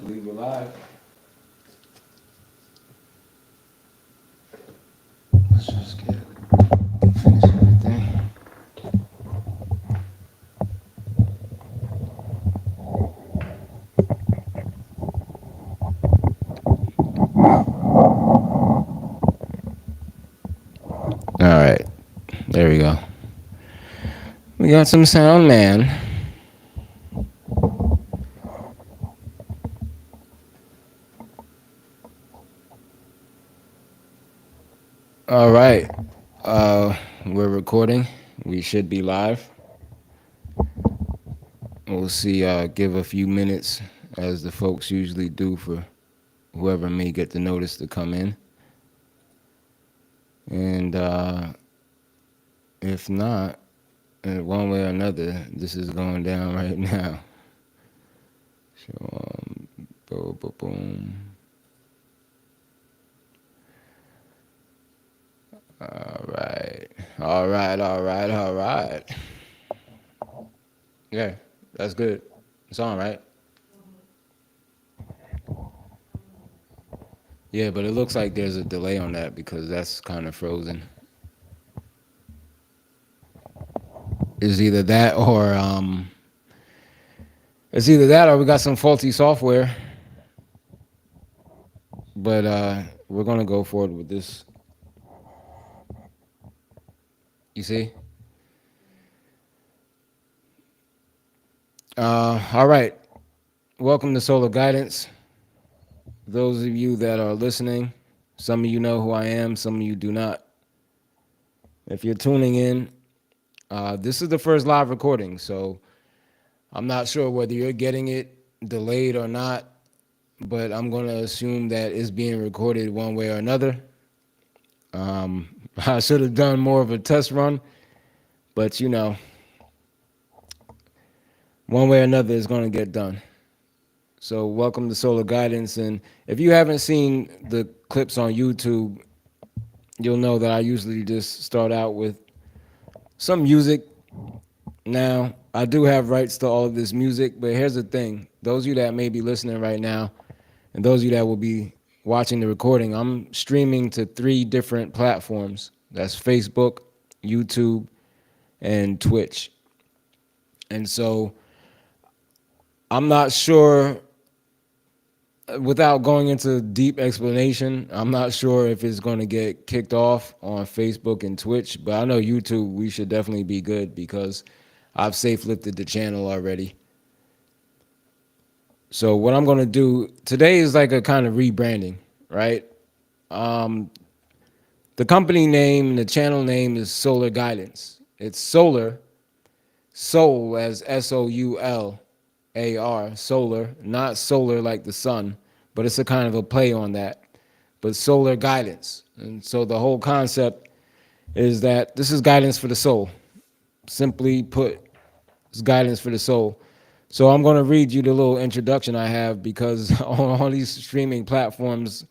believe we're live. Let's just finish everything. All right, there we go. We got some sound, man. All right, we're recording. We should be live. We'll see. Give a few minutes, as the folks usually do, for whoever may get the notice to come in. And if not, one way or another, this is going down right now. So, boom, boom, boom. All right. All right, all right, all right. Yeah, that's good. It's on, right? Yeah, but it looks like there's a delay on that because that's kind of frozen. It's either that or we got some faulty software. But we're gonna go forward with this. You see? All right. Welcome to Solar Guidance. Those of you that are listening, some of you know who I am, some of you do not. If you're tuning in, this is the first live recording, so I'm not sure whether you're getting it delayed or not, but I'm going to assume that it's being recorded one way or another. I should have done more of a test run, but you know, one way or another is going to get done. So welcome to Solar Guidance, and if you haven't seen the clips on YouTube, you'll know that I usually just start out with some music. Now, I do have rights to all of this music, but here's the thing. Those of you that may be listening right now, and those of you that will be watching the recording, I'm streaming to 3 different platforms. That's Facebook, YouTube, and Twitch. And so I'm not sure, without going into deep explanation, I'm not sure if it's going to get kicked off on Facebook and Twitch, but I know YouTube, we should definitely be good because I've safe lifted the channel already. So what I'm going to do today is like a kind of rebranding, right? The company name, the channel name is SOULar Guidance. It's SOULar, soul as SOULAR, solar, not solar like the sun, but it's a kind of a play on that. But SOULar Guidance. And so the whole concept is that this is guidance for the soul. Simply put, it's guidance for the soul. So I'm going to read you the little introduction I have because on all these streaming platforms,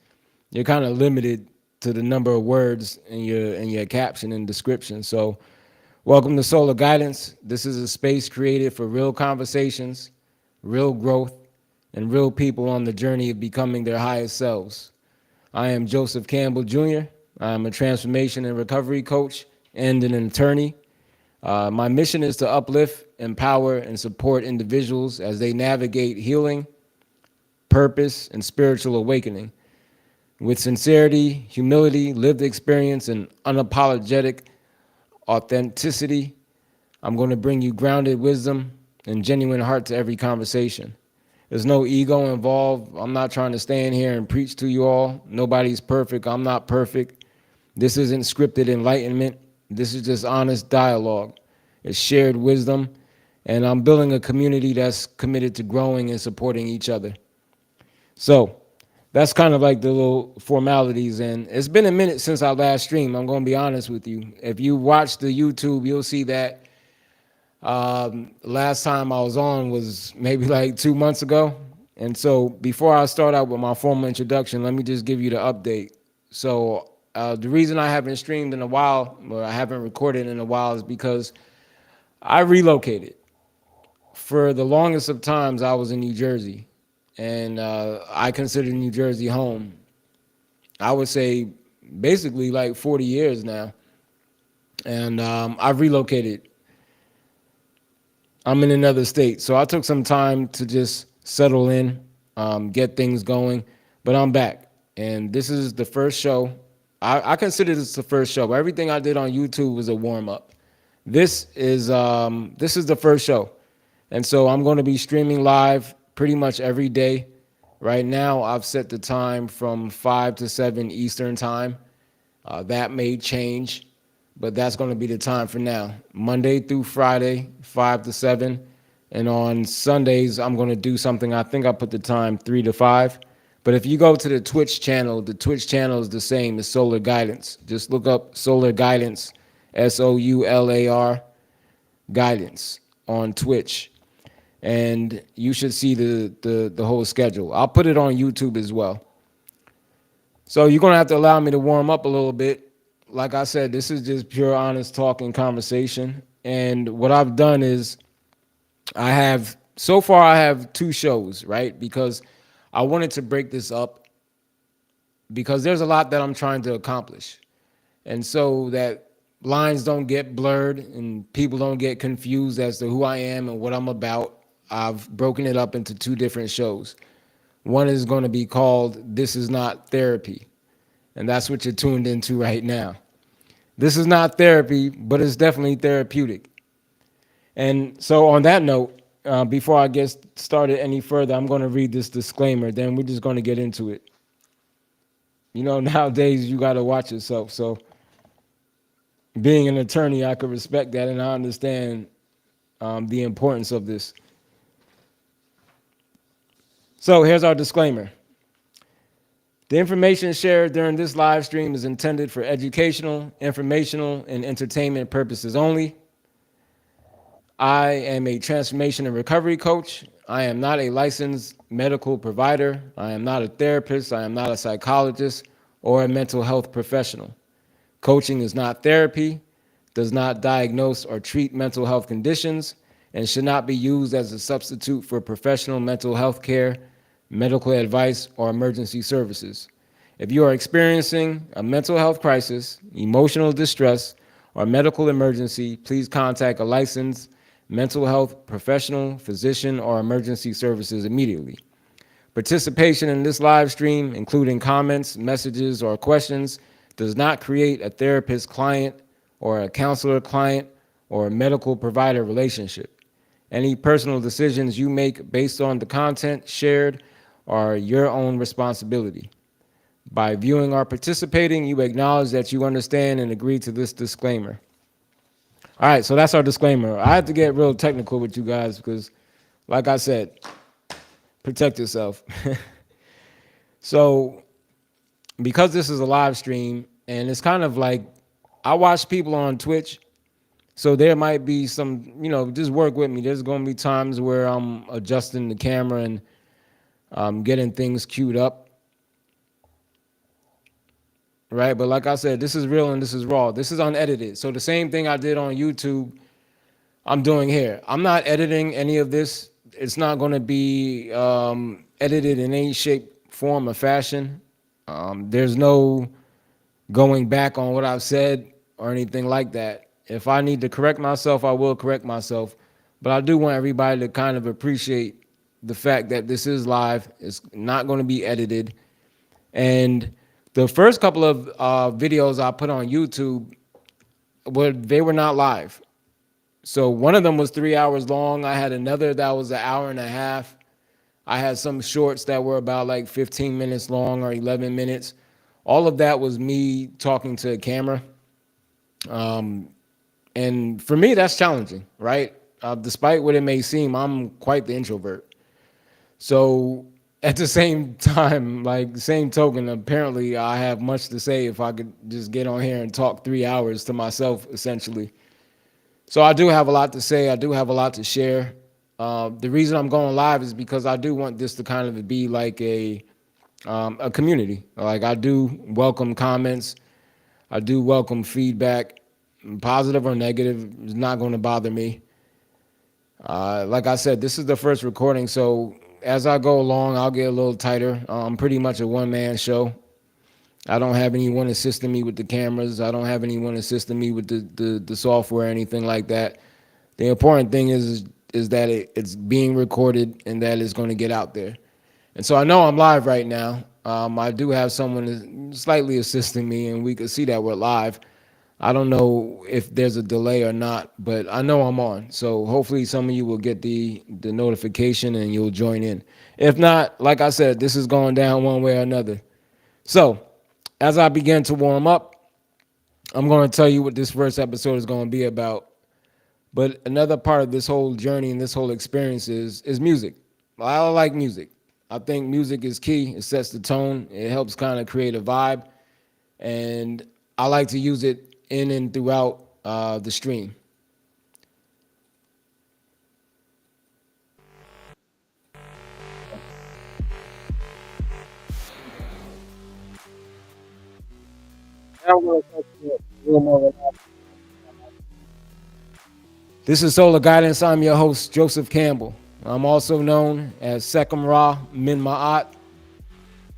you're kind of limited to the number of words in your caption and description. So welcome to SOULar Guidance. This is a space created for real conversations, real growth, and real people on the journey of becoming their highest selves. I am Joseph Campbell Jr. I am a transformation and recovery coach and an attorney. My mission is to uplift, empower, and support individuals as they navigate healing, purpose, and spiritual awakening. With sincerity, humility, lived experience, and unapologetic authenticity, I'm going to bring you grounded wisdom and genuine heart to every conversation. There's no ego involved. I'm not trying to stand here and preach to you all. Nobody's perfect. I'm not perfect. This isn't scripted enlightenment. This is just honest dialogue. It's shared wisdom, and I'm building a community that's committed to growing and supporting each other. So that's kind of like the little formalities, and it's been a minute since our last stream. I'm going to be honest with you. If you watch the YouTube, you'll see that last time I was on was maybe like 2 months ago. And so before I start out with my formal introduction, let me just give you the update. So the reason I haven't streamed in a while, or I haven't recorded in a while, is because I relocated. For the longest of times, I was in New Jersey. and I consider New Jersey home. I would say basically like 40 years now, and I've relocated. I'm in another state, so I took some time to just settle in, get things going, but I'm back, and this is the first show. I consider this the first show. Everything I did on YouTube was a warm up. This is the first show, and so I'm going to be streaming live pretty much every day. Right now, I've set the time from 5 to 7 Eastern time. That may change, but that's going to be the time for now. Monday through Friday, 5 to 7, and on Sundays I'm going to do something. I think I put the time 3 to 5. But if you go to the Twitch channel is the same as SOULar Guidance. Just look up SOULar Guidance, SOULar Guidance on Twitch, and you should see the whole schedule. I'll put it on YouTube as well. So you're gonna have to allow me to warm up a little bit. Like I said, this is just pure honest talk and conversation. And what I've done is I have 2 shows, right? Because I wanted to break this up because there's a lot that I'm trying to accomplish. And so that lines don't get blurred and people don't get confused as to who I am and what I'm about, I've broken it up into 2 different shows. One is going to be called This Is Not Therapy, and that's what you're tuned into right now. This is not therapy, but it's definitely therapeutic. And so on that note, before I get started any further, I'm going to read this disclaimer, then we're just going to get into it. You know, nowadays you got to watch yourself. So being an attorney, I could respect that, and I understand the importance of this. So here's our disclaimer. The information shared during this live stream is intended for educational, informational, and entertainment purposes only. I am a transformation and recovery coach. I am not a licensed medical provider. I am not a therapist. I am not a psychologist or a mental health professional. Coaching is not therapy, does not diagnose or treat mental health conditions, and should not be used as a substitute for professional mental health care, medical advice, or emergency services. If you are experiencing a mental health crisis, emotional distress, or medical emergency, please contact a licensed mental health professional, physician, or emergency services immediately. Participation in this live stream, including comments, messages, or questions, does not create a therapist-client or a counselor-client or a medical provider relationship. Any personal decisions you make based on the content shared are your own responsibility. By viewing or participating, you acknowledge that you understand and agree to this disclaimer. All right, so that's our disclaimer. I had to get real technical with you guys because, like I said, protect yourself. So, because this is a live stream, and it's kind of like, I watch people on Twitch, so there might be some, just work with me. There's going to be times where I'm adjusting the camera and getting things queued up. Right, but like I said, this is real and this is raw. This is unedited. So the same thing I did on YouTube, I'm doing here. I'm not editing any of this. It's not going to be edited in any shape, form, or fashion. There's no going back on what I've said or anything like that. If I need to correct myself, I will correct myself. But I do want everybody to kind of appreciate the fact that this is live. It's not going to be edited. And the first couple of videos I put on YouTube, they were not live. So one of them was 3 hours long. I had another that was 1.5 hours. I had some shorts that were about like 15 minutes long or 11 minutes. All of that was me talking to a camera. And for me, that's challenging, right? Despite what it may seem, I'm quite the introvert. So at the same time, like same token, apparently I have much to say if I could just get on here and talk 3 hours to myself, essentially. So I do have a lot to say. I do have a lot to share. The reason I'm going live is because I do want this to kind of be like a community. Like I do welcome comments. I do welcome feedback, positive or negative. It's not going to bother me. Like I said, this is the first recording, so as I go along, I'll get a little tighter. I'm pretty much a one-man show. I don't have anyone assisting me with the cameras. I don't have anyone assisting me with the software or anything like that. The important thing is that it's being recorded and that it's going to get out there. And so I know I'm live right now. I do have someone slightly assisting me, and we can see that we're live. I don't know if there's a delay or not, but I know I'm on. So hopefully some of you will get the notification and you'll join in. If not, like I said, this is going down one way or another. So as I begin to warm up, I'm going to tell you what this first episode is going to be about. But another part of this whole journey and this whole experience is music. I like music. I think music is key. It sets the tone. It helps kind of create a vibe. And I like to use it in and throughout the stream. This is Solar Guidance. I'm your host, Joseph Campbell. I'm also known as Sekam Ra Min Ma'at.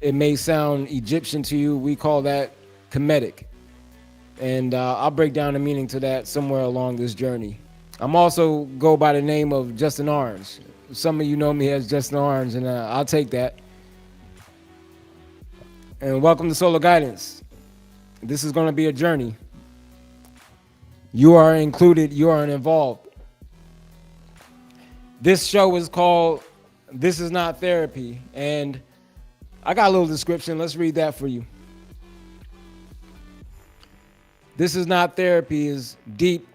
It may sound Egyptian to you. We call that Kemetic. And I'll break down the meaning to that somewhere along this journey. I'm also go by the name of Justin Orange. Some of you know me as Justin Orange, and I'll take that. And welcome to Solar Guidance. This is going to be a journey. You are included, you are involved. This show is called This Is Not Therapy, and I got a little description. Let's read that for you. This Is Not Therapy is deep,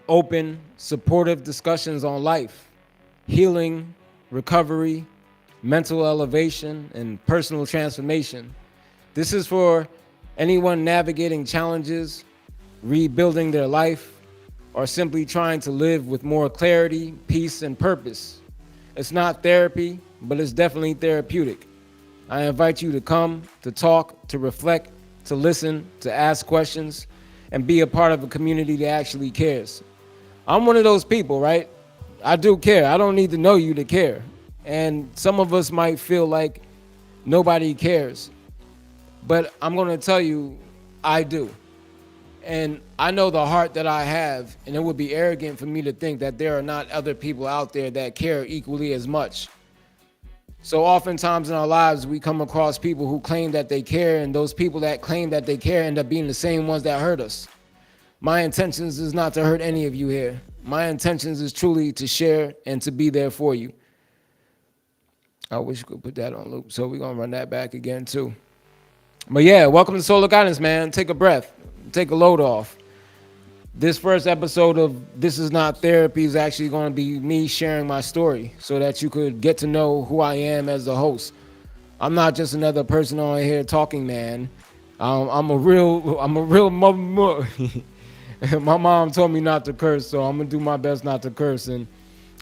open, supportive discussions on life, healing, recovery, mental elevation, and personal transformation. This is for anyone navigating challenges, rebuilding their life, or simply trying to live with more clarity, peace, and purpose. It's not therapy, but it's definitely therapeutic. I invite you to come, to talk, to reflect, to listen, to ask questions, and be a part of a community that actually cares. I'm one of those people, right? I do care. I don't need to know you to care. And some of us might feel like nobody cares. But I'm going to tell you, I do. And I know the heart that I have, and it would be arrogant for me to think that there are not other people out there that care equally as much. So oftentimes in our lives, we come across people who claim that they care, and those people that claim that they care end up being the same ones that hurt us. My intentions is not to hurt any of you here. My intentions is truly to share and to be there for you. I wish we could put that on loop, so we're going to run that back again too. But yeah, welcome to Solar Guidance, man. Take a breath. Take a load off. This first episode of This Is Not Therapy is actually going to be me sharing my story so that you could get to know who I am as a host. I'm not just another person on here talking, man. I'm a real mother. My mom told me not to curse, so I'm gonna do my best not to curse. And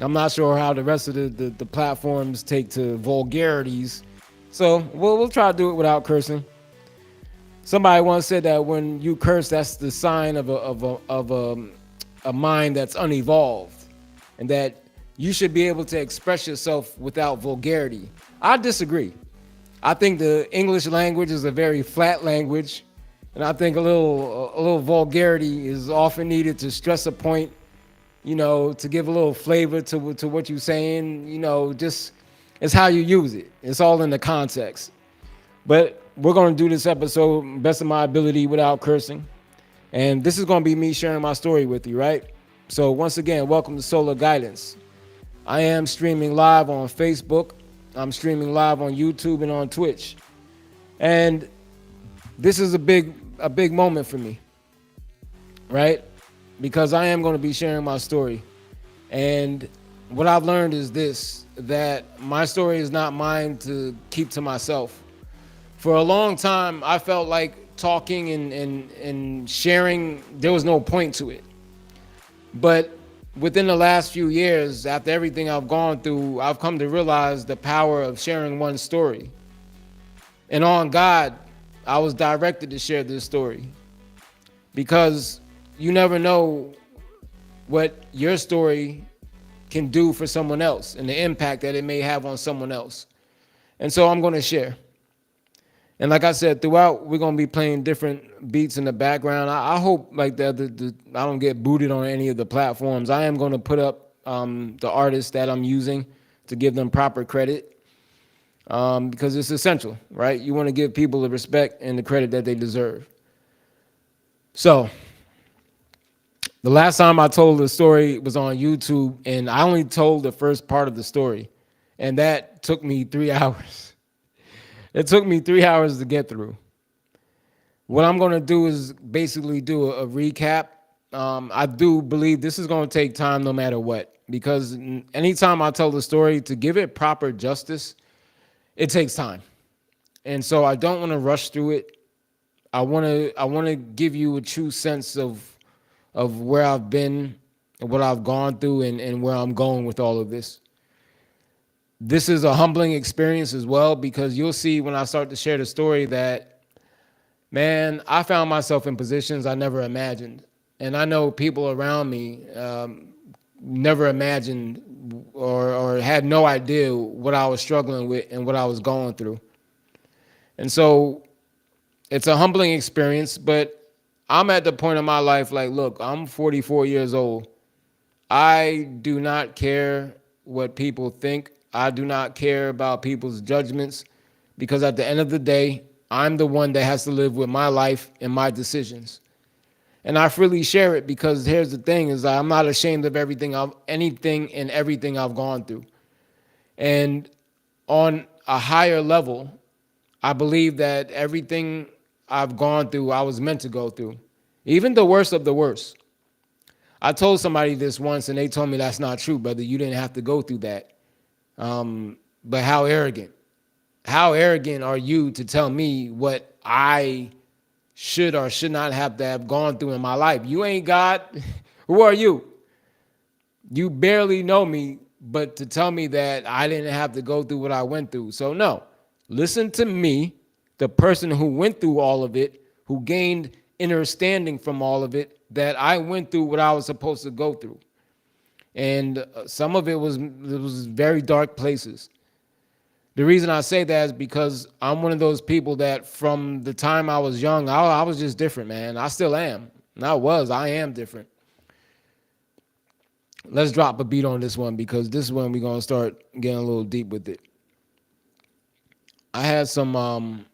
I'm not sure how the rest of the platforms take to vulgarities, so we'll try to do it without cursing. Somebody once said that when you curse, that's the sign of a mind that's unevolved, and that you should be able to express yourself without vulgarity. I disagree. I think the English language is a very flat language, and I think a little vulgarity is often needed to stress a point, to give a little flavor to what you're saying. Just it's how you use it. It's all in the context. But we're going to do this episode best of my ability without cursing. And this is going to be me sharing my story with you, right? So once again, welcome to Solar Guidance. I am streaming live on Facebook. I'm streaming live on YouTube and on Twitch. And this is a big moment for me, right? Because I am going to be sharing my story. And what I've learned is this, that my story is not mine to keep to myself. For a long time, I felt like talking and sharing, there was no point to it. But within the last few years, after everything I've gone through, I've come to realize the power of sharing one story. And on God, I was directed to share this story. Because you never know what your story can do for someone else and the impact that it may have on someone else. And so I'm going to share. And like I said, throughout, we're going to be playing different beats in the background. I hope like I don't get booted on any of the platforms. I am going to put up the artists that I'm using to give them proper credit, because it's essential, right? You want to give people the respect and the credit that they deserve. So the last time I told the story was on YouTube, and I only told the first part of the story, and that took me 3 hours. It took me 3 hours to get through. What I'm going to do is basically do a recap. I do believe this is going to take time no matter what, because anytime I tell the story, to give it proper justice, it takes time. And so I don't want to rush through it. I want to give you a true sense of where I've been and what I've gone through and where I'm going with all of this. This is a humbling experience as well, because you'll see when I start to share the story that, man, I found myself in positions I never imagined. And I know people around me never imagined or had no idea what I was struggling with and what I was going through. And so it's a humbling experience, but I'm at the point in my life like, look, I'm 44 years old. I do not care what people think. I do not care about people's judgments, because at the end of the day, I'm the one that has to live with my life and my decisions. And I freely share it, because here's the thing, is I'm not ashamed of anything and everything I've gone through. And on a higher level, I believe that everything I've gone through, I was meant to go through. Even the worst of the worst. I told somebody this once and they told me that's not true, brother. You didn't have to go through that. But how arrogant are you to tell me what I should or should not have to have gone through in my life? You ain't God. Who are you? You barely know me, but to tell me that I didn't have to go through what I went through. So no, listen to me, the person who went through all of it, who gained understanding from all of it, that I went through what I was supposed to go through. And some of it was very dark places. The reason I say that is because I'm one of those people that from the time I was young, I was just different, man. I still am. I am different. Let's drop a beat on this one, because this one we're going to start getting a little deep with it. I had some,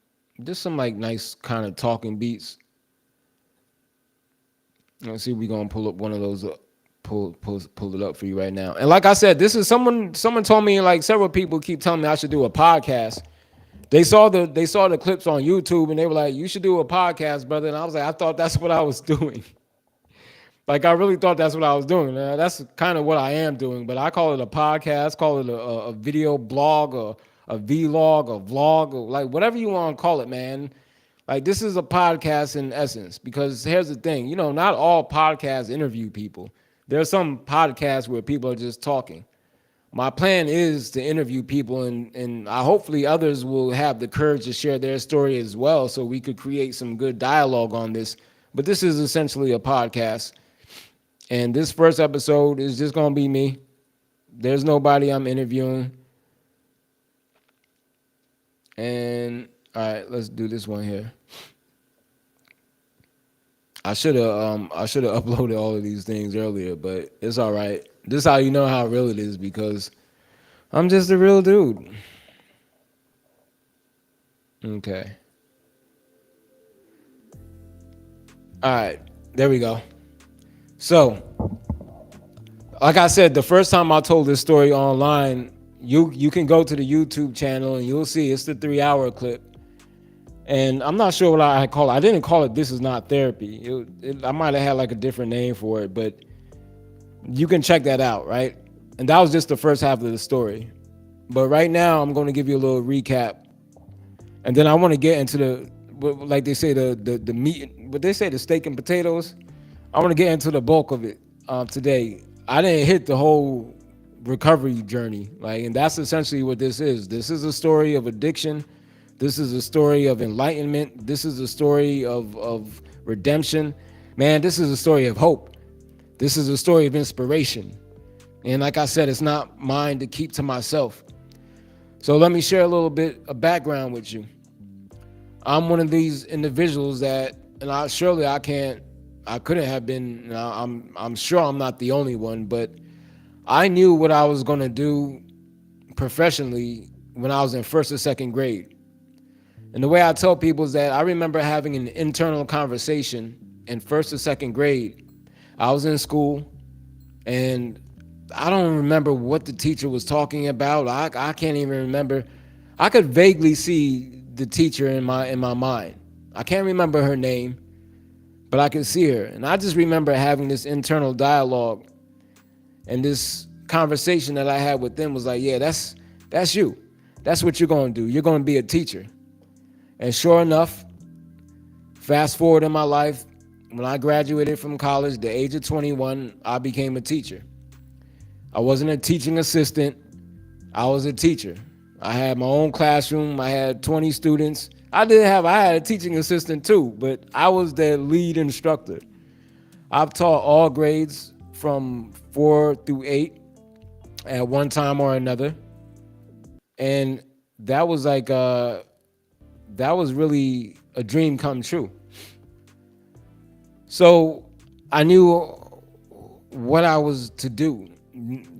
just some like nice kind of talking beats. Let's see if we're going to pull up one of those up. Pull it up for you right now. And like I said, this is someone told me, like several people keep telling me I should do a podcast. They saw the clips on YouTube and they were like, you should do a podcast, brother. And I was like, I thought that's what I was doing. Like I really thought that's what I was doing. That's kind of what I am doing, but I call it a podcast, call it a video blog, or a vlog, a vlog, or like whatever you want to call it, man. Like this is a podcast in essence, because here's the thing, not all podcasts interview people. There's some podcasts where people are just talking. My plan is to interview people, and hopefully others will have the courage to share their story as well, so we could create some good dialogue on this. But this is essentially a podcast. And this first episode is just going to be me. There's nobody I'm interviewing. And all right, let's do this one here. I should have uploaded all of these things earlier, but it's all right. This is how you know how real it is, because I'm just a real dude. Okay. All right, there we go. So, like I said, the first time I told this story online, you can go to the YouTube channel and you'll see it's the 3-hour clip. And I'm not sure what I call it. I didn't call it "This Is Not Therapy." I might have had like a different name for it, but you can check that out, right? And that was just the first half of the story. But right now, I'm going to give you a little recap, and then I want to get into like they say, the meat. But they say the steak and potatoes. I want to get into the bulk of it today. I didn't hit the whole recovery journey, and that's essentially what this is. This is a story of addiction. This is a story of enlightenment. This is a story of redemption. Man, this is a story of hope. This is a story of inspiration. And like I said, it's not mine to keep to myself. So let me share a little bit of background with you. I'm one of these individuals that, and I couldn't have been. I'm sure I'm not the only one, but I knew what I was going to do professionally when I was in first or second grade. And the way I tell people is that I remember having an internal conversation in first or second grade. I was in school, and I don't remember what the teacher was talking about. I can't even remember. I could vaguely see the teacher in my mind. I can't remember her name, but I could see her. And I just remember having this internal dialogue, and this conversation that I had with them was like, yeah, that's you. That's what you're going to do. You're going to be a teacher. And sure enough, fast forward in my life, when I graduated from college, the age of 21, I became a teacher. I wasn't a teaching assistant. I was a teacher. I had my own classroom. I had 20 students. I had a teaching assistant too, but I was the lead instructor. I've taught all grades from 4 through 8 at one time or another. And that was that was really a dream come true. So I knew what I was to do.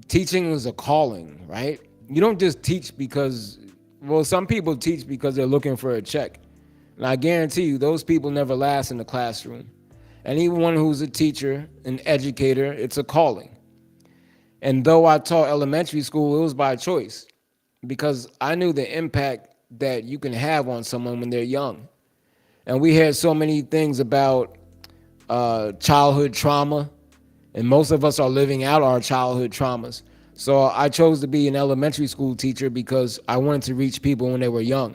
Teaching was a calling, right? You don't just teach because, well, some people teach because they're looking for a check. And I guarantee you, those people never last in the classroom. Anyone who's a teacher, an educator, it's a calling. And though I taught elementary school, it was by choice because I knew the impact that you can have on someone when they're young. And we hear so many things about childhood trauma, and most of us are living out our childhood traumas. So I chose to be an elementary school teacher because I wanted to reach people when they were young.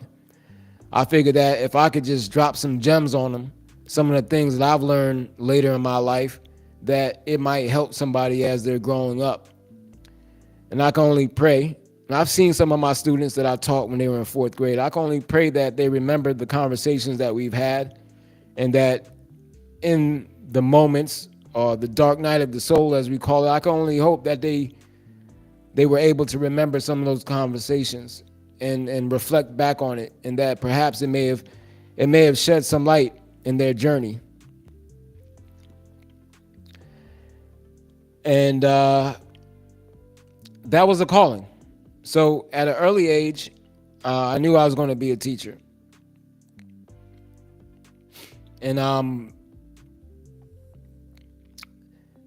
I figured that if I could just drop some gems on them, some of the things that I've learned later in my life, that it might help somebody as they're growing up. And I can only pray. And I've seen some of my students that I taught when they were in fourth grade. I can only pray that they remember the conversations that we've had, and that in the moments, or the dark night of the soul, as we call it, I can only hope that they were able to remember some of those conversations and reflect back on it, and that perhaps it may have shed some light in their journey. And that was a calling. So at an early age, I knew I was going to be a teacher. And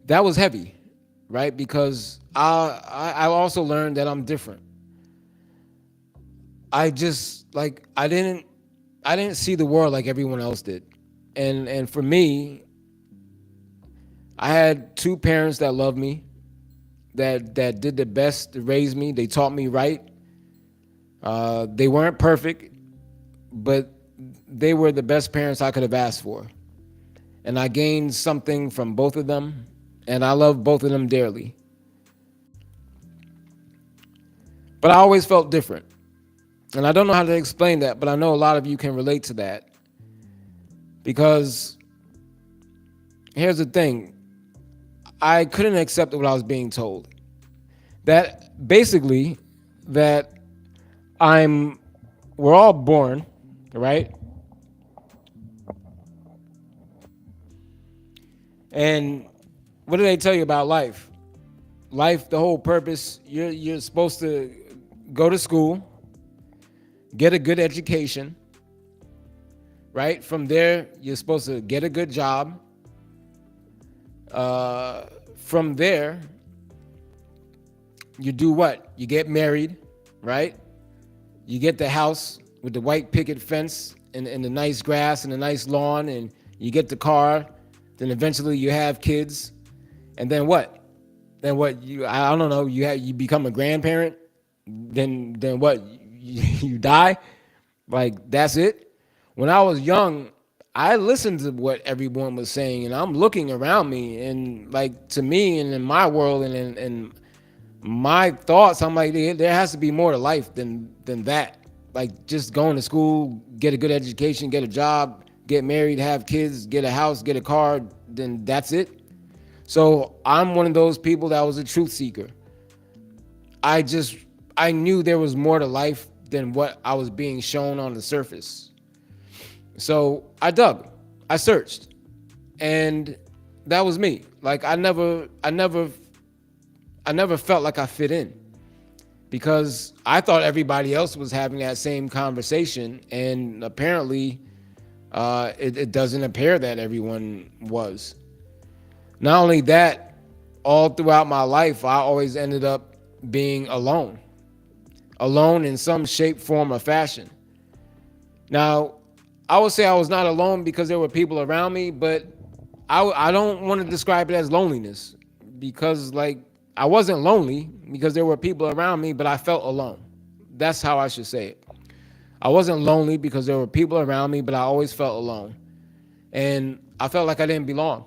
that was heavy, right? Because I also learned that I'm different. I didn't see the world like everyone else did. And for me, I had two parents that loved me, that did their best to raise me. They taught me right. They weren't perfect, but they were the best parents I could have asked for. And I gained something from both of them, and I love both of them dearly. But I always felt different. And I don't know how to explain that, but I know a lot of you can relate to that. Because here's the thing. I couldn't accept what I was being told. That basically, that we're all born, right? And what do they tell you about life? Life, the whole purpose, you're supposed to go to school, get a good education, right? From there, you're supposed to get a good job. From there, you do what? You get married, right? You get the house with the white picket fence and the nice grass and the nice lawn, and you get the car. Then eventually you have kids, and then what? Then what? I don't know. You become a grandparent. Then what? You die. Like, that's it. When I was young, I listened to what everyone was saying, and I'm looking around me, and like, to me and in my world and in my thoughts, I'm like, there has to be more to life than that. Like, just going to school, get a good education, get a job, get married, have kids, get a house, get a car, then that's it. So I'm one of those people that was a truth seeker. I just I knew there was more to life than what I was being shown on the surface. So I dug, I searched, and that was me. Like I never felt like I fit in because I thought everybody else was having that same conversation, and apparently, it doesn't appear that everyone was. Not only that, all throughout my life, I always ended up being alone, alone in some shape, form, or fashion. Now, I would say I was not alone because there were people around me, but I don't want to describe it as loneliness because, like, I wasn't lonely because there were people around me, but I felt alone. That's how I should say it. I wasn't lonely because there were people around me, but I always felt alone. And I felt like I didn't belong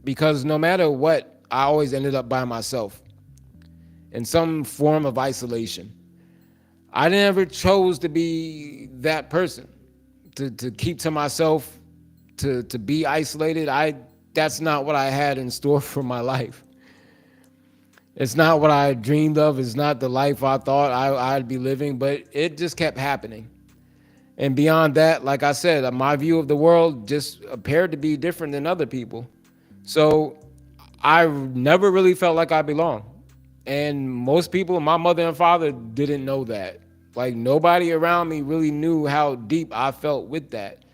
because no matter what, I always ended up by myself in some form of isolation. I never chose to be that person, to keep to myself, to be isolated. That's not what I had in store for my life. It's not what I dreamed of. It's not the life I thought I'd be living, but it just kept happening. And beyond that, like I said, my view of the world just appeared to be different than other people. So I never really felt like I belonged. And most people, my mother and father, didn't know that. Like nobody around me really knew how deep I felt with that.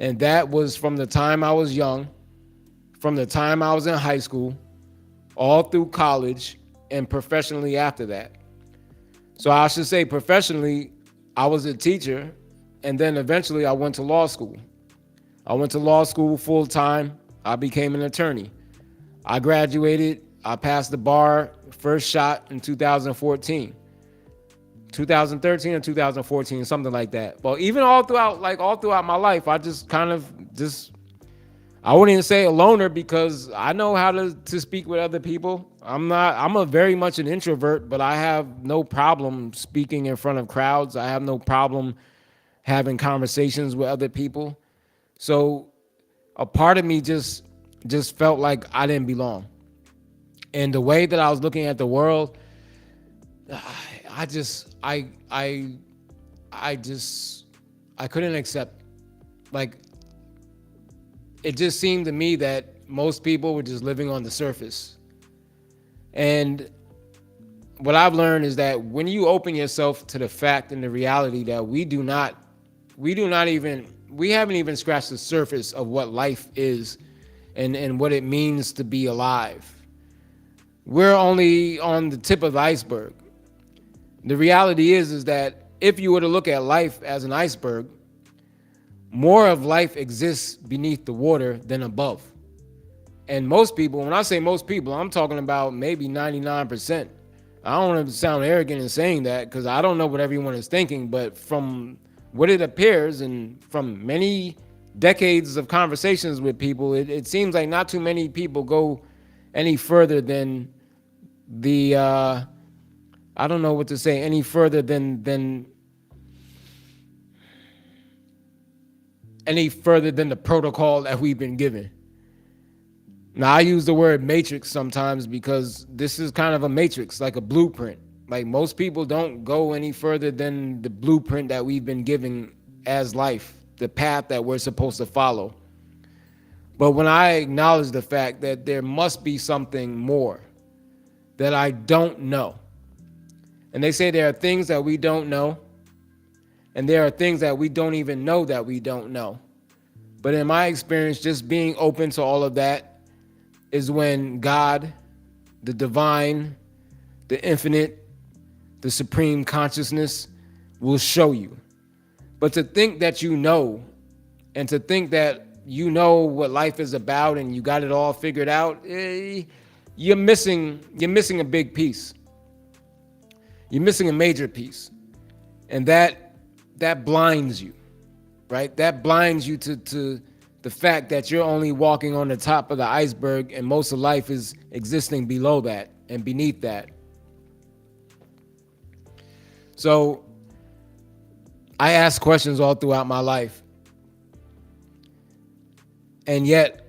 And that was from the time I was young, from the time I was in high school, all through college, and professionally after that. So I should say professionally, I was a teacher, and then eventually I went to law school. I went to law school full time. I became an attorney. I graduated. I passed the bar first shot in 2014. 2013 or 2014, something like that. But even all throughout my life, I just kind of I wouldn't even say a loner because I know how to speak with other people. I'm a very much an introvert, but I have no problem speaking in front of crowds. I have no problem having conversations with other people. So a part of me just felt like I didn't belong. And the way that I was looking at the world, I just I couldn't accept. Like it just seemed to me that most people were just living on the surface. And what I've learned is that when you open yourself to the fact and the reality that we haven't even scratched the surface of what life is and what it means to be alive. We're only on the tip of the iceberg. The reality is that if you were to look at life as an iceberg, more of life exists beneath the water than above. And most people, when I say most people, I'm talking about maybe 99%. I don't want to sound arrogant in saying that because I don't know what everyone is thinking, but from what it appears and from many decades of conversations with people, it seems like not too many people go any further than the, I don't know what to say, any further than the protocol that we've been given. Now, I use the word matrix sometimes because this is kind of a matrix, like a blueprint. Like most people don't go any further than the blueprint that we've been given as life, the path that we're supposed to follow. But when I acknowledge the fact that there must be something more that I don't know, and they say there are things that we don't know, and there are things that we don't even know that we don't know. But in my experience, just being open to all of that is when God, the divine, the infinite, the supreme consciousness will show you. But to think that you know, and to think that you know what life is about and you got it all figured out, you're missing a big piece. You're missing a major piece. And that blinds you, right? That blinds you to the fact that you're only walking on the top of the iceberg and most of life is existing below that and beneath that. So I asked questions all throughout my life. And yet,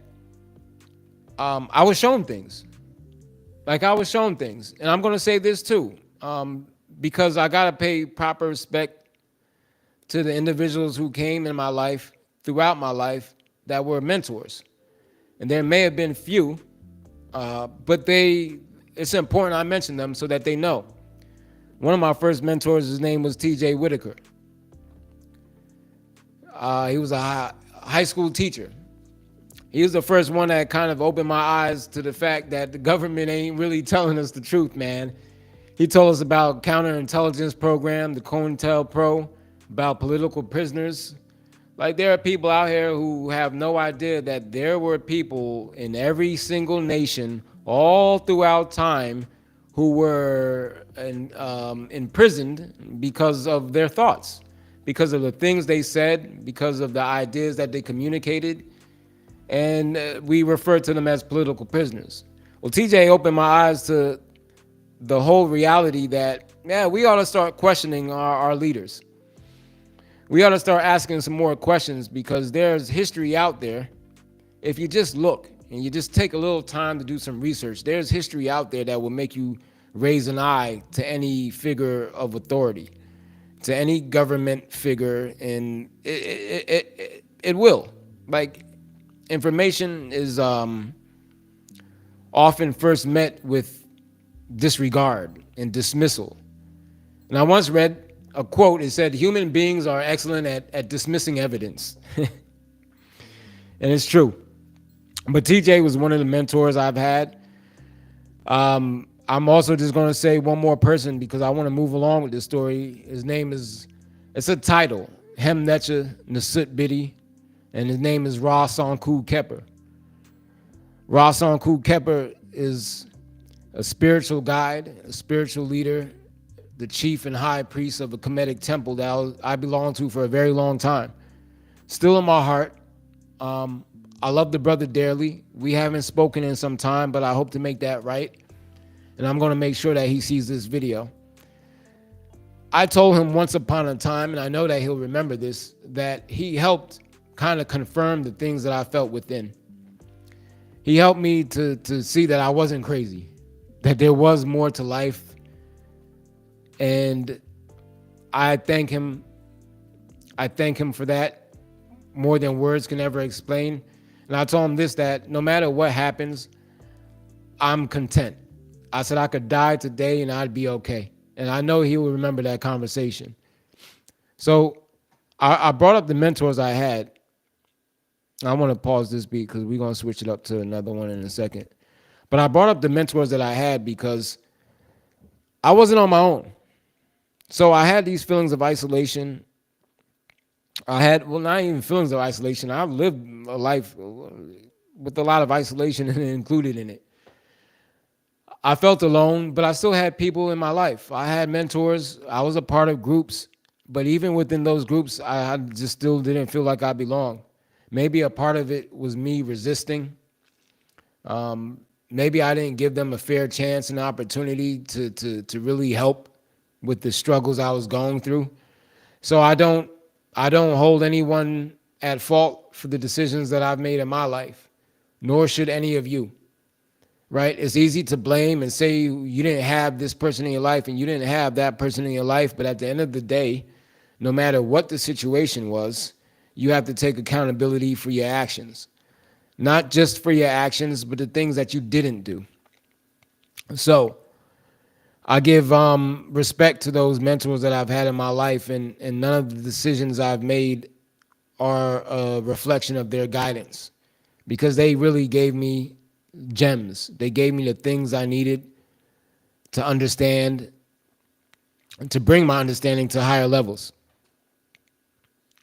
I was shown things. Like I was shown things, and I'm going to say this too, because I got to pay proper respect to the individuals who came in my life throughout my life that were mentors, and there may have been few, but it's important I mention them so that they know. One of my first mentors, his name was T.J. Whitaker. He was a high school teacher. He was the first one that kind of opened my eyes to the fact that the government ain't really telling us the truth, man. He told us about counterintelligence program, the COINTELPRO, about political prisoners. Like there are people out here who have no idea that there were people in every single nation all throughout time who were imprisoned because of their thoughts, because of the things they said, because of the ideas that they communicated, and we refer to them as political prisoners. Well, TJ opened my eyes to the whole reality that, yeah, we ought to start questioning our leaders. We ought to start asking some more questions because there's history out there. If you just look and you just take a little time to do some research, there's history out there that will make you raise an eye to any figure of authority, to any government figure, and it will. Like, information is often first met with disregard and dismissal. And I once read a quote. It said, human beings are excellent at dismissing evidence. And it's true. But TJ was one of the mentors I've had. I'm also just going to say one more person because I want to move along with this story. His name is, it's a title, Hem Netcha Nasut Biddy, and his name is Ra Sanku Kepper. Ra Sanku Kepper is a spiritual guide, a spiritual leader, the chief and high priest of a Kemetic temple that I belonged to for a very long time. Still in my heart. I love the brother dearly. We haven't spoken in some time, but I hope to make that right. And I'm going to make sure that he sees this video. I told him once upon a time, and I know that he'll remember this, that he helped kind of confirm the things that I felt within. He helped me to see that I wasn't crazy, that there was more to life. And I thank him. I thank him for that more than words can ever explain. And I told him this, that no matter what happens, I'm content. I said I could die today and I'd be okay. And I know he will remember that conversation. So I brought up the mentors I had. I want to pause this beat because we're going to switch it up to another one in a second. But I brought up the mentors that I had because I wasn't on my own. So I had these feelings of isolation. I had, well, not even feelings of isolation. I've lived a life with a lot of isolation included in it. I felt alone, but I still had people in my life. I had mentors. I was a part of groups. But even within those groups, I just still didn't feel like I belonged. Maybe a part of it was me resisting. Maybe I didn't give them a fair chance and opportunity to really help with the struggles I was going through. So I don't hold anyone at fault for the decisions that I've made in my life, nor should any of you, right? It's easy to blame and say you didn't have this person in your life and you didn't have that person in your life, but at the end of the day, no matter what the situation was, you have to take accountability for your actions. Not just for your actions, but the things that you didn't do. So I give respect to those mentors that I've had in my life, and none of the decisions I've made are a reflection of their guidance, because they really gave me gems. They gave me the things I needed to understand and to bring my understanding to higher levels.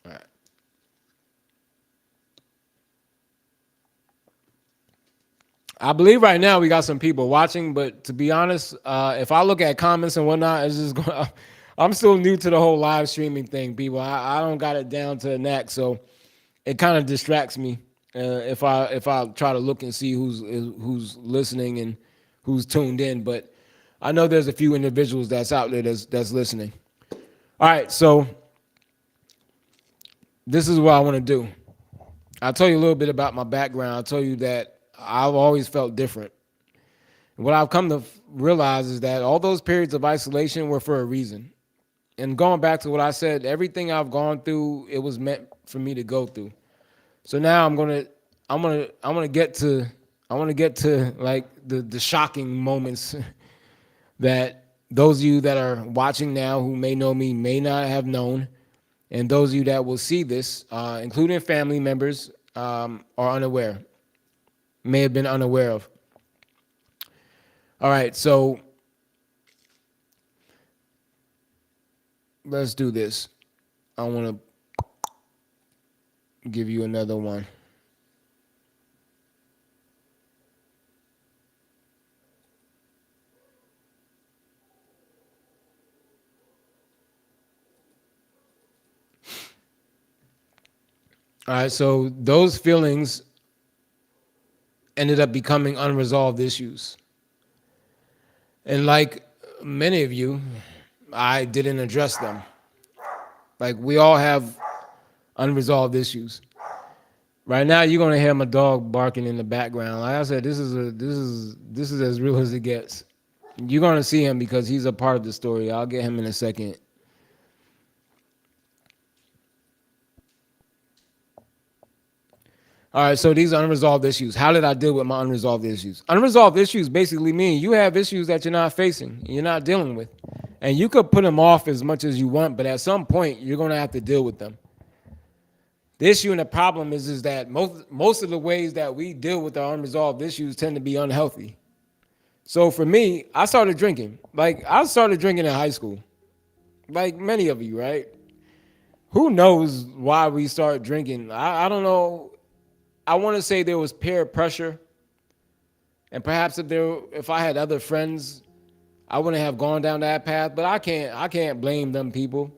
All right. I believe right now we got some people watching, but to be honest, if I look at comments and whatnot, it's just going. I'm still new to the whole live streaming thing, people. I don't got it down to a knack, so it kind of distracts me if I try to look and see who's listening and who's tuned in. But I know there's a few individuals that's out there that's listening. All right, so this is what I want to do. I'll tell you a little bit about my background. I'll tell you that I've always felt different. What I've come to realize is that all those periods of isolation were for a reason. And going back to what I said, everything I've gone through, it was meant for me to go through. So now I'm gonna get to I want to get to like the shocking moments that those of you that are watching now who may know me may not have known, and those of you that will see this, including family members, are unaware, may have been unaware of. All right, so let's do this. I want to give you another one. All right, so those feelings ended up becoming unresolved issues. And like many of you, I didn't address them. Like we all have unresolved issues. Right now, you're gonna hear my dog barking in the background. Like I said, this is as real as it gets. You're gonna see him because he's a part of the story. I'll get him in a second. All right, so these are unresolved issues. How did I deal with my unresolved issues? Unresolved issues basically mean you have issues that you're not facing, you're not dealing with. And you could put them off as much as you want, but at some point, you're going to have to deal with them. The issue and the problem is that most of the ways that we deal with our unresolved issues tend to be unhealthy. So for me, I started drinking. Like, I started drinking in high school. Like many of you, right? Who knows why we start drinking? I don't know. I want to say there was peer pressure, and perhaps if I had other friends, I wouldn't have gone down that path. But I can't blame them people.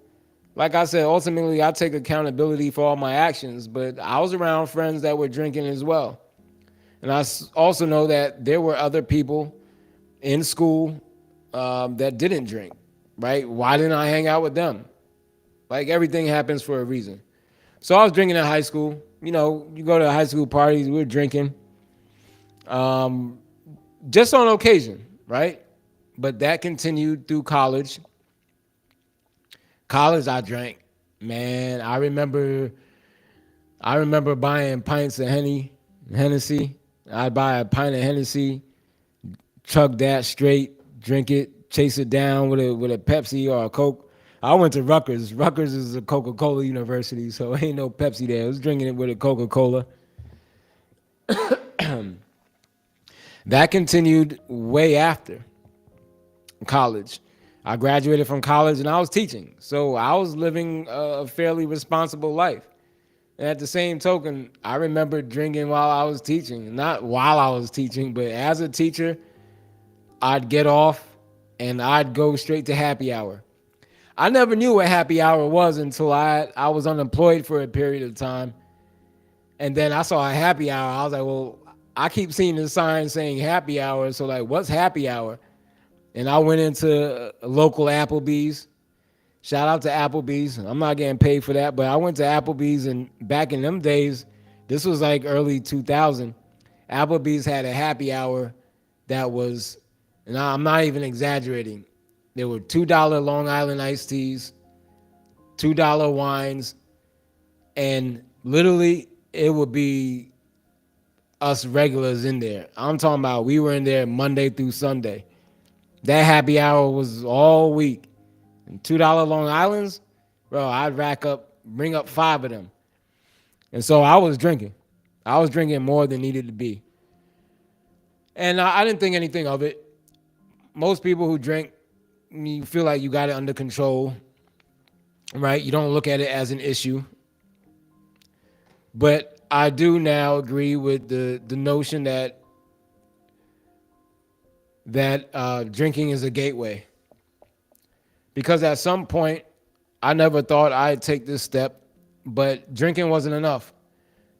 Like I said, ultimately I take accountability for all my actions. But I was around friends that were drinking as well, and also know that there were other people in school that didn't drink. Right? Why didn't I hang out with them? Like everything happens for a reason. So I was drinking in high school. You know, you go to high school parties, we were drinking, um, just on occasion, right? But that continued through college. College, I drank. Man, I remember buying pints of Hennessy. I'd buy a pint of Hennessy, chug that straight, drink it, chase it down with a Pepsi or a Coke. I went to Rutgers. Rutgers is a Coca-Cola university, so ain't no Pepsi there. I was drinking it with a Coca-Cola. That continued way after college. I graduated from college and I was teaching. So I was living a fairly responsible life. And at the same token, I remember drinking while I was teaching. Not while I was teaching, but as a teacher, I'd get off and I'd go straight to happy hour. I never knew what happy hour was until I was unemployed for a period of time. And then I saw a happy hour. I was like, well, I keep seeing the sign saying happy hour. So, like, what's happy hour? And I went into a local Applebee's. Shout out to Applebee's. I'm not getting paid for that, but I went to Applebee's, and back in them days, this was like early 2000. Applebee's had a happy hour that was, and I'm not even exaggerating. There were $2 Long Island iced teas, $2 wines, and literally it would be us regulars in there. I'm talking about we were in there Monday through Sunday. That happy hour was all week. And $2 Long Islands, bro, I'd bring up 5 of them. And so I was drinking. I was drinking more than needed to be. And I didn't think anything of it. Most people who drink, you feel like you got it under control, right? You don't look at it as an issue. But I do now agree with the notion that drinking is a gateway. Because at some point, I never thought I'd take this step, but drinking wasn't enough.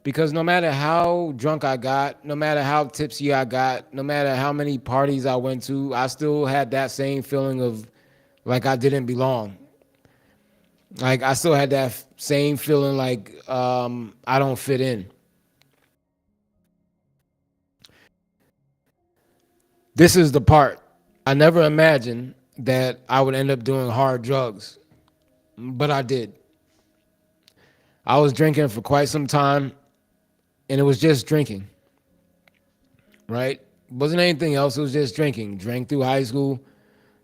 Because no matter how drunk I got, no matter how tipsy I got, no matter how many parties I went to, I still had that same feeling of like I didn't belong. Like I still had that same feeling like I don't fit in. This is the part. I never imagined that I would end up doing hard drugs, but I did. I was drinking for quite some time, and it was just drinking, right? Wasn't anything else. It was just drinking. Drank through high school,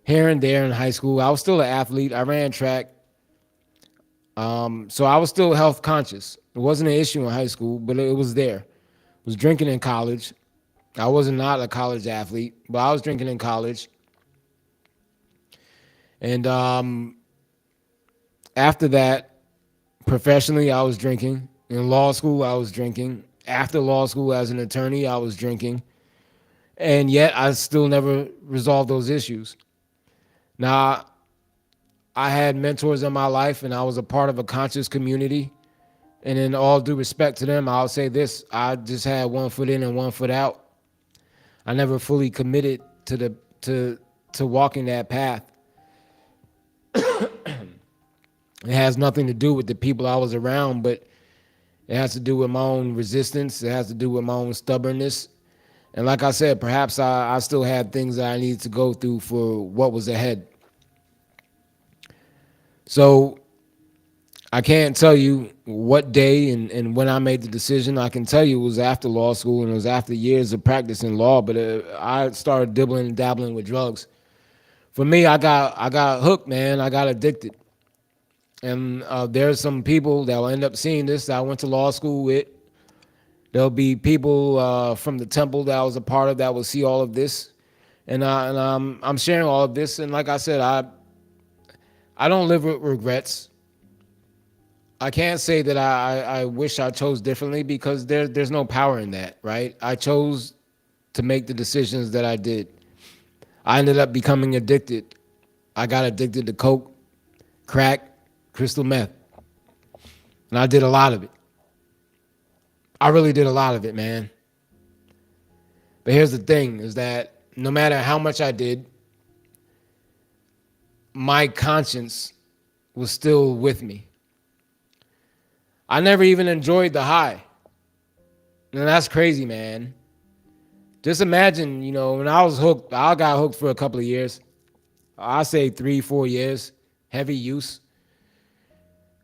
here and there in high school. I was still an athlete. I ran track. So I was still health conscious. It wasn't an issue in high school, but it was there. I was drinking in college. I was not a college athlete, but I was drinking in college. And after that, professionally, I was drinking. In law school, I was drinking. After law school, as an attorney, I was drinking. And yet, I still never resolved those issues. Now, I had mentors in my life, and I was a part of a conscious community. And in all due respect to them, I'll say this: I just had one foot in and one foot out. I never fully committed to walking that path. It has nothing to do with the people I was around, but it has to do with my own resistance. It has to do with my own stubbornness. And like I said, perhaps I still had things that I needed to go through for what was ahead. So I can't tell you what day and when I made the decision. I can tell you it was after law school and it was after years of practicing law, but I started dibbling and dabbling with drugs. For me, I got hooked, man. I got addicted. And there's some people that will end up seeing this that I went to law school with. There'll be people from the temple that I was a part of that will see all of this. And I'm sharing all of this. And like I said, I don't live with regrets. I can't say that I wish I chose differently because there's no power in that, right? I chose to make the decisions that I did. I ended up becoming addicted. I got addicted to coke, crack, crystal meth. And I did a lot of it. I really did a lot of it, man. But here's the thing, is that no matter how much I did, my conscience was still with me. I never even enjoyed the high. And that's crazy, man. Just imagine, when I was hooked, I got hooked for a couple of years. I say 3-4 years, heavy use.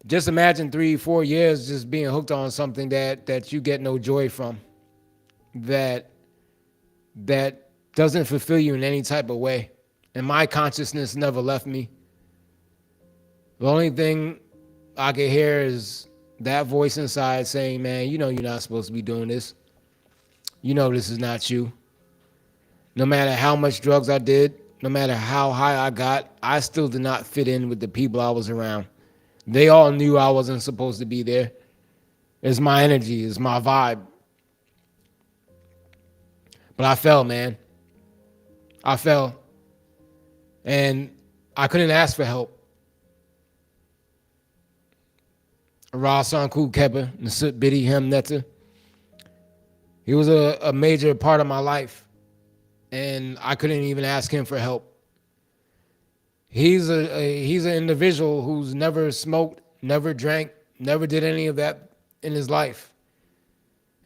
Just imagine 3-4 years just being hooked on something that you get no joy from, that doesn't fulfill you in any type of way. And my consciousness never left me. The only thing I could hear is that voice inside saying, man, you're not supposed to be doing this. This is not you. No matter how much drugs I did, no matter how high I got, I still did not fit in with the people I was around. They all knew I wasn't supposed to be there. It's my energy, it's my vibe. But I fell, man. I fell. And I couldn't ask for help. Rasan Ku Kepa, Nasut Bidi Hem Netta. He was a major part of my life. And I couldn't even ask him for help. He's an individual who's never smoked, never drank, never did any of that in his life.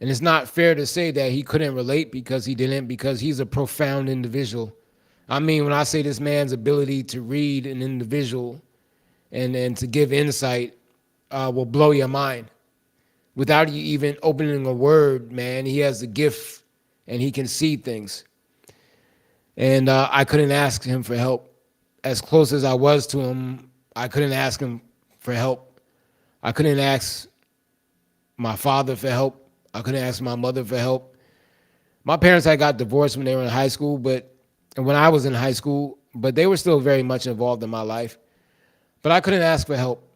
And it's not fair to say that he couldn't relate because he didn't, because he's a profound individual. I mean, when I say this man's ability to read an individual and to give insight will blow your mind. Without you even opening a word, man, he has a gift and he can see things. And I couldn't ask him for help. As close as I was to him, I couldn't ask him for help. I couldn't ask my father for help. I couldn't ask my mother for help. My parents had got divorced when they were in high school, and when I was in high school, but they were still very much involved in my life. But I couldn't ask for help.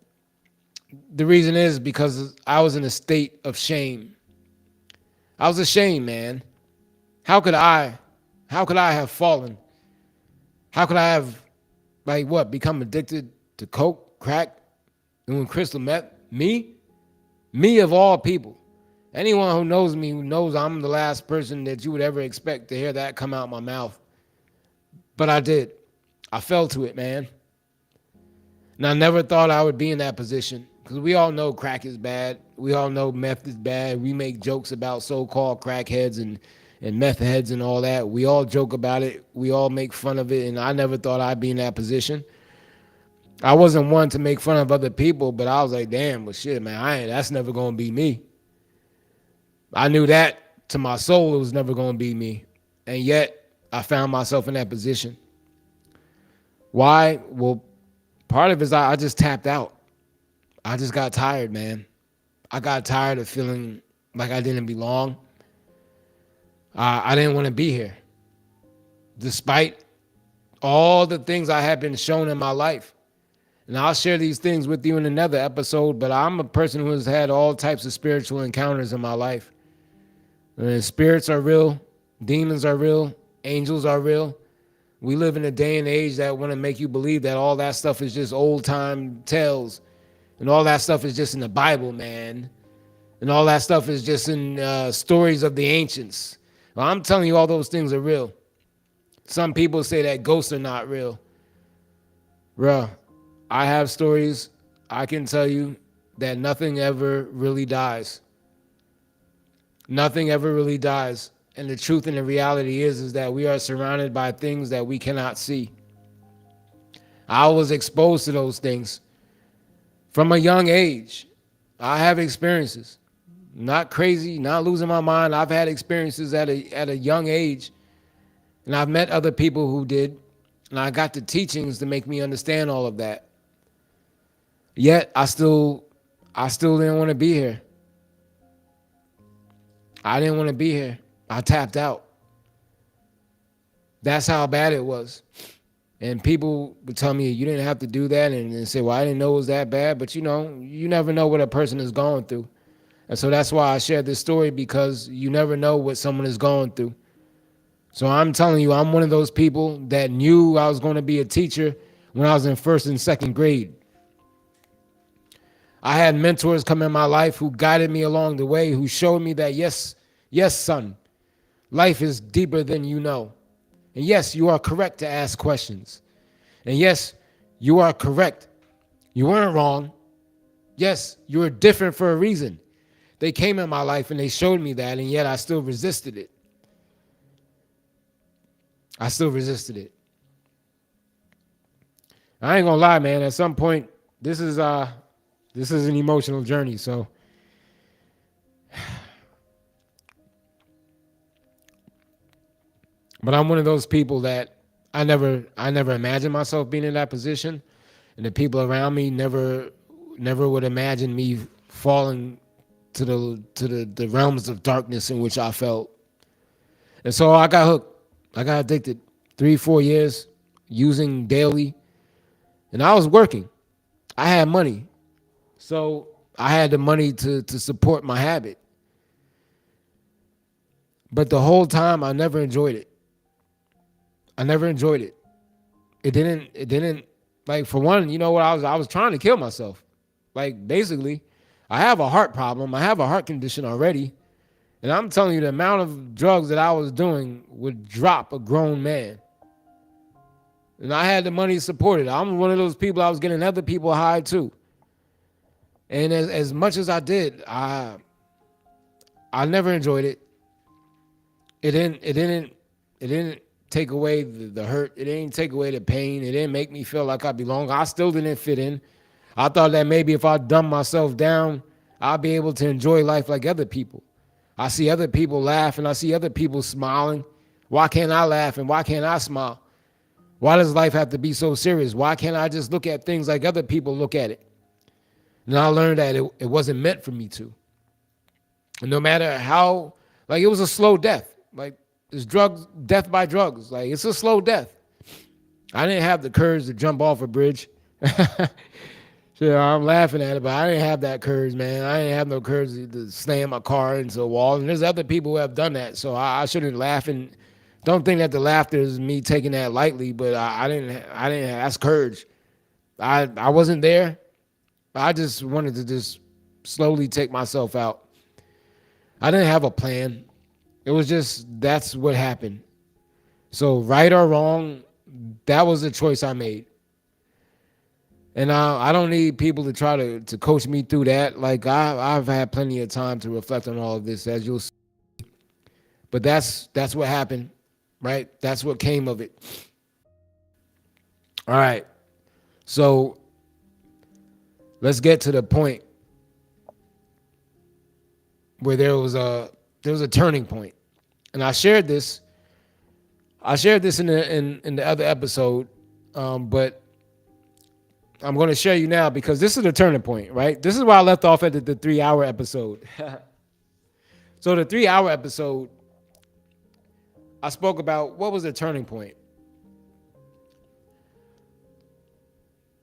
The reason is because I was in a state of shame. I was ashamed, man. How could I have fallen? How could I have, become addicted to coke, crack, doing crystal meth? Me? Me of all people. Anyone who knows me knows I'm the last person that you would ever expect to hear that come out my mouth. But I did. I fell to it, man. And I never thought I would be in that position. Because we all know crack is bad. We all know meth is bad. We make jokes about so-called crackheads and and meth heads and all that. We all joke about it. We all make fun of it. And I never thought I'd be in that position. I wasn't one to make fun of other people, but I was like, damn, well, shit, man, that's never going to be me. I knew that to my soul it was never going to be me. And yet I found myself in that position. Why? Well, part of it is I just tapped out. I just got tired, man. I got tired of feeling like I didn't belong. I didn't want to be here. Despite all the things I had been shown in my life. And I'll share these things with you in another episode, but I'm a person who has had all types of spiritual encounters in my life. And spirits are real, demons are real, angels are real. We live in a day and age that want to make you believe that all that stuff is just old time tales. And all that stuff is just in the Bible, man. And all that stuff is just in stories of the ancients. Well, I'm telling you, all those things are real. Some people say that ghosts are not real. Bruh, I have stories. I can tell you that nothing ever really dies. Nothing ever really dies. And the truth and the reality is that we are surrounded by things that we cannot see. I was exposed to those things from a young age. I have experiences. Not crazy, not losing my mind. I've had experiences at a young age. And I've met other people who did. And I got the teachings to make me understand all of that. Yet I still didn't want to be here. I didn't want to be here. I tapped out. That's how bad it was. And people would tell me, you didn't have to do that, and say, well, I didn't know it was that bad. But you never know what a person is going through. And so that's why I shared this story, because you never know what someone is going through. So I'm telling you, I'm one of those people that knew I was going to be a teacher when I was in first and second grade. I had mentors come in my life who guided me along the way, who showed me that, yes, son, life is deeper than you know. And yes, you are correct to ask questions. And yes, you are correct. You weren't wrong. Yes, you were different for a reason. They came in my life and they showed me that, and yet I still resisted it. I still resisted it. I ain't gonna lie, man. At some point, this is an emotional journey. So, but I'm one of those people that I never imagined myself being in that position, and the people around me never would imagine me falling to the realms of darkness in which I felt. And so I got hooked. I got addicted. 3-4 years using daily. And I was working. I had money. So I had the money to support my habit. But the whole time I never enjoyed it. I never enjoyed it. It didn't like, for one, you know what, I was trying to kill myself. Like, basically, I have a heart problem. I have a heart condition already. And I'm telling you, the amount of drugs that I was doing would drop a grown man. And I had the money to support it. I'm one of those people, I was getting other people high too. And as much as I did, I never enjoyed it. It didn't take away the hurt. It didn't take away the pain. It didn't make me feel like I belong. I still didn't fit in. I thought that maybe if I dumb myself down, I'll be able to enjoy life like other people. I see other people laugh and I see other people smiling. Why can't I laugh and why can't I smile? Why does life have to be so serious? Why can't I just look at things like other people look at it? And I learned that it wasn't meant for me to. And no matter how, like, it was a slow death. Like, it's death by drugs. Like, it's a slow death. I didn't have the courage to jump off a bridge. So I'm laughing at it, but I didn't have that courage, man. I didn't have no courage to slam my car into a wall. And there's other people who have done that, so I shouldn't laugh. And don't think that the laughter is me taking that lightly, but I didn't. That's courage. I wasn't there. I just wanted to just slowly take myself out. I didn't have a plan. It was just, that's what happened. So right or wrong, that was the choice I made. And I don't need people to try to coach me through that. Like, I've had plenty of time to reflect on all of this. As you'll see, But that's what happened, right? That's what came of it. All right. So let's get to the point where there was a turning point. And I shared this. I shared this in the other episode, but I'm going to share you now because this is the turning point, right? This is where I left off at the 3 hour episode. So the 3 hour episode, I spoke about what was the turning point.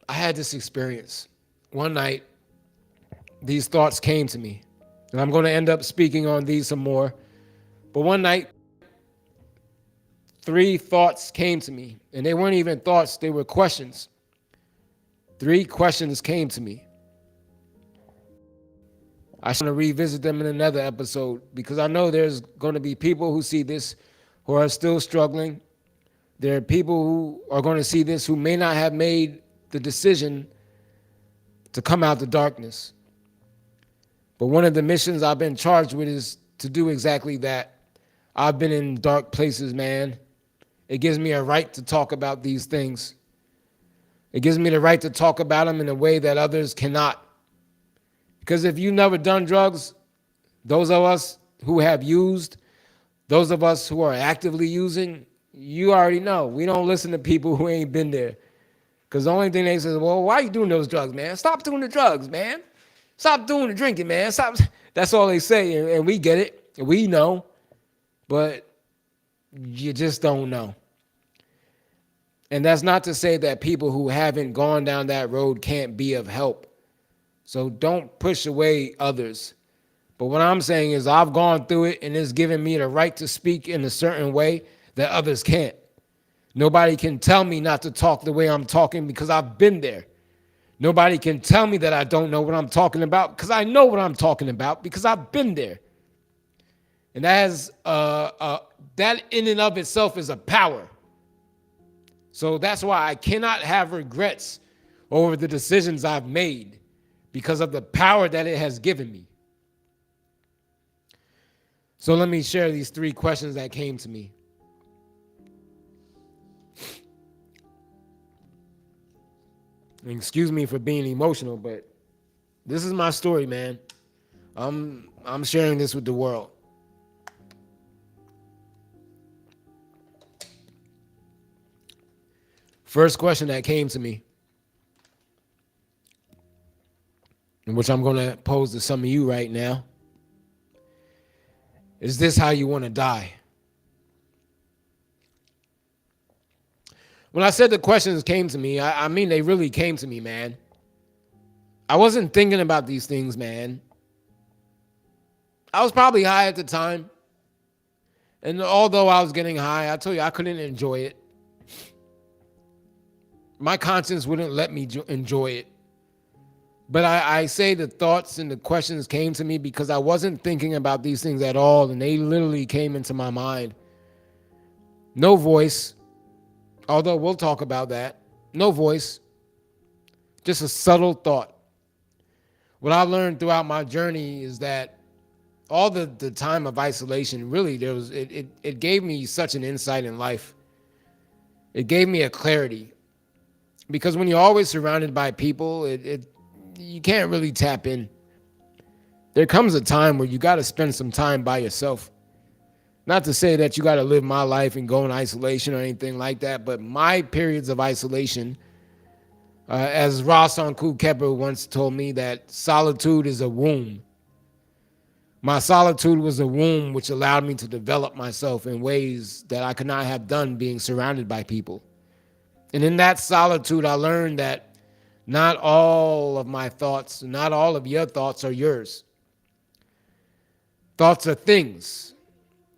I had this experience. One night, these thoughts came to me. And I'm going to end up speaking on these some more. But one night, 3 thoughts came to me. And they weren't even thoughts, they were questions. 3 questions came to me. I should revisit them in another episode because I know there's going to be people who see this who are still struggling. There are people who are going to see this who may not have made the decision to come out the darkness. But one of the missions I've been charged with is to do exactly that. I've been in dark places, man. It gives me a right to talk about these things. It gives me the right to talk about them in a way that others cannot. Because if you've never done drugs, those of us who have used, those of us who are actively using, you already know. We don't listen to people who ain't been there. Because the only thing they say is, well, why are you doing those drugs, man? Stop doing the drugs, man. Stop doing the drinking, man. Stop. That's all they say, and we get it. We know. But you just don't know. And that's not to say that people who haven't gone down that road can't be of help. So don't push away others. But what I'm saying is I've gone through it, and it's given me the right to speak in a certain way that others can't. Nobody can tell me not to talk the way I'm talking because I've been there. Nobody can tell me that I don't know what I'm talking about because I know what I'm talking about because I've been there. And that in and of itself is a power. So that's why I cannot have regrets over the decisions I've made because of the power that it has given me. So let me share these 3 questions that came to me. And excuse me for being emotional, but this is my story, man. I'm sharing this with the world. First question that came to me, and which I'm going to pose to some of you right now. Is this how you want to die? When I said the questions came to me, I mean they really came to me, man. I wasn't thinking about these things, man. I was probably high at the time. And although I was getting high, I told you I couldn't enjoy it. My conscience wouldn't let me enjoy it. But I say the thoughts and the questions came to me because I wasn't thinking about these things at all, and they literally came into my mind. No voice, although we'll talk about that. No voice, just a subtle thought. What I learned throughout my journey is that all the time of isolation, really, it gave me such an insight in life. It gave me a clarity. Because when you're always surrounded by people, you can't really tap in. There comes a time where you got to spend some time by yourself. Not to say that you got to live my life and go in isolation or anything like that, but my periods of isolation, as Ross Anku Kepper once told me, that solitude is a womb. My solitude was a womb which allowed me to develop myself in ways that I could not have done being surrounded by people. And in that solitude, I learned that not all of my thoughts, not all of your thoughts are yours. Thoughts are things.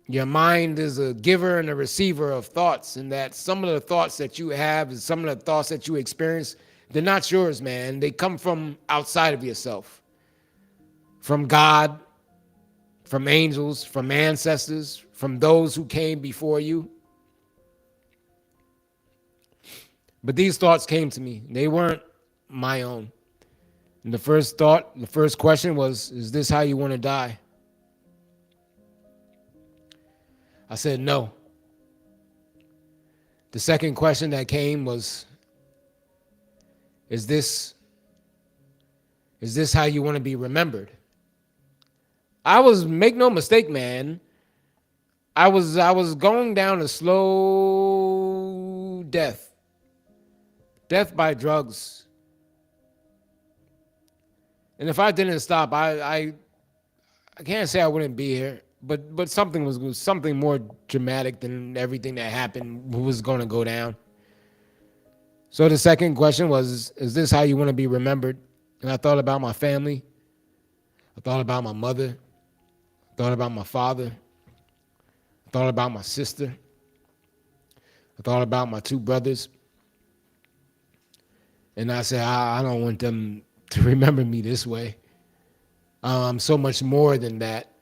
Your mind is a giver and a receiver of thoughts, and that some of the thoughts that you have and some of the thoughts that you experience, they're not yours, man. They come from outside of yourself. From God, from angels, from ancestors, from those who came before you. But these thoughts came to me. They weren't my own. And the first question was, is this how you want to die? I said no. The second question that came was, is this how you want to be remembered? Make no mistake, man. I was going down a slow death by drugs. And if I didn't stop, I can't say I wouldn't be here, but something more dramatic than everything that happened was going to go down. So the second question was, is this how you want to be remembered? And I thought about my family. I thought about my mother. I thought about my father. I thought about my sister. I thought about my two brothers. And I said, I don't want them to remember me this way. I'm so much more than that.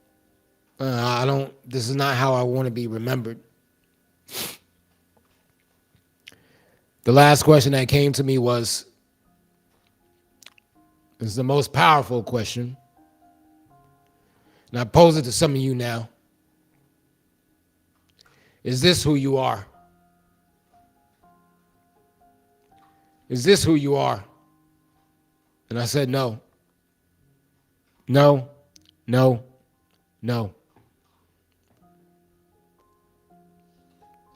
This is not how I want to be remembered. The last question that came to me was, this is the most powerful question. And I pose it to some of you now. Is this who you are? Is this who you are? And I said, no. No, no, no.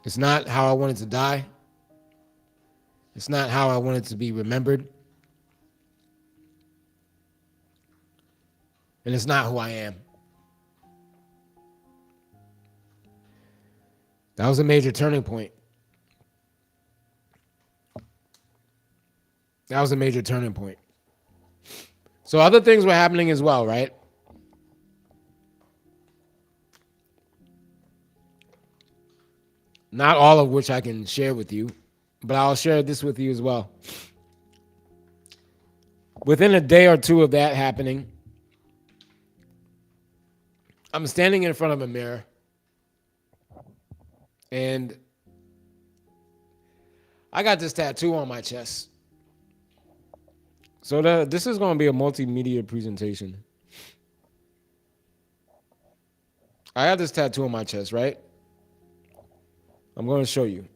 It's not how I wanted to die. It's not how I wanted to be remembered. And it's not who I am. That was a major turning point. That was a major turning point. So other things were happening as well, right? Not all of which I can share with you, but I'll share this with you as well. Within a day or two of that happening, I'm standing in front of a mirror, and I got this tattoo on my chest. So this is going to be a multimedia presentation. I got this tattoo on my chest, right? I'm going to show you.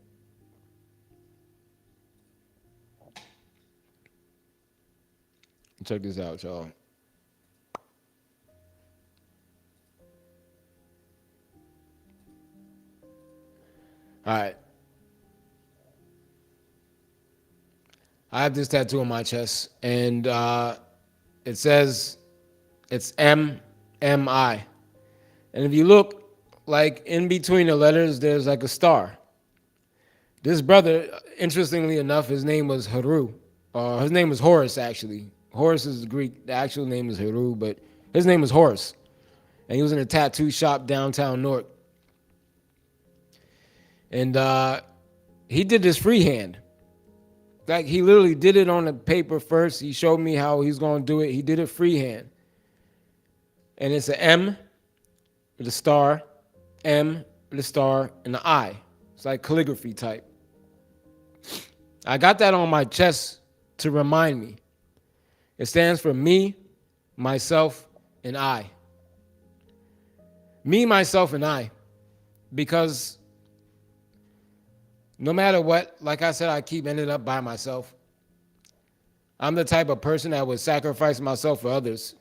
Check this out, y'all. All right. I have this tattoo on my chest, and it says it's MMI. And if you look, like in between the letters, there's like a star. This brother, interestingly enough, his name was Haru. His name was Horus, actually. Horus is Greek. The actual name is Haru, but his name was Horus. And he was in a tattoo shop downtown Newark. And he did this freehand. Like, he literally did it on the paper first. He showed me how he's going to do it. He did it freehand. And it's an M with a star, M with a star, and an I. It's like calligraphy type. I got that on my chest to remind me. It stands for me, myself, and I. Me, myself, and I. Because no matter what, like I said, I keep ending up by myself. I'm the type of person that would sacrifice myself for others.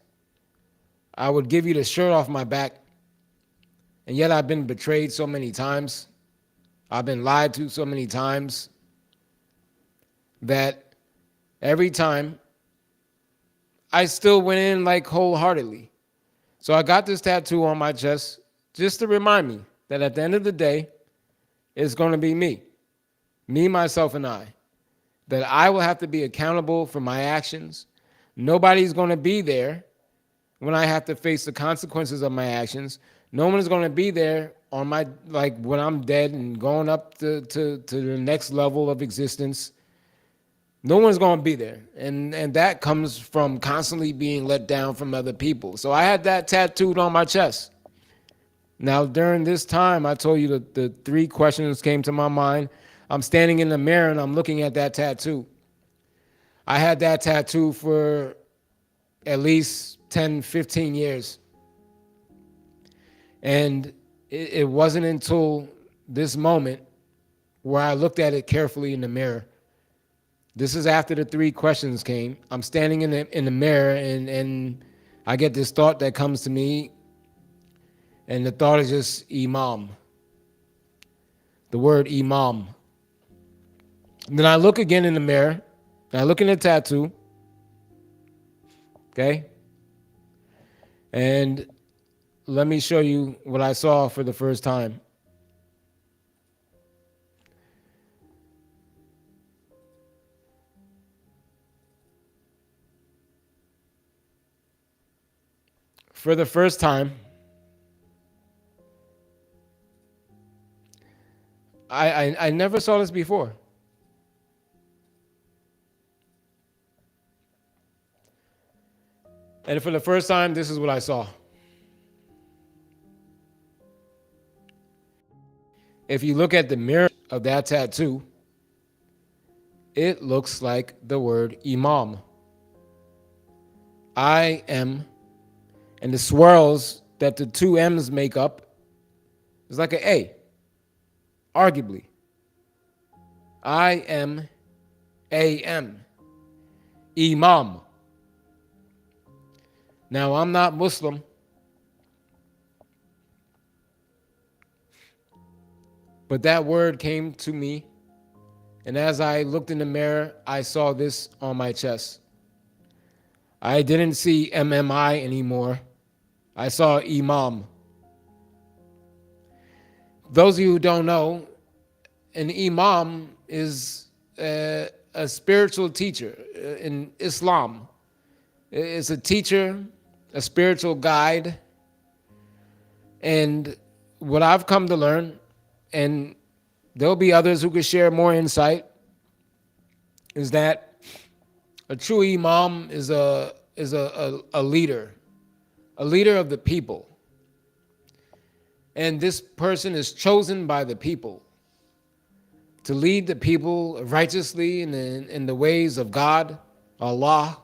I would give you the shirt off my back, and yet I've been betrayed so many times. I've been lied to so many times that every time I still went in like wholeheartedly. So I got this tattoo on my chest just to remind me that at the end of the day, it's going to be me. Me, myself, and I. That I will have to be accountable for my actions. Nobody's going to be there when I have to face the consequences of my actions. No one is going to be there on my, like, when I'm dead and going up to the next level of existence. No one's going to be there. And that comes from constantly being let down from other people. So I had that tattooed on my chest. Now, during this time, I told you that the three questions came to my mind. I'm standing in the mirror and I'm looking at that tattoo. I had that tattoo for at least 10, 15 years. And it wasn't until this moment where I looked at it carefully in the mirror. This is after the three questions came. I'm standing in the mirror, and I get this thought that comes to me, and the thought is just Imam. The word Imam. And then I look again in the mirror, and I look in the tattoo. Okay? And let me show you what I saw for the first time. For the first time, I never saw this before. And for the first time, this is what I saw. If you look at the mirror of that tattoo, it looks like the word Imam. I am, and the swirls that the two M's make up is like an A, arguably. I am A.M. Imam. Now, I'm not Muslim, but that word came to me, and as I looked in the mirror, I saw this on my chest. I didn't see MMI anymore. I saw Imam. Those of you who don't know, an Imam is a spiritual teacher in Islam. It's a teacher, a spiritual guide. And what I've come to learn, and there'll be others who could share more insight, is that a true Imam is a leader of the people. And this person is chosen by the people to lead the people righteously in the ways of God, Allah,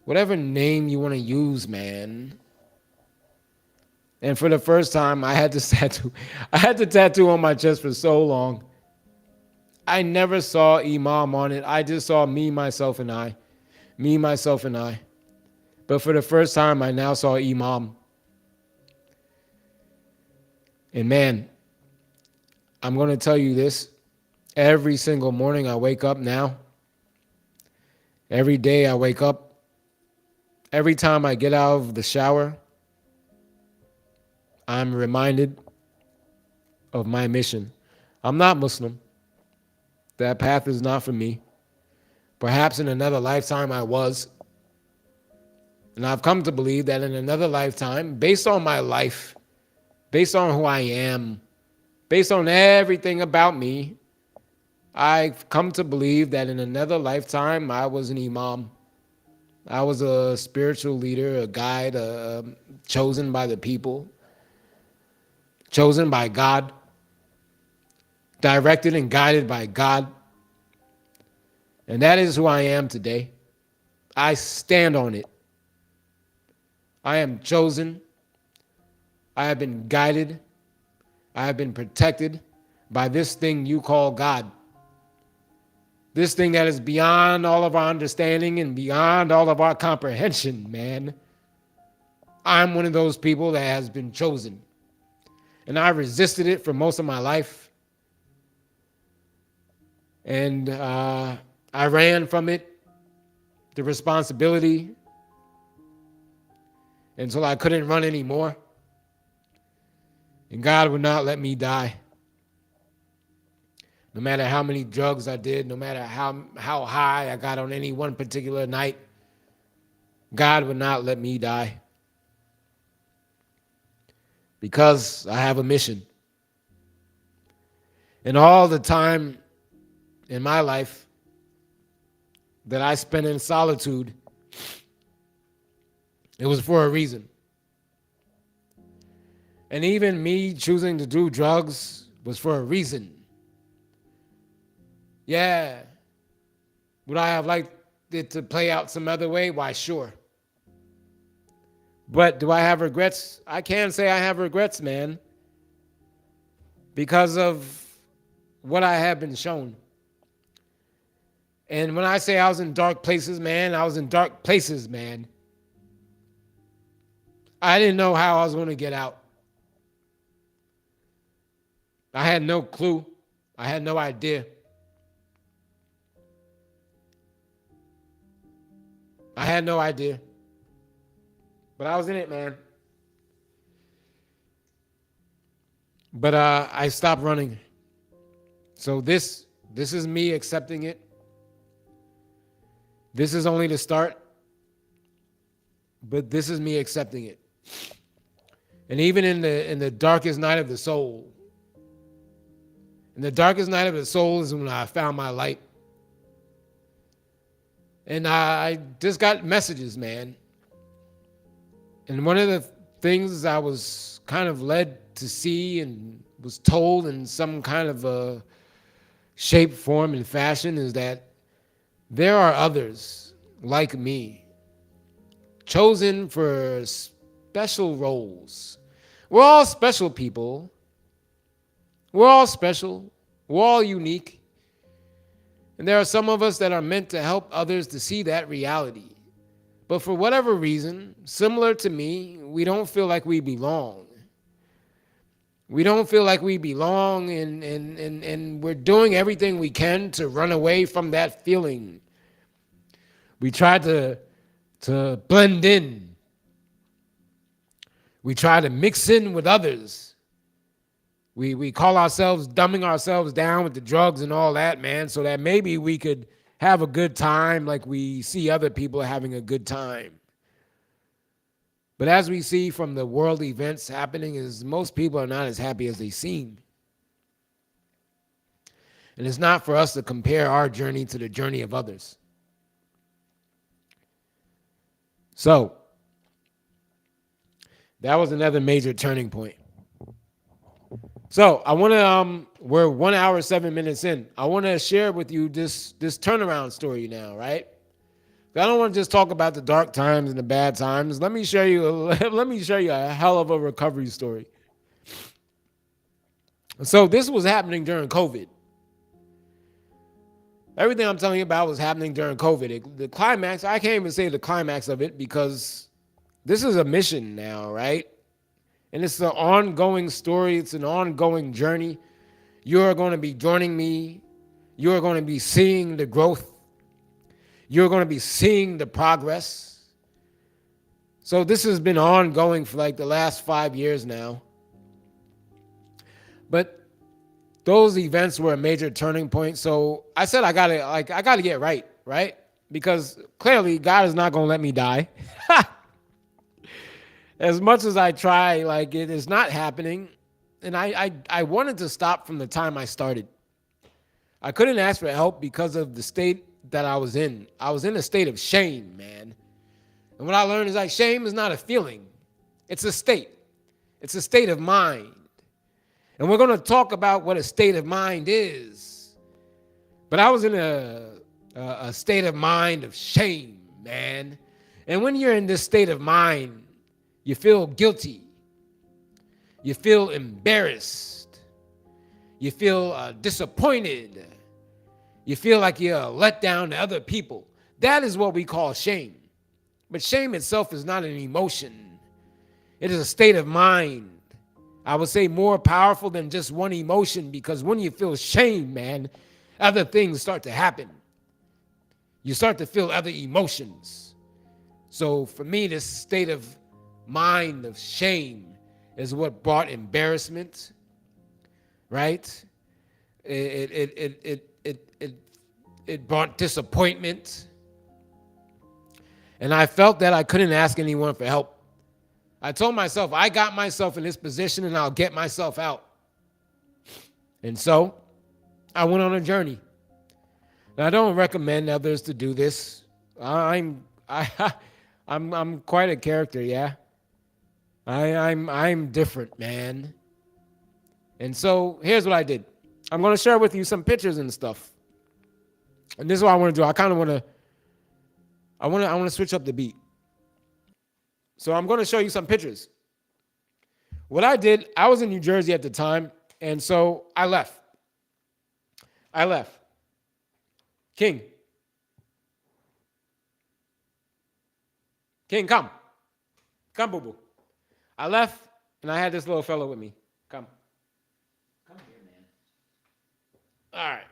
whatever name you want to use, man. And for the first time, I had this tattoo. I had the tattoo on my chest for so long. I never saw Imam on it. I just saw me, myself, and I. Me, myself, and I. But for the first time, I now saw Imam. And man, I'm going to tell you this. Every single morning I wake up now. Every day I wake up. Every time I get out of the shower, I'm reminded of my mission. I'm not Muslim. That path is not for me. Perhaps in another lifetime I was. And I've come to believe that in another lifetime, based on my life, based on who I am, based on everything about me, I've come to believe that in another lifetime I was an Imam. I was a spiritual leader, a guide, chosen by the people, chosen by God, directed and guided by God. And that is who I am today. I stand on it. I am chosen. I have been guided. I have been protected by this thing you call God. This thing that is beyond all of our understanding and beyond all of our comprehension, man. I'm one of those people that has been chosen. And I resisted it for most of my life. And I ran from it, the responsibility, until I couldn't run anymore. And God would not let me die. No matter how many drugs I did, no matter how high I got on any one particular night, God would not let me die. Because I have a mission. And all the time in my life that I spent in solitude, it was for a reason. And even me choosing to do drugs was for a reason. Yeah. Would I have liked it to play out some other way? Why, sure. But do I have regrets? I can't say I have regrets, man. because of what I have been shown. And when I say I was in dark places, man, I was in dark places, man. I didn't know how I was going to get out. I had no clue. I had no idea. I had no idea. But I was in it, man. But I stopped running. So this is me accepting it. This is only the start. But this is me accepting it. And even in the darkest night of the soul, in the darkest night of the soul is when I found my light. And I just got messages, man. And one of the things I was kind of led to see and was told in some kind of a shape, form, and fashion is that there are others like me, chosen for special roles. We're all special people. We're all special. We're all unique. And there are some of us that are meant to help others to see that reality. But for whatever reason, similar to me, we don't feel like we belong. We don't feel like we belong, and we're doing everything we can to run away from that feeling. We try to blend in. We try to mix in with others. We call ourselves dumbing ourselves down with the drugs and all that, man, so that maybe we could have a good time like we see other people having a good time. But as we see from the world events happening, is most people are not as happy as they seem. And it's not for us to compare our journey to the journey of others. So, that was another major turning point. So I want to, we're 1 hour, 7 minutes in. I want to share with you this turnaround story now, right? I don't want to just talk about the dark times and the bad times. Let me show you a hell of a recovery story. So this was happening during COVID. Everything I'm telling you about was happening during COVID. The climax, I can't even say the climax of it because this is a mission now, right? And it's an ongoing story. It's an ongoing journey. You're going to be joining me. You're going to be seeing the growth. You're going to be seeing the progress. So this has been ongoing for like the last 5 years now. But those events were a major turning point. So I said I gotta get right? Because clearly God is not going to let me die. As much as I try, like it is not happening. And I wanted to stop from the time I started. I couldn't ask for help because of the state that I was in. I was in a state of shame, man. And what I learned is like shame is not a feeling. It's a state. It's a state of mind. And we're going to talk about what a state of mind is. But I was in a state of mind of shame, man. And when you're in this state of mind, you feel guilty. You feel embarrassed. You feel disappointed. You feel like you're let down to other people. That is what we call shame. But shame itself is not an emotion. It is a state of mind. I would say more powerful than just one emotion, because when you feel shame, man, other things start to happen. You start to feel other emotions. So for me, this state of mind of shame is what brought embarrassment, right? It brought disappointment. And I felt that I couldn't ask anyone for help. I told myself, I got myself in this position and I'll get myself out. And so I went on a journey. And I don't recommend others to do this. I'm quite a character, yeah. I'm different, man. And so here's what I did. I'm going to share with you some pictures and stuff. And this is what I want to do. I want to switch up the beat. So I'm going to show you some pictures. What I did, I was in New Jersey at the time, And so I left. I left. King, King, come. Come, boo boo. I left, and I had this little fellow with me. Come. Come here, man. All right.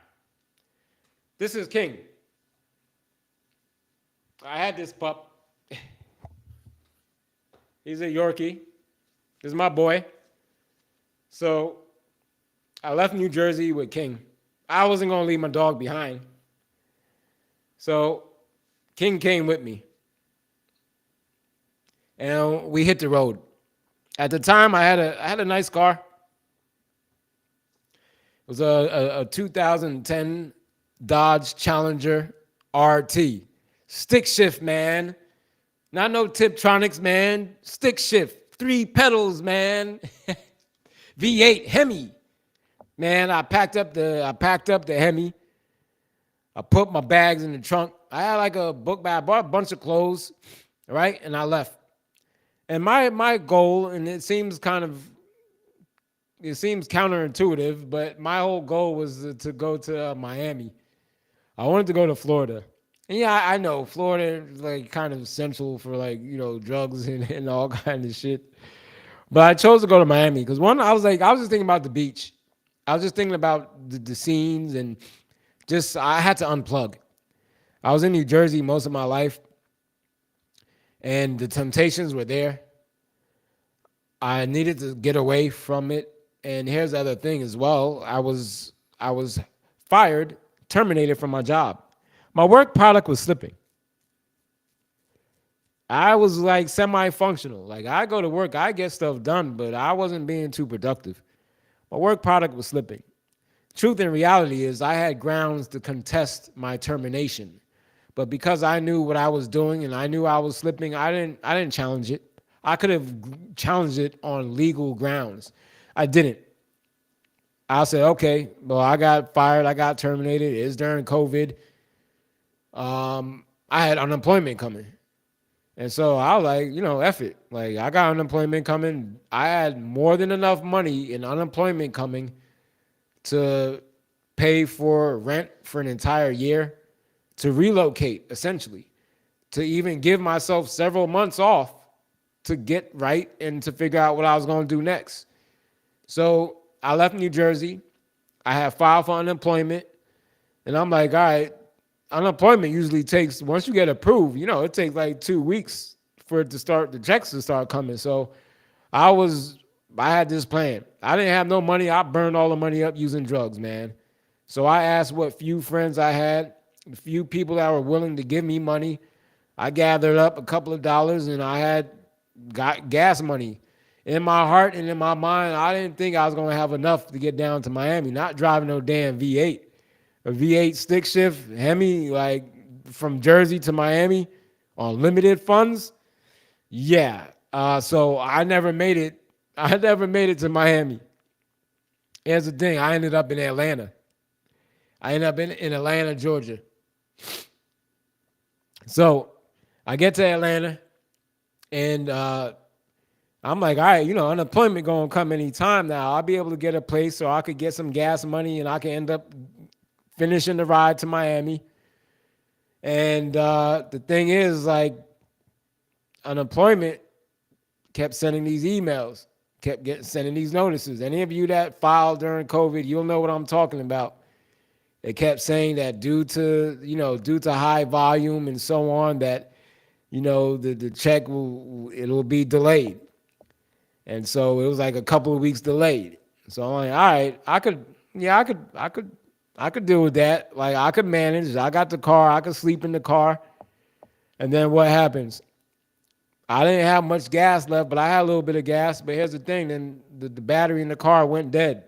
This is King. I had this pup. He's a Yorkie. This is my boy. So I left New Jersey with King. I wasn't going to leave my dog behind. So King came with me. And we hit the road. At the time, I had a nice car. It was a 2010 Dodge Challenger RT. Stick shift, man. Not no Tiptronics, man. Stick shift. 3 pedals, man. V8 Hemi. Man, I packed up the Hemi. I put my bags in the trunk. I had like a book bag. I bought a bunch of clothes, right? And I left. And my goal, and it seems counterintuitive, but my whole goal was to go to Miami. I wanted to go to Florida. And yeah, I know Florida is like kind of central for like, drugs and all kind of shit. But I chose to go to Miami because one, I was just thinking about the beach. I was just thinking about the scenes and just, I had to unplug. I was in New Jersey most of my life and the temptations were there. I needed to get away from it. And here's the other thing as well. I was fired, terminated from my job. My work product was slipping. I was like semi-functional. Like I go to work, I get stuff done, but I wasn't being too productive. My work product was slipping. Truth and reality is I had grounds to contest my termination. But because I knew what I was doing and I knew I was slipping, I didn't challenge it. I could have challenged it on legal grounds. I didn't. I said, okay, well, I got fired. I got terminated. It's during COVID. I had unemployment coming. And so I was like, F it. Like, I got unemployment coming. I had more than enough money in unemployment coming to pay for rent for an entire year, to relocate, essentially, to even give myself several months off to get right and to figure out what I was going to do next. So I left New Jersey. I had filed for unemployment. And I'm like, all right, unemployment usually takes, once you get approved, it takes like 2 weeks for it to start, the checks to start coming. So I had this plan. I didn't have no money. I burned all the money up using drugs, man. So I asked what few friends I had, a few people that were willing to give me money. I gathered up a couple of dollars and I got gas money. In my heart and in my mind, I didn't think I was going to have enough to get down to Miami, not driving no damn V8. A V8 stick shift, Hemi, like from Jersey to Miami on limited funds. Yeah. So I never made it. I never made it to Miami. Here's the thing. I ended up in Atlanta. I ended up in Atlanta, Georgia. So I get to Atlanta and I'm like, all right, unemployment going to come anytime now. I'll be able to get a place so I could get some gas money and I can end up finishing the ride to Miami. And the thing is, like, unemployment kept sending these emails, sending these notices. Any of you that filed during COVID, you'll know what I'm talking about. It kept saying that due to high volume and so on, that, the check it'll be delayed. And so it was like a couple of weeks delayed. So I'm like, all right, I could deal with that. Like, I could manage. I got the car. I could sleep in the car. And then what happens? I didn't have much gas left, but I had a little bit of gas. But here's the thing. Then the battery in the car went dead.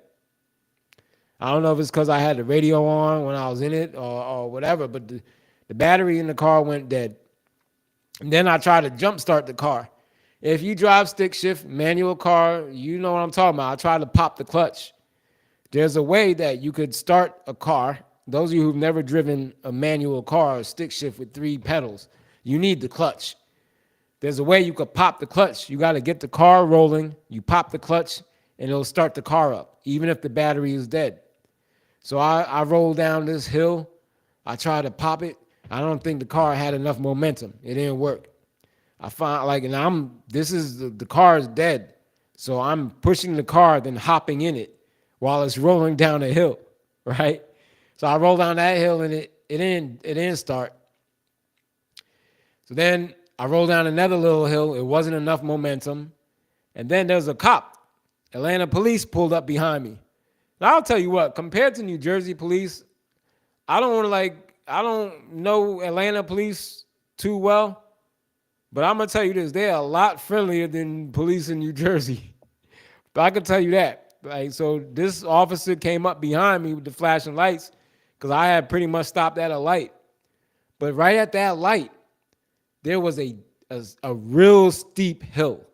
I don't know if it's because I had the radio on when I was in it or whatever, but the battery in the car went dead. And then I tried to jumpstart the car. If you drive stick shift, manual car, you know what I'm talking about. I tried to pop the clutch. There's a way that you could start a car. Those of you who've never driven a manual car or stick shift with 3 pedals, you need the clutch. There's a way you could pop the clutch. You got to get the car rolling. You pop the clutch, and it'll start the car up, even if the battery is dead. So I rolled down this hill. I tried to pop it. I don't think the car had enough momentum. It didn't work. I find like, and this is the car is dead. So I'm pushing the car, then hopping in it while it's rolling down a hill, right? So I rolled down that hill and it didn't start. So then I rolled down another little hill. It wasn't enough momentum. And then there's a cop. Atlanta police pulled up behind me. Now I'll tell you what, compared to New Jersey police, I don't know Atlanta police too well, but I'm gonna tell you this, they're a lot friendlier than police in New Jersey. But I can tell you that. Like, so this officer came up behind me with the flashing lights because I had pretty much stopped at a light. But right at that light, there was a real steep hill.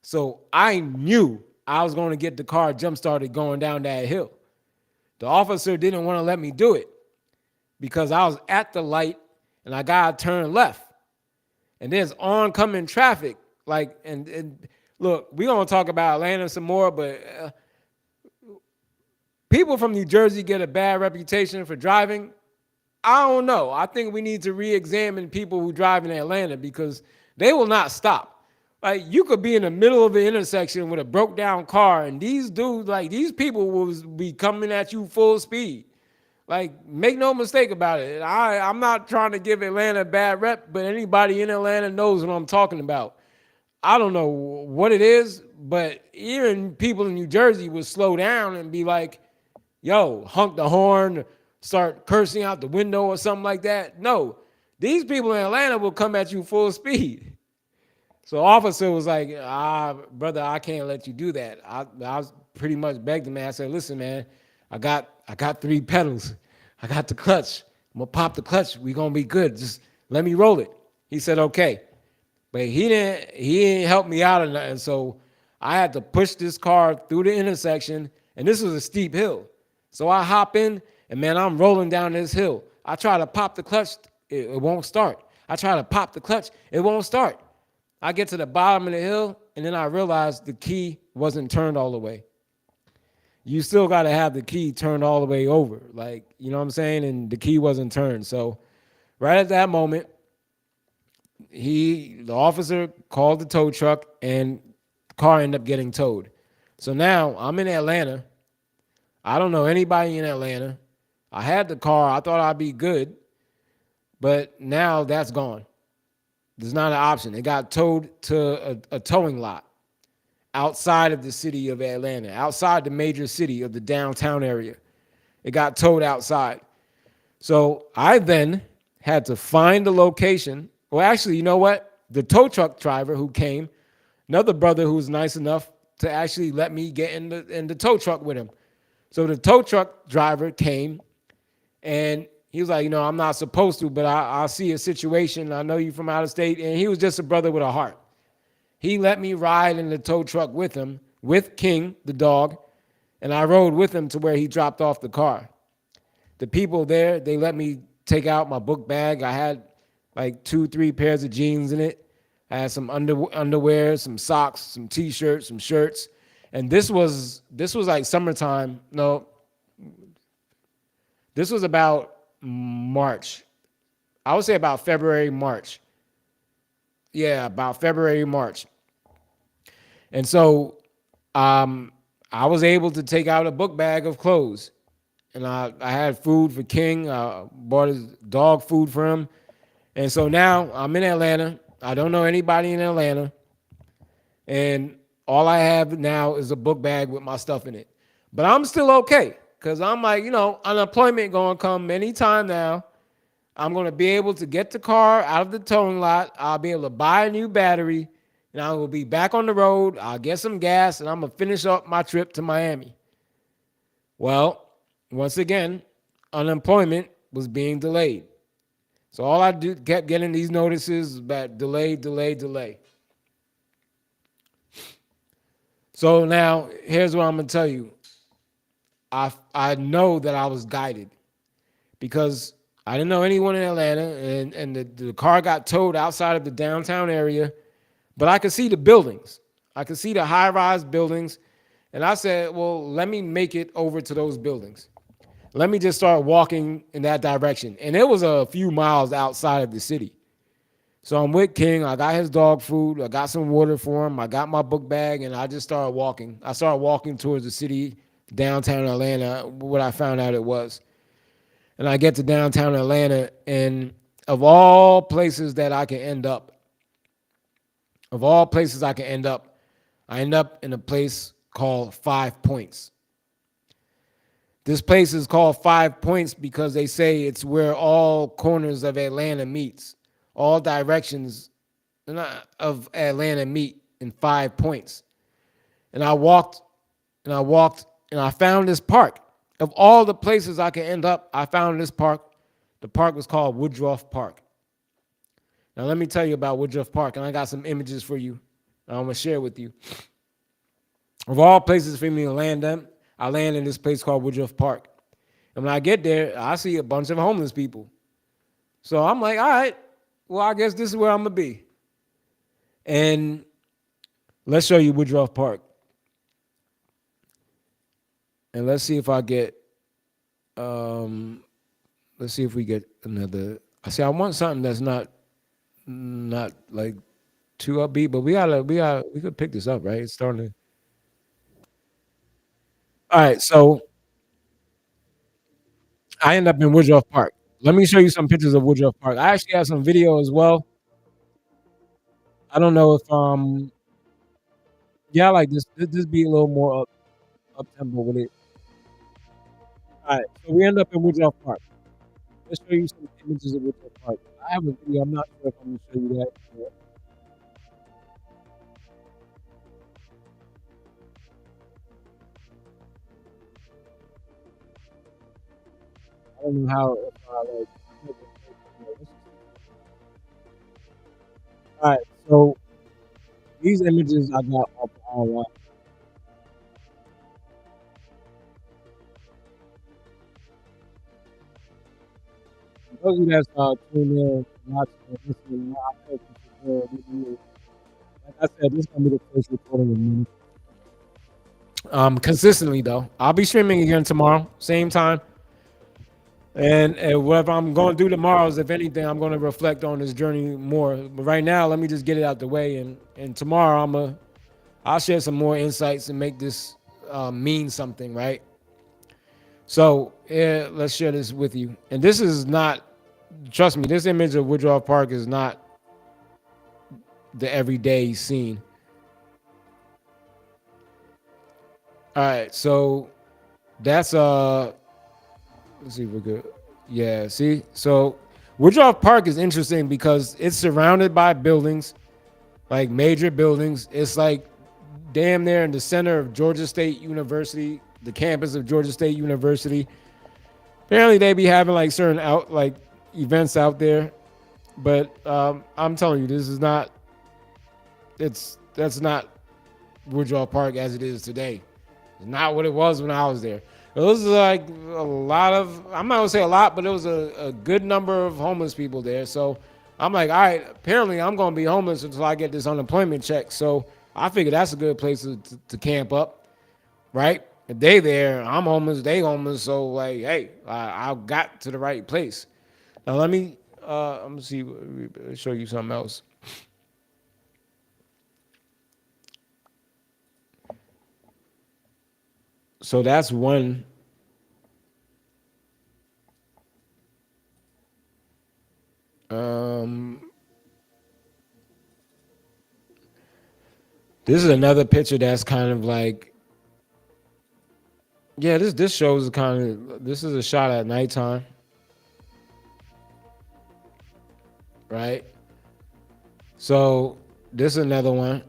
So I knew I was going to get the car jump started going down that hill. The officer didn't want to let me do it because I was at the light and I got to turn left. And there's oncoming traffic. Like, and look, we're going to talk about Atlanta some more, but people from New Jersey get a bad reputation for driving. I don't know. I think we need to re-examine people who drive in Atlanta because they will not stop. Like, you could be in the middle of an intersection with a broke down car, and these dudes, like, these people will be coming at you full speed. Like, make no mistake about it. I'm not trying to give Atlanta a bad rep, but anybody in Atlanta knows what I'm talking about. I don't know what it is, but even people in New Jersey would slow down and be like, yo, honk the horn, start cursing out the window or something like that. No, these people in Atlanta will come at you full speed. So officer was like, brother, I can't let you do that. I was pretty much begged him, man. I said, listen, man, I got 3 pedals. I got the clutch. I'm gonna pop the clutch. We gonna be good. Just let me roll it. He said, okay. But he didn't help me out or nothing. So I had to push this car through the intersection, and this was a steep hill. So I hop in, and man, I'm rolling down this hill. I try to pop the clutch, it won't start. I try to pop the clutch, it won't start. I get to the bottom of the hill, and then I realize the key wasn't turned all the way. You still got to have the key turned all the way over. Like, you know what I'm saying? And the key wasn't turned. So right at that moment, the officer called the tow truck, and the car ended up getting towed. So now I'm in Atlanta. I don't know anybody in Atlanta. I had the car. I thought I'd be good. But now that's gone. There's not an option. It got towed to a towing lot outside of the city of Atlanta, outside the major city of the downtown area. It got towed outside. So I then had to find the location. Well, actually, you know what? The tow truck driver who came, another brother who was nice enough to actually let me get in the tow truck with him. So the tow truck driver came, and he was like, I'm not supposed to, but I see a situation. I know you from out of state. And he was just a brother with a heart. He let me ride in the tow truck with him, with King, the dog, and I rode with him to where he dropped off the car. The people there, they let me take out my book bag. I had like 2-3 pairs of jeans in it. I had some underwear, some socks, some T-shirts, some shirts. And this was like summertime. No, this was about March. I would say about February, March. Yeah, about February, March. And so I was able to take out a book bag of clothes. And I had food for King. I bought his dog food for him. And so now I'm in Atlanta. I don't know anybody in Atlanta. And all I have now is a book bag with my stuff in it. But I'm still okay. Because I'm like, unemployment going to come anytime now. I'm going to be able to get the car out of the towing lot. I'll be able to buy a new battery. And I will be back on the road. I'll get some gas. And I'm going to finish up my trip to Miami. Well, once again, unemployment was being delayed. So all I kept getting these notices about delay, delay, delay. So now, here's what I'm going to tell you. I know that I was guided because I didn't know anyone in Atlanta, and the car got towed outside of the downtown area, but I could see the buildings. I could see the high-rise buildings, And I said, well, let me make it over to those buildings. Let me just start walking in that direction. And it was a few miles outside of the city. So I'm with King. I got his dog food. I got some water for him. I got my book bag, and I just started walking. I started walking towards the city, downtown Atlanta, what I found out it was. And I get to downtown Atlanta, and of all places that I can end up, of all places I can end up, I end up in a place called Five Points. This place is called Five Points because they say it's where all corners of Atlanta meets. All directions of Atlanta meet in 5 points. And I walked and I walked and I found this park. Of all the places I could end up, I found this park. The park was called Woodruff Park. Now let me tell you about Woodruff Park, and I got some images for you. I'm gonna share with you. Of all places for me to land them, I land in this place called Woodruff Park. And when I get there, I see a bunch of homeless people. So I'm like, all right, well, I guess this is where I'm gonna be. And let's show you Woodruff Park. And let's see if I get let's see if we get another. I see I want something that's not like too upbeat, but we could pick this up, right? It's starting to. All right, so I end up in Woodruff Park. Let me show you some pictures of Woodruff Park. I actually have some video as well. I don't know if yeah, I like this. This be a little more up tempo with it. All right, so we end up in Woodruff Park. Let's show you some images of Woodruff Park. I have a video. I'm not sure if I'm gonna show you that. But I don't know how. If I, like, all right, so these images I got off online. For those of you that's tuned in, watching, and listening, I hope you enjoy. Like I said, this is gonna be the first recording of me. Consistently though, I'll be streaming again tomorrow, same time. And whatever I'm going to do tomorrow is, if anything, I'm going to reflect on this journey more. But right now, let me just get it out the way. And tomorrow, I'll share some more insights and make this mean something, right? So yeah, let's share this with you. And this is not, trust me, this image of Woodruff Park is not the everyday scene. All right, so that's let's see if we're good. Yeah, see? So Woodruff Park is interesting because it's surrounded by buildings, like major buildings. It's like damn near in the center of Georgia State University, the campus of Georgia State University. Apparently they be having like certain out like events out there. But I'm telling you, this is not that's not Woodruff Park as it is today. It's not what it was when I was there. It was like a lot of, I'm not gonna say a lot, but it was a good number of homeless people there. So I'm like, all right, apparently I'm gonna be homeless until I get this unemployment check. So I figure that's a good place to camp up, right? If they there, I'm homeless, they homeless. So like, hey, I got to the right place. Now let me, I'm gonna see, show you something else. So that's one. Um, this is another picture that's kind of like, yeah, this shows kind of, this is a shot at nighttime, right? So this is another one.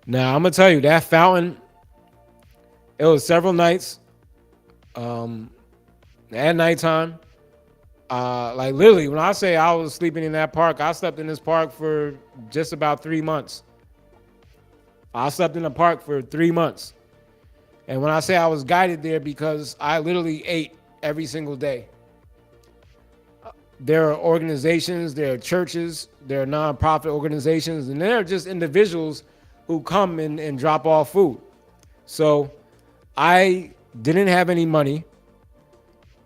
Now I'm gonna tell you that fountain. It was several nights, um, at nighttime. Like literally, when I say I was sleeping in that park, I slept in this park for just about 3 months. I slept in the park for 3 months. And when I say I was guided there, because I literally ate every single day. There are organizations, there are churches, there are nonprofit organizations, and there are just individuals who come and drop off food. So I didn't have any money.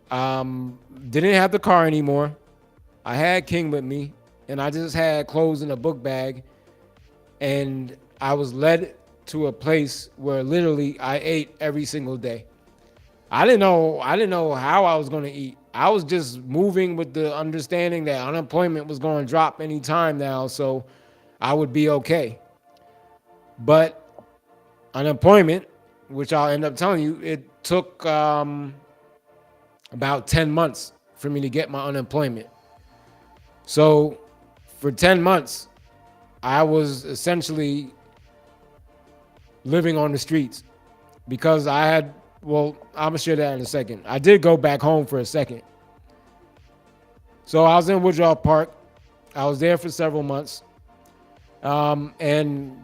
Didn't have the car anymore. I had King with me, and I just had clothes in a book bag. And I was led to a place where literally I ate every single day. I didn't know how I was going to eat. I was just moving with the understanding that unemployment was going to drop any time now, so I would be okay. But unemployment, which I'll end up telling you, it took about 10 months for me to get my unemployment. So for 10 months, I was essentially living on the streets because I had, well, I'm going to share that in a second. I did go back home for a second. So I was in Woodrow Park. I was there for several months. And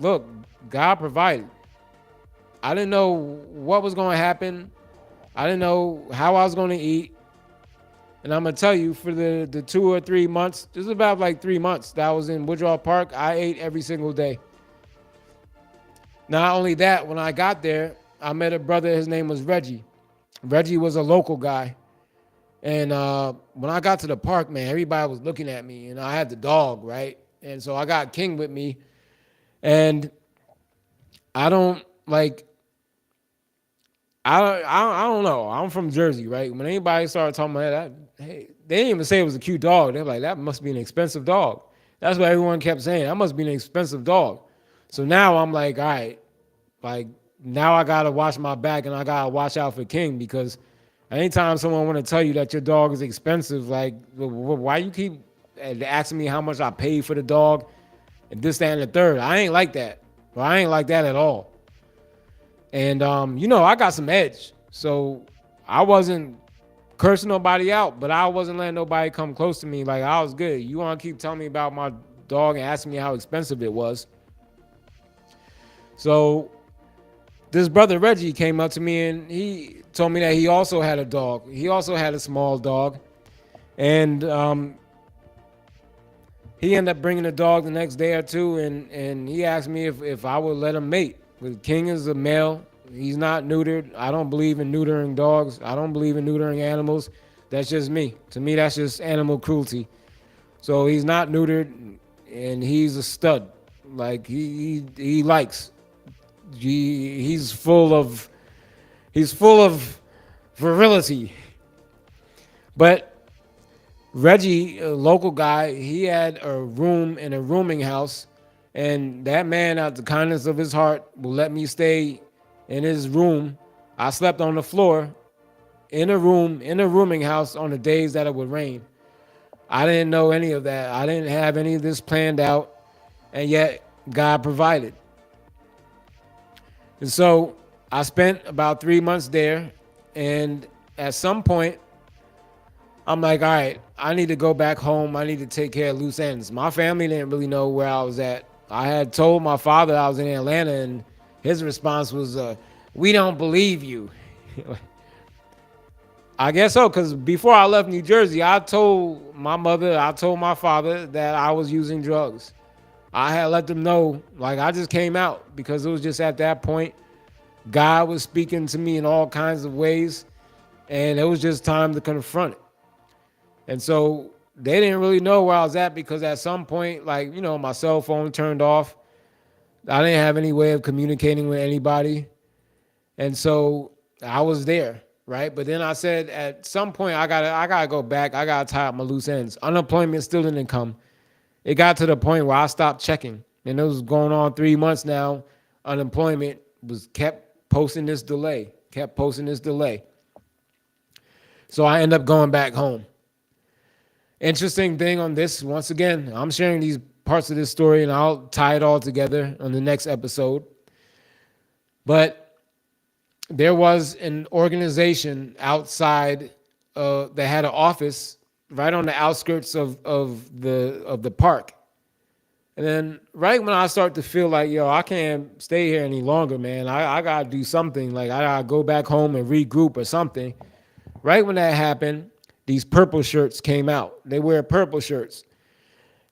look, God provided. I didn't know what was going to happen. I didn't know how I was going to eat. And I'm going to tell you, for the 2 or 3 months, just about like 3 months that I was in Woodrow Park, I ate every single day. Not only that, when I got there, I met a brother. His name was Reggie. Reggie was a local guy. And when I got to the park, man, everybody was looking at me. And I had the dog, right? And so I got King with me. And I don't like, I don't know. I'm from Jersey, right? When anybody started talking about that, hey, they didn't even say it was a cute dog. They're like, that must be an expensive dog. That's what everyone kept saying. That must be an expensive dog. So now I'm like, all right, like now I gotta watch my back and I gotta watch out for King, because anytime someone want to tell you that your dog is expensive, like why you keep asking me how much I paid for the dog and this, that, and the third? I ain't like that. Well, I ain't like that at all. And I got some edge, so I wasn't cursing nobody out, but I wasn't letting nobody come close to me. Like, I was good. You want to keep telling me about my dog and asking me how expensive it was? So this brother Reggie came up to me and he told me that he also had a dog. He also had a small dog, and he ended up bringing the dog the next day or two, and he asked me if I would let him mate. But King is a male. He's not neutered. I don't believe in neutering dogs. I don't believe in neutering animals. That's just me. To me, that's just animal cruelty. So he's not neutered, and he's a stud. Like he likes. He's full of virility. But Reggie, a local guy, he had a room in a rooming house, and that man, out the kindness of his heart, will let me stay in his room. I slept on the floor in a rooming house on the days that it would rain. I didn't know any of that. I didn't have any of this planned out, and yet God provided. And so I spent about 3 months there, and at some point, I'm like, all right, I need to go back home. I need to take care of loose ends. My family didn't really know where I was at. I had told my father I was in Atlanta, and his response was, we don't believe you. I guess so, because before I left New Jersey, I told my mother, I told my father that I was using drugs. I had let them know, like, I just came out, because it was just at that point, God was speaking to me in all kinds of ways, and it was just time to confront it. And so they didn't really know where I was at, because at some point, like, my cell phone turned off. I didn't have any way of communicating with anybody. And so I was there, right? But then I said, at some point, I gotta go back. I gotta tie up my loose ends. Unemployment still didn't come. It got to the point where I stopped checking. And it was going on 3 months now. Unemployment kept posting this delay. So I ended up going back home. Interesting thing on this, once again, I'm sharing these parts of this story, and I'll tie it all together on the next episode. But there was an organization outside that had an office right on the outskirts of the park. And then right when I start to feel like, I can't stay here any longer, man. I got to do something. Like, I got to go back home and regroup or something. Right when that happened, these purple shirts came out. They wear purple shirts.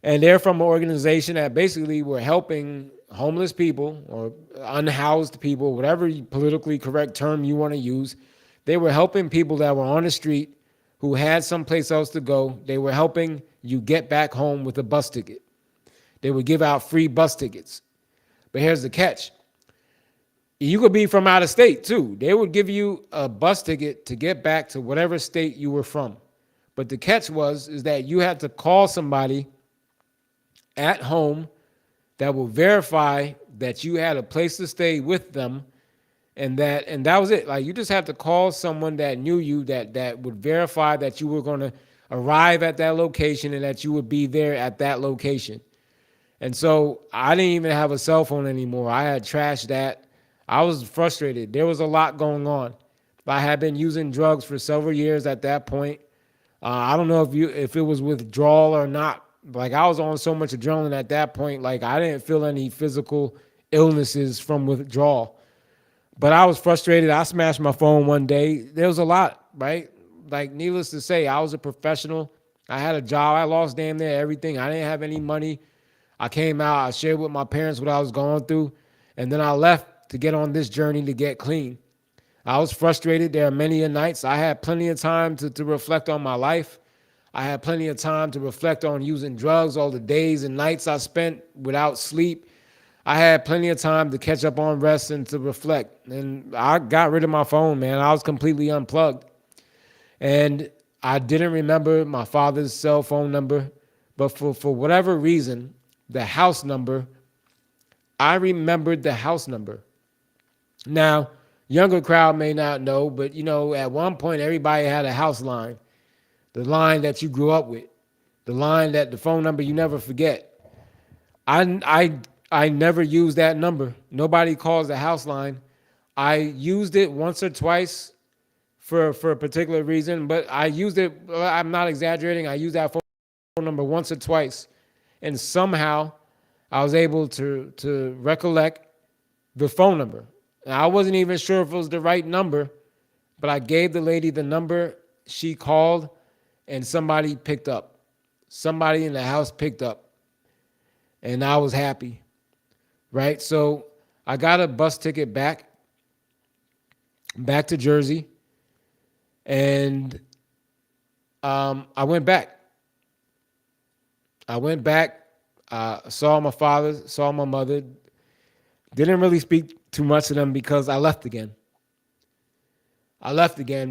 And they're from an organization that basically were helping homeless people or unhoused people, whatever politically correct term you want to use. They were helping people that were on the street who had someplace else to go. They were helping you get back home with a bus ticket. They would give out free bus tickets. But here's the catch. You could be from out of state too. They would give you a bus ticket to get back to whatever state you were from. But the catch is that you had to call somebody at home that will verify that you had a place to stay with them, and that was it. Like, you just have to call someone that knew you, that would verify that you were going to arrive at that location and that you would be there at that location. And so I didn't even have a cell phone anymore. I had trashed that. I was frustrated. There was a lot going on. I had been using drugs for several years at that point. I don't know if it was withdrawal or not. Like, I was on so much adrenaline at that point. Like, I didn't feel any physical illnesses from withdrawal. But I was frustrated. I smashed my phone one day. There was a lot, right? Like, needless to say, I was a professional. I had a job. I lost damn near everything. I didn't have any money. I came out. I shared with my parents what I was going through. And then I left to get on this journey to get clean. I was frustrated. There are many nights. I had plenty of time to reflect on my life. I had plenty of time to reflect on using drugs, all the days and nights I spent without sleep. I had plenty of time to catch up on rest and to reflect. And I got rid of my phone, man. I was completely unplugged. And I didn't remember my father's cell phone number. But for whatever reason, the house number, I remembered the house number. Now, younger crowd may not know, but, at one point, everybody had a house line. The line that you grew up with, the phone number you never forget. I never used that number. Nobody calls the house line. I used it once or twice for a particular reason, but I used it, I'm not exaggerating, I used that phone number once or twice, and somehow I was able to recollect the phone number. And I wasn't even sure if it was the right number, but I gave the lady the number. She called, and somebody picked up. Somebody in the house picked up. And I was happy, right? So I got a bus ticket back to Jersey. And I went back. Saw my father, saw my mother. Didn't really speak too much to them because I left again.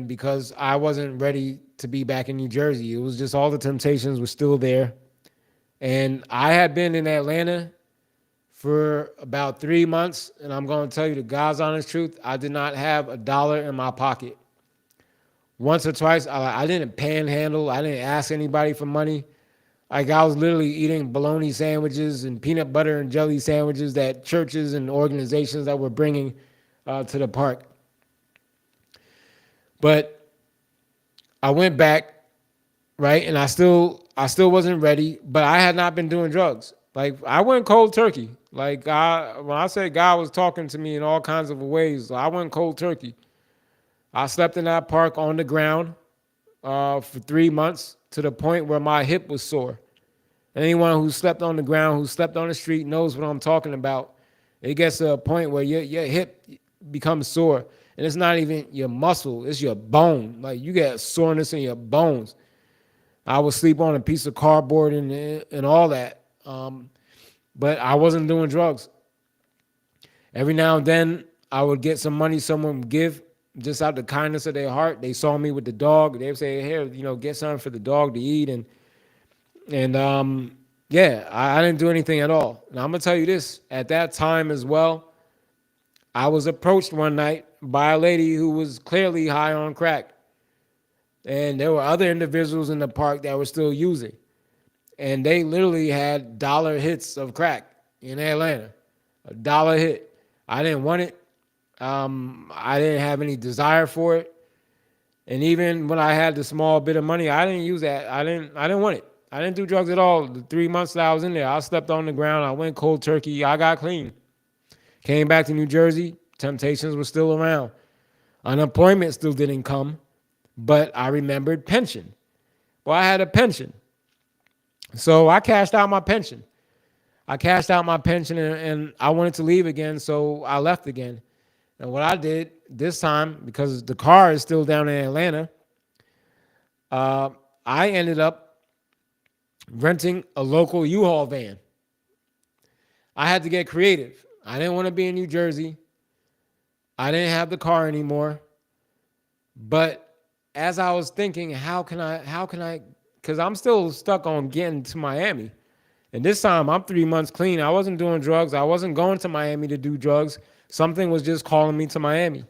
Because I wasn't ready to be back in New Jersey. It was just all the temptations were still there. And I had been in Atlanta for about 3 months, and I'm going to tell you the God's honest truth, I did not have $1 in my pocket. Once or twice, I didn't panhandle. I didn't ask anybody for money. Like, I was literally eating bologna sandwiches and peanut butter and jelly sandwiches that churches and organizations that were bringing to the park. But I went back, right? And I still wasn't ready, but I had not been doing drugs. Like, I went cold turkey. Like, when I said God was talking to me in all kinds of ways, I went cold turkey. I slept in that park on the ground for 3 months to the point where my hip was sore. Anyone who slept on the ground, who slept on the street knows what I'm talking about. It gets to a point where your hip becomes sore. And it's not even your muscle, it's your bone. Like, you get soreness in your bones. I would sleep on a piece of cardboard and all that. But I wasn't doing drugs. Every now and then, I would get some money someone would give just out the kindness of their heart. They saw me with the dog. They would say, here, get something for the dog to eat. And I didn't do anything at all. And I'm going to tell you this. At that time as well, I was approached one night by a lady who was clearly high on crack. And there were other individuals in the park that were still using. And they literally had dollar hits of crack in Atlanta. $1 hit. I didn't want it. I didn't have any desire for it. And even when I had the small bit of money, I didn't use that. I didn't want it. I didn't do drugs at all. The 3 months that I was in there, I slept on the ground. I went cold turkey. I got clean. Came back to New Jersey. Temptations were still around. Unemployment still didn't come, but I remembered pension. Well, I had a pension. So I cashed out my pension. I cashed out my pension and I wanted to leave again, so I left again. And what I did this time, because the car is still down in Atlanta, uh, I ended up renting a local U-Haul van. I had to get creative. I didn't want to be in New Jersey. I didn't have the car anymore. But as I was thinking, because I'm still stuck on getting to Miami. And this time I'm 3 months clean. I wasn't doing drugs. I wasn't going to Miami to do drugs. Something was just calling me to Miami.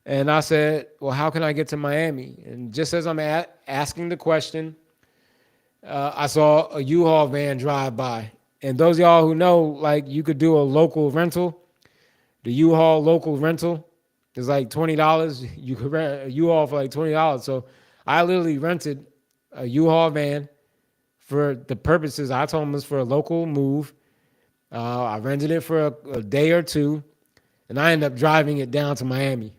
And I said, well, how can I get to Miami? And just as I'm asking the question, I saw a U-Haul van drive by. And those of y'all who know, like, you could do a local rental. The U-Haul local rental is like $20. You could rent a U-Haul for like $20. So I literally rented a U-Haul van for the purposes. I told them it was for a local move. I rented it for a day or two, and I ended up driving it down to Miami.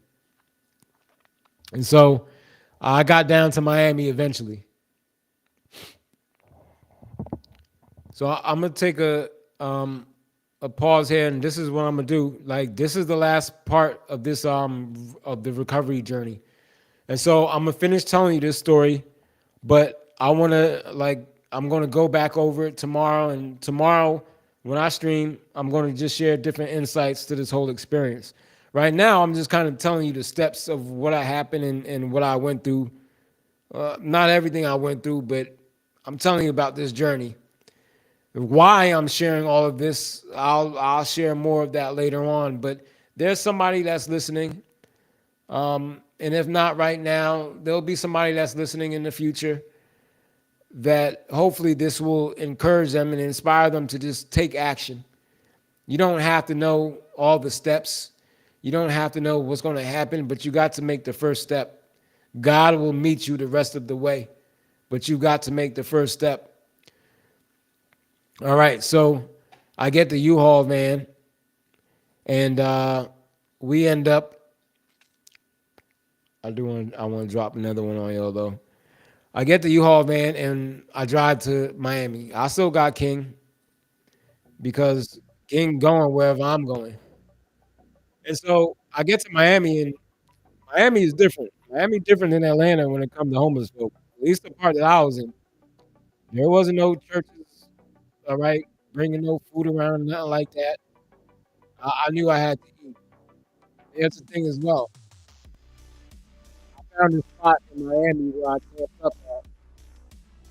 And so I got down to Miami eventually. So I'm gonna take a pause here, and this is what I'm gonna do. Like, this is the last part of this of the recovery journey, and so I'm gonna finish telling you this story, but I'm gonna go back over it tomorrow, and tomorrow when I stream, I'm gonna just share different insights to this whole experience. Right now, I'm just kind of telling you the steps of what happened and what I went through. Not everything I went through, but I'm telling you about this journey. Why I'm sharing all of this, I'll share more of that later on. But there's somebody that's listening, and if not right now, there'll be somebody that's listening in the future that hopefully this will encourage them and inspire them to just take action. You don't have to know all the steps. You don't have to know what's going to happen, but you got to make the first step. God will meet you the rest of the way, but you got to make the first step. All right, so I get the U-Haul van, and we end up. I want to drop another one on y'all though. I get the U-Haul van and I drive to Miami. I still got King because King going wherever I'm going, and so I get to Miami, and Miami is different. Miami different than Atlanta when it comes to homeless folk. At least the part that I was in, there wasn't no churches. All right, bringing no food around, nothing like that. I knew I had to eat. That's the thing as well. I found this spot in Miami where I camped up at.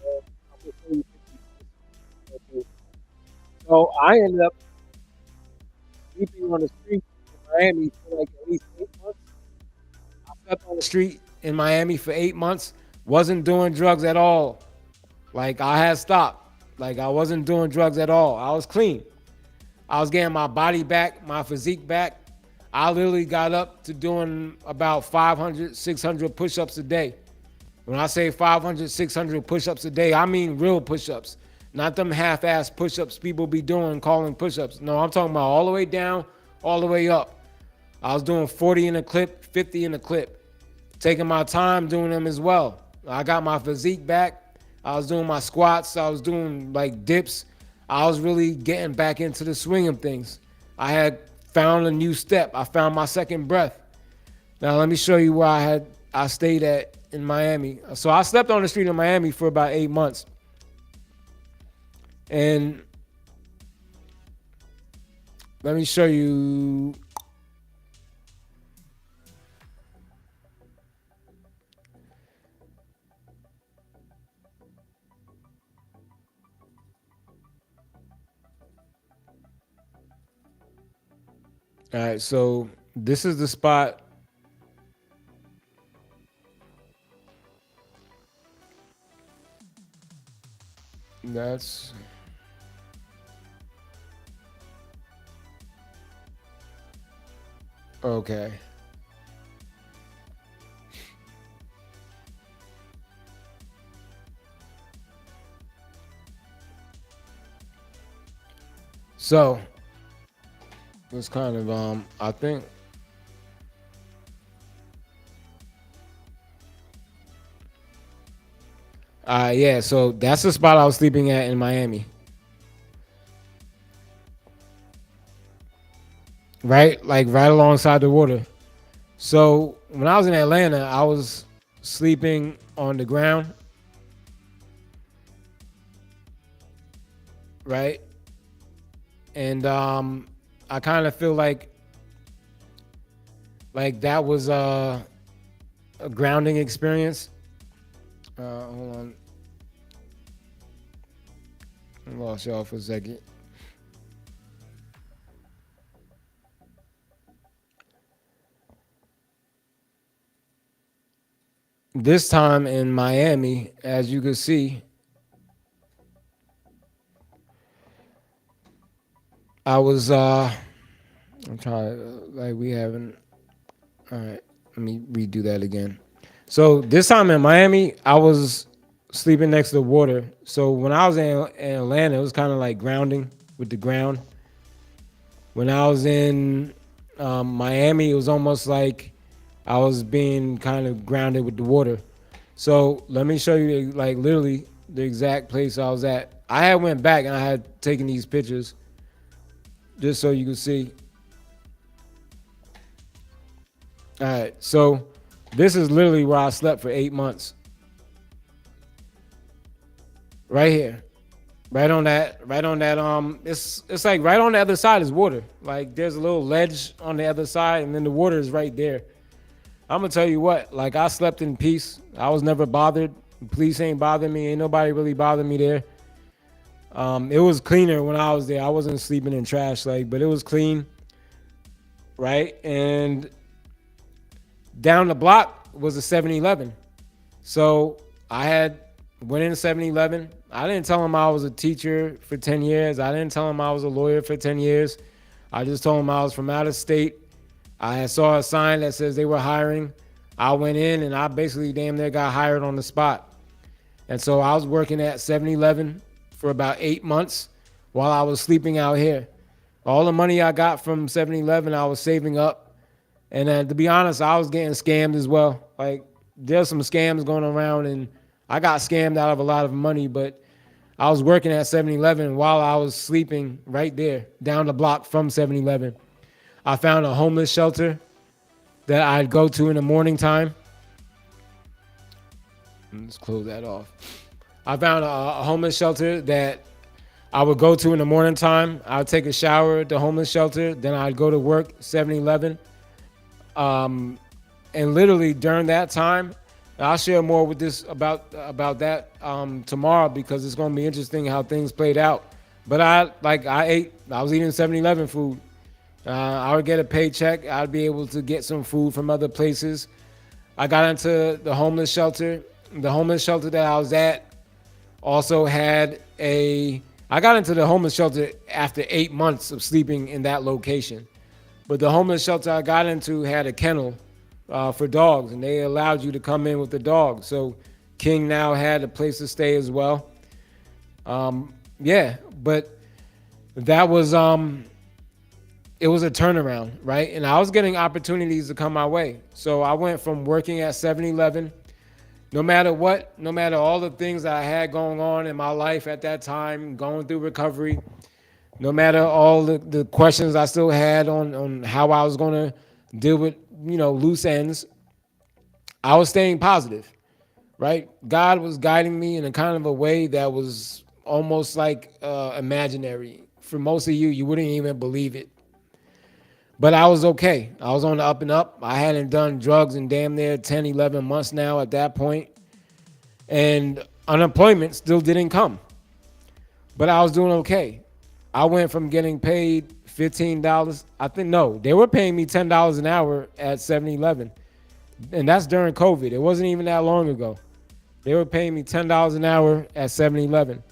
And I'm gonna show you pictures of this. So I ended up sleeping on the street in Miami for like at least 8 months. I slept on the street in Miami for 8 months. Wasn't doing drugs at all. Like, I had stopped. Like, I wasn't doing drugs at all. I was clean. I was getting my body back, my physique back. I literally got up to doing about 500, 600 push-ups a day. When I say 500, 600 push-ups a day, I mean real push-ups. Not them half-ass push-ups people be doing calling push-ups. No, I'm talking about all the way down, all the way up. I was doing 40 in a clip, 50 in a clip. Taking my time doing them as well. I got my physique back. I was doing my squats. I was doing like dips. I was really getting back into the swing of things. I had found a new step. I found my second breath. Now let me show you where I stayed at in Miami. So I slept on the street in Miami for about 8 months. And let me show you. All right, so this is the spot. That's okay. So it's kind of I think yeah, so that's the spot I was sleeping at in Miami. right? Like right alongside the water. So when I was in Atlanta, I was sleeping on the ground, right? And I kind of feel like that was a grounding experience. Hold on, I lost y'all for a second. This time in Miami, as you can see, I was I'm trying like we haven't. All right, let me redo that again. So this time in Miami, I was sleeping next to the water. So when I was in Atlanta, it was kind of like grounding with the ground. When I was in Miami, it was almost like I was being kind of grounded with the water. So let me show you like literally the exact place I was at. I had went back and I had taken these pictures just so you can see. All right, so this is literally where I slept for 8 months, right here, right on that. It's like right on the other side is water. Like there's a little ledge on the other side, and then the water is right there. I'm gonna tell you what, like I slept in peace. I was never bothered. The police ain't bothering me. Ain't nobody really bothered me there. It was cleaner when I was there. I wasn't sleeping in trash, like, but it was clean, right? And down the block was a 7-Eleven. So I had went in 7-Eleven. I didn't tell him I was a teacher for 10 years. I didn't tell him I was a lawyer for 10 years. I just told him I was from out of state. I saw a sign that says they were hiring. I went in and I basically damn near got hired on the spot. And so I was working at 7-Eleven for about 8 months while I was sleeping out here. All the money I got from 7-Eleven, I was saving up. And to be honest, I was getting scammed as well. Like there's some scams going around, and I got scammed out of a lot of money. But I was working at 7-Eleven while I was sleeping right there down the block from 7-Eleven. I found a homeless shelter that I'd go to in the morning time. Let's close that off. I found a homeless shelter that I would go to in the morning time. I'd take a shower at the homeless shelter. Then I'd go to work, 7-Eleven. And literally during that time, I'll share more with this about that tomorrow, because it's going to be interesting how things played out. But I was eating 7-Eleven food. I would get a paycheck. I'd be able to get some food from other places. I got into the homeless shelter. The homeless shelter that I was at also had I got into the homeless shelter after 8 months of sleeping in that location. But the homeless shelter I got into had a kennel for dogs, and they allowed you to come in with the dog. So King now had a place to stay as well. Yeah, but that was it was a turnaround, right? And I was getting opportunities to come my way. So I went from working at 7-Eleven, no matter what, no matter all the things that I had going on in my life at that time, going through recovery, no matter all the questions I still had on how I was going to deal with, loose ends, I was staying positive, right? God was guiding me in a kind of a way that was almost like imaginary. For most of you, you wouldn't even believe it. But I was okay. I was on the up and up. I hadn't done drugs in damn near 10, 11 months now at that point. And unemployment still didn't come. But I was doing okay. I went from getting paid $15. I think, no, they were paying me $10 an hour at 7-Eleven. And that's during COVID. It wasn't even that long ago. They were paying me $10 an hour at 7-Eleven.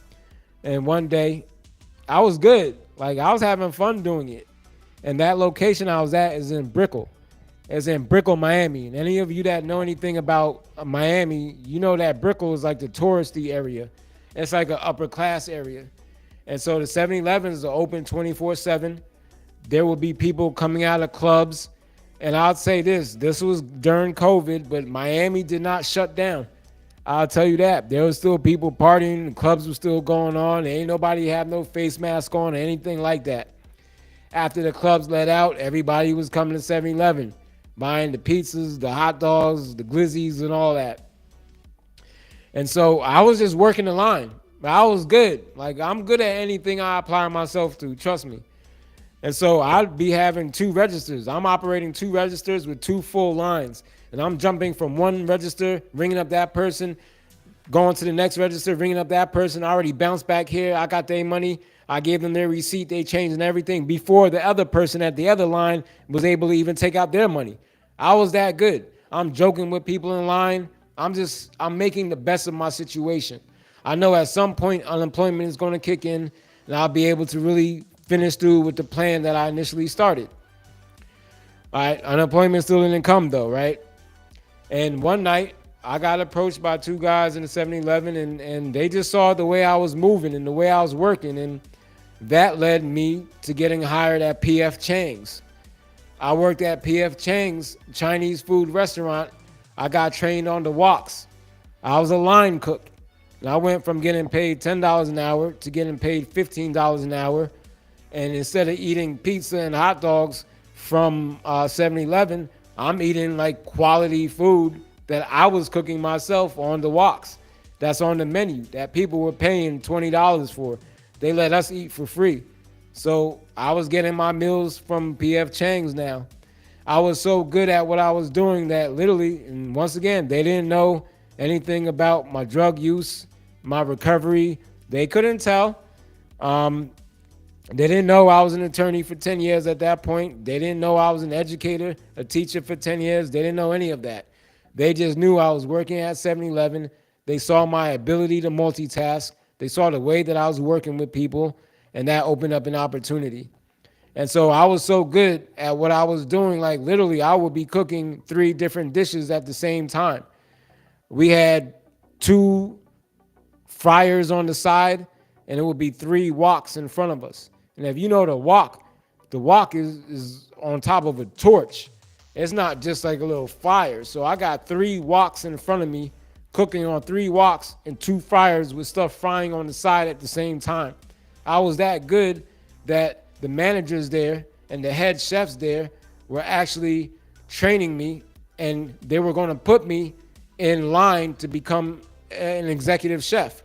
And one day, I was good. Like, I was having fun doing it. And that location I was at is in Brickell. It's in Brickell, Miami. And any of you that know anything about Miami, you know that Brickell is like the touristy area. It's like an upper class area. And so the 7-Elevens are open 24/7. There will be people coming out of clubs. And I'll say this was during COVID, but Miami did not shut down. I'll tell you that. There was still people partying. The clubs were still going on. Ain't nobody have no face mask on or anything like that. After the clubs let out, everybody was coming to 7-Eleven, buying the pizzas, the hot dogs, the glizzies, and all that. And so I was just working the line. But I was good. Like, I'm good at anything I apply myself to, trust me. And so I'd be having two registers. I'm operating two registers with two full lines. And I'm jumping from one register, ringing up that person, going to the next register, ringing up that person. I already bounced back here. I got their money. I gave them their receipt. They changed and everything before the other person at the other line was able to even take out their money. I was that good. I'm joking with people in line. I'm making the best of my situation. I know at some point unemployment is going to kick in and I'll be able to really finish through with the plan that I initially started. All right, unemployment still didn't come though, right? And one night I got approached by two guys in the 7-Eleven and they just saw the way I was moving and the way I was working. And that led me to getting hired at P.F. Chang's. I worked at P.F. Chang's Chinese food restaurant. I got trained on the woks. I was a line cook. And I went from getting paid $10 an hour to getting paid $15 an hour. And instead of eating pizza and hot dogs from 7-Eleven, I'm eating like quality food that I was cooking myself on the woks. That's on the menu that people were paying $20 for. They let us eat for free. So I was getting my meals from P.F. Chang's now. I was so good at what I was doing that literally, and once again, they didn't know anything about my drug use, my recovery. They couldn't tell. They didn't know I was an attorney for 10 years at that point. They didn't know I was an educator, a teacher for 10 years. They didn't know any of that. They just knew I was working at 7-Eleven. They saw my ability to multitask. They saw the way that I was working with people, and that opened up an opportunity. And so I was so good at what I was doing, like literally I would be cooking 3 different dishes at the same time. We had 2 fryers on the side, and it would be 3 woks in front of us. And if you know the wok is on top of a torch. It's not just like a little fire. So I got 3 woks in front of me, cooking on 3 woks and 2 fryers with stuff frying on the side at the same time. I was that good that the managers there and the head chefs there were actually training me, and they were going to put me in line to become an executive chef.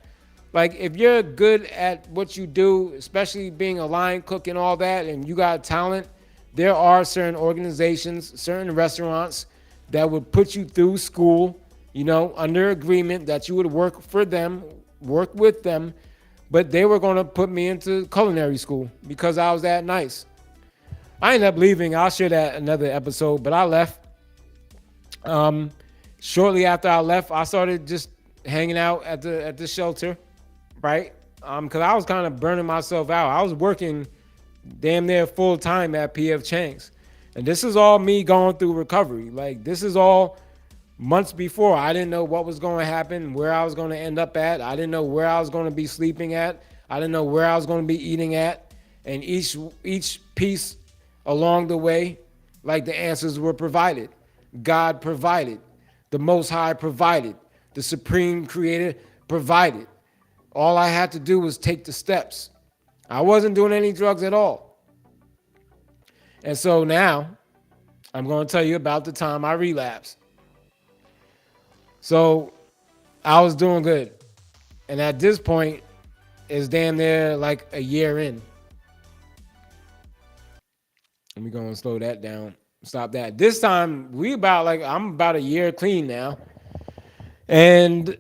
Like, if you're good at what you do, especially being a line cook and all that, and you got talent, there are certain organizations, certain restaurants that would put you through school, under agreement that you would work for them, work with them, but they were going to put me into culinary school because I was that nice. I ended up leaving. I'll share that another episode, but I left. Shortly after I left, I started just hanging out at the shelter, right? Because I was kind of burning myself out. I was working damn near full time at P.F. Chang's. And this is all me going through recovery. Like, this is all months before. I didn't know what was going to happen, where I was going to end up at. I didn't know where I was going to be sleeping at. I didn't know where I was going to be eating at. And each piece along the way, like, the answers were provided. God provided. The Most High provided. The Supreme Creator provided. All I had to do was take the steps. I wasn't doing any drugs at all. And so now I'm going to tell you about the time I relapsed. So I was doing good. And at this point, it's damn near like a year in. Let me go and slow that down. Stop that. This time, I'm about a year clean now. And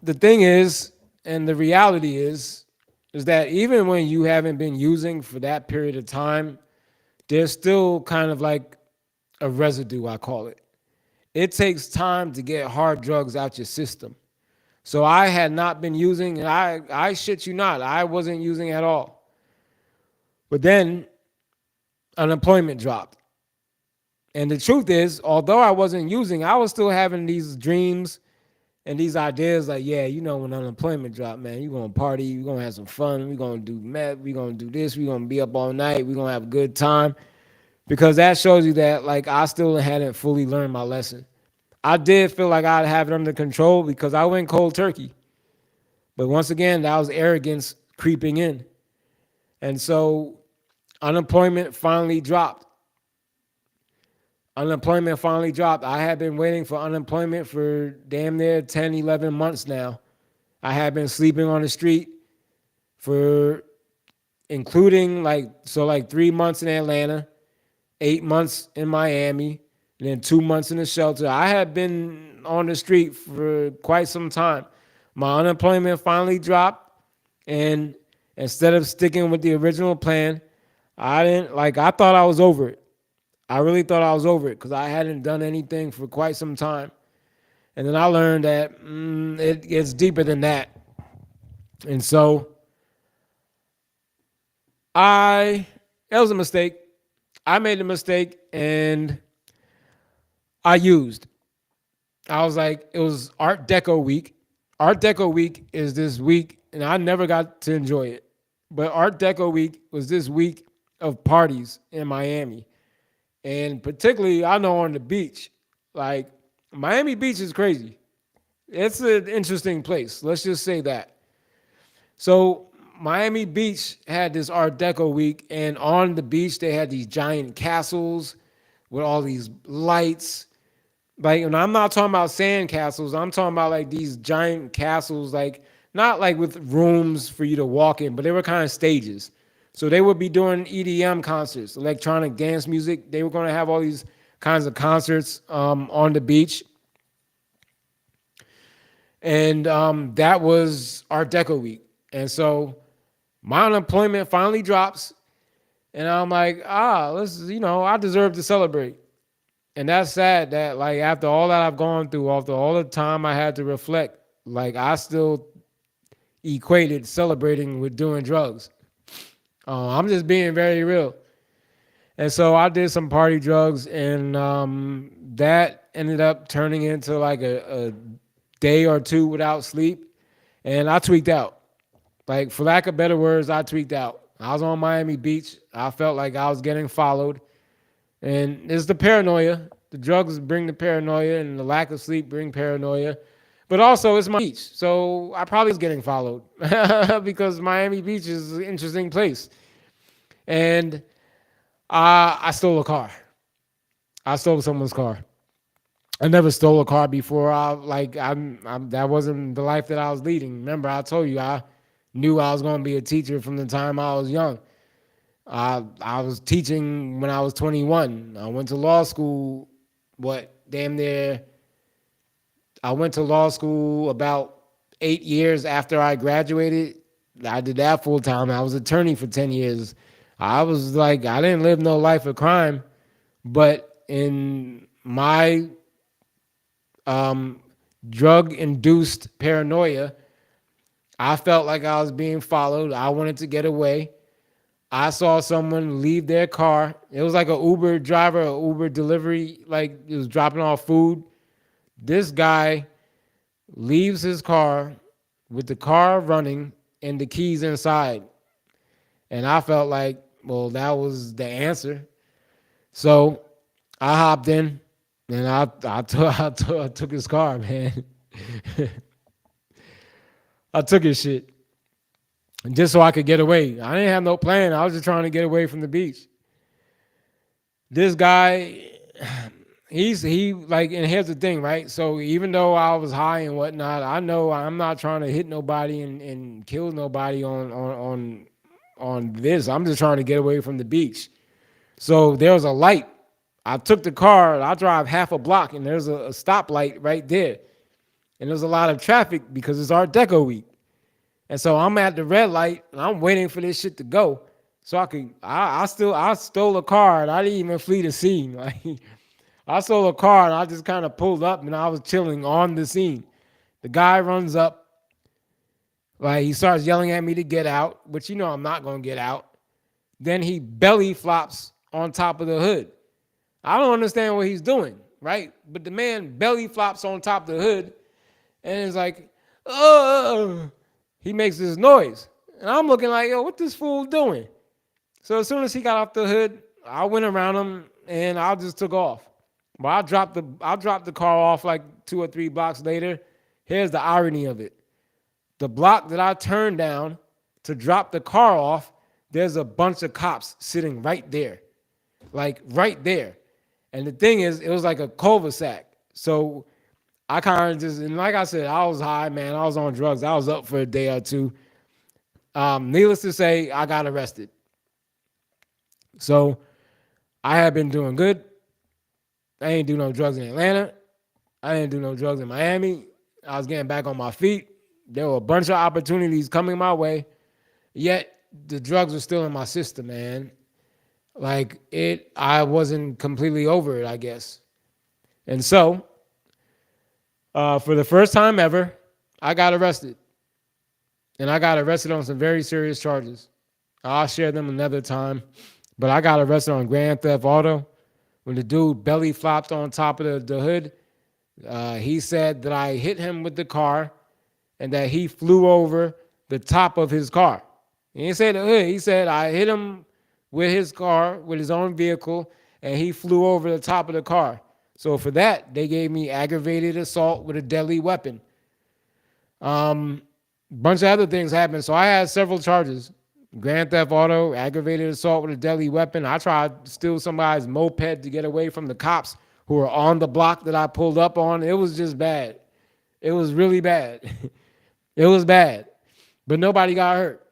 the thing is, and the reality is that even when you haven't been using for that period of time, there's still kind of like a residue, I call it. It takes time to get hard drugs out your system. So I had not been using, and I shit you not, I wasn't using at all. But then unemployment dropped. And the truth is, although I wasn't using, I was still having these dreams and these ideas like, yeah, when unemployment dropped, man, you're going to party, you're going to have some fun, we're going to do meth, we're going to do this, we're going to be up all night, we're going to have a good time. Because that shows you that, like, I still hadn't fully learned my lesson. I did feel like I'd have it under control because I went cold turkey. But once again, that was arrogance creeping in. And so Unemployment finally dropped. Unemployment finally dropped. I had been waiting for unemployment for damn near 10, 11 months now. I had been sleeping on the street for including like 3 months in Atlanta, 8 months in Miami, and then 2 months in the shelter. I had been on the street for quite some time. My unemployment finally dropped, and instead of sticking with the original plan, I didn't like. I thought I was over it. I really thought I was over it because I hadn't done anything for quite some time. And then I learned that it gets deeper than that. And so it was a mistake. I made a mistake and I used. I was like, it was Art Deco week. Art Deco week is this week, and I never got to enjoy it. But Art Deco week was this week of parties in Miami. And particularly, I know on the beach, like Miami Beach is crazy. It's an interesting place. Let's just say that. So Miami Beach had this Art Deco week, and on the beach they had these giant castles with all these lights. Like, and I'm not talking about sand castles. I'm talking about like these giant castles, like not like with rooms for you to walk in, but they were kind of stages. So they would be doing EDM concerts, electronic dance music. They were going to have all these kinds of concerts on the beach. And that was Art Deco week. And so my unemployment finally drops. And I'm like, I deserve to celebrate. And that's sad that, like, after all that I've gone through, after all the time I had to reflect, like, I still equated celebrating with doing drugs. I'm just being very real. And so I did some party drugs, and that ended up turning into like a day or two without sleep. And I tweaked out. Like, for lack of better words, I tweaked out. I was on Miami Beach. I felt like I was getting followed. And it's the paranoia. The drugs bring the paranoia, and the lack of sleep bring paranoia. But also, it's my beach. So I probably was getting followed because Miami Beach is an interesting place. And I stole a car. I stole someone's car. I never stole a car before. That wasn't the life that I was leading. Remember, I told you I knew I was going to be a teacher from the time I was young. I was teaching when I was 21. I went to law school, damn near. I went to law school about 8 years after I graduated. I did that full time. I was attorney for 10 years. I was like, I didn't live no life of crime, but in my drug-induced paranoia, I felt like I was being followed. I wanted to get away. I saw someone leave their car. It was like an Uber driver, an Uber delivery, like it was dropping off food. This guy leaves his car with the car running and the keys inside. And I felt like, well, that was the answer. So I hopped in and I took his car, man. I took his shit just so I could get away. I didn't have no plan. I was just trying to get away from the beach. This guy, and here's the thing, right? So even though I was high and whatnot, I know I'm not trying to hit nobody and kill nobody on this. I'm just trying to get away from the beach. So there was a light. I took the car. I drive half a block, and there's a stoplight right there. And there's a lot of traffic because it's Art Deco week. And so I'm at the red light, and I'm waiting for this shit to go. So I stole a car, and I didn't even flee the scene. Like, I stole a car, and I just kind of pulled up, and I was chilling on the scene. The guy runs up. Like, he starts yelling at me to get out, which I'm not going to get out. Then he belly flops on top of the hood. I don't understand what he's doing, right? But the man belly flops on top of the hood, and it's like, oh, he makes this noise. And I'm looking like, yo, what this fool doing? So as soon as he got off the hood, I went around him, and I just took off. But I dropped the car off like 2 or 3 blocks later. Here's the irony of it. The block that I turned down to drop the car off, there's a bunch of cops sitting right there, like right there. And the thing is, it was like a cul-de-sac. So I kind of just, and like I said, I was high, man. I was on drugs. I was up for a day or two. Needless to say, I got arrested. So I had been doing good. I ain't do no drugs in Atlanta. I didn't do no drugs in Miami. I was getting back on my feet. There were a bunch of opportunities coming my way, yet the drugs were still in my system, man. Like I wasn't completely over it, I guess. And so, for the first time ever, I got arrested. And I got arrested on some very serious charges. I'll share them another time. But I got arrested on grand theft auto. When the dude belly flopped on top of the hood, he said that I hit him with the car and that he flew over the top of his car. He didn't say the hood. He said I hit him with his car, with his own vehicle, and he flew over the top of the car. So for that, they gave me aggravated assault with a deadly weapon. Bunch of other things happened. So I had several charges. Grand theft auto, aggravated assault with a deadly weapon. I tried to steal somebody's moped to get away from the cops who were on the block that I pulled up on. It was just bad. It was really bad. It was bad. But nobody got hurt.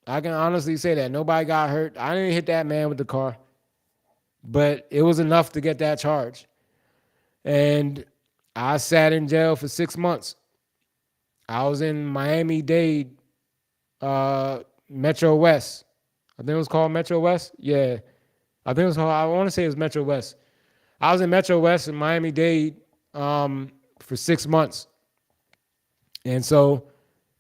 I can honestly say that. Nobody got hurt. I didn't hit that man with the car. But it was enough to get that charge. And I sat in jail for 6 months. I was in Miami-Dade, Metro West. I think it was called Metro West. Yeah. I think it was called, I want to say it was Metro West. I was in Metro West in Miami-Dade for 6 months. And so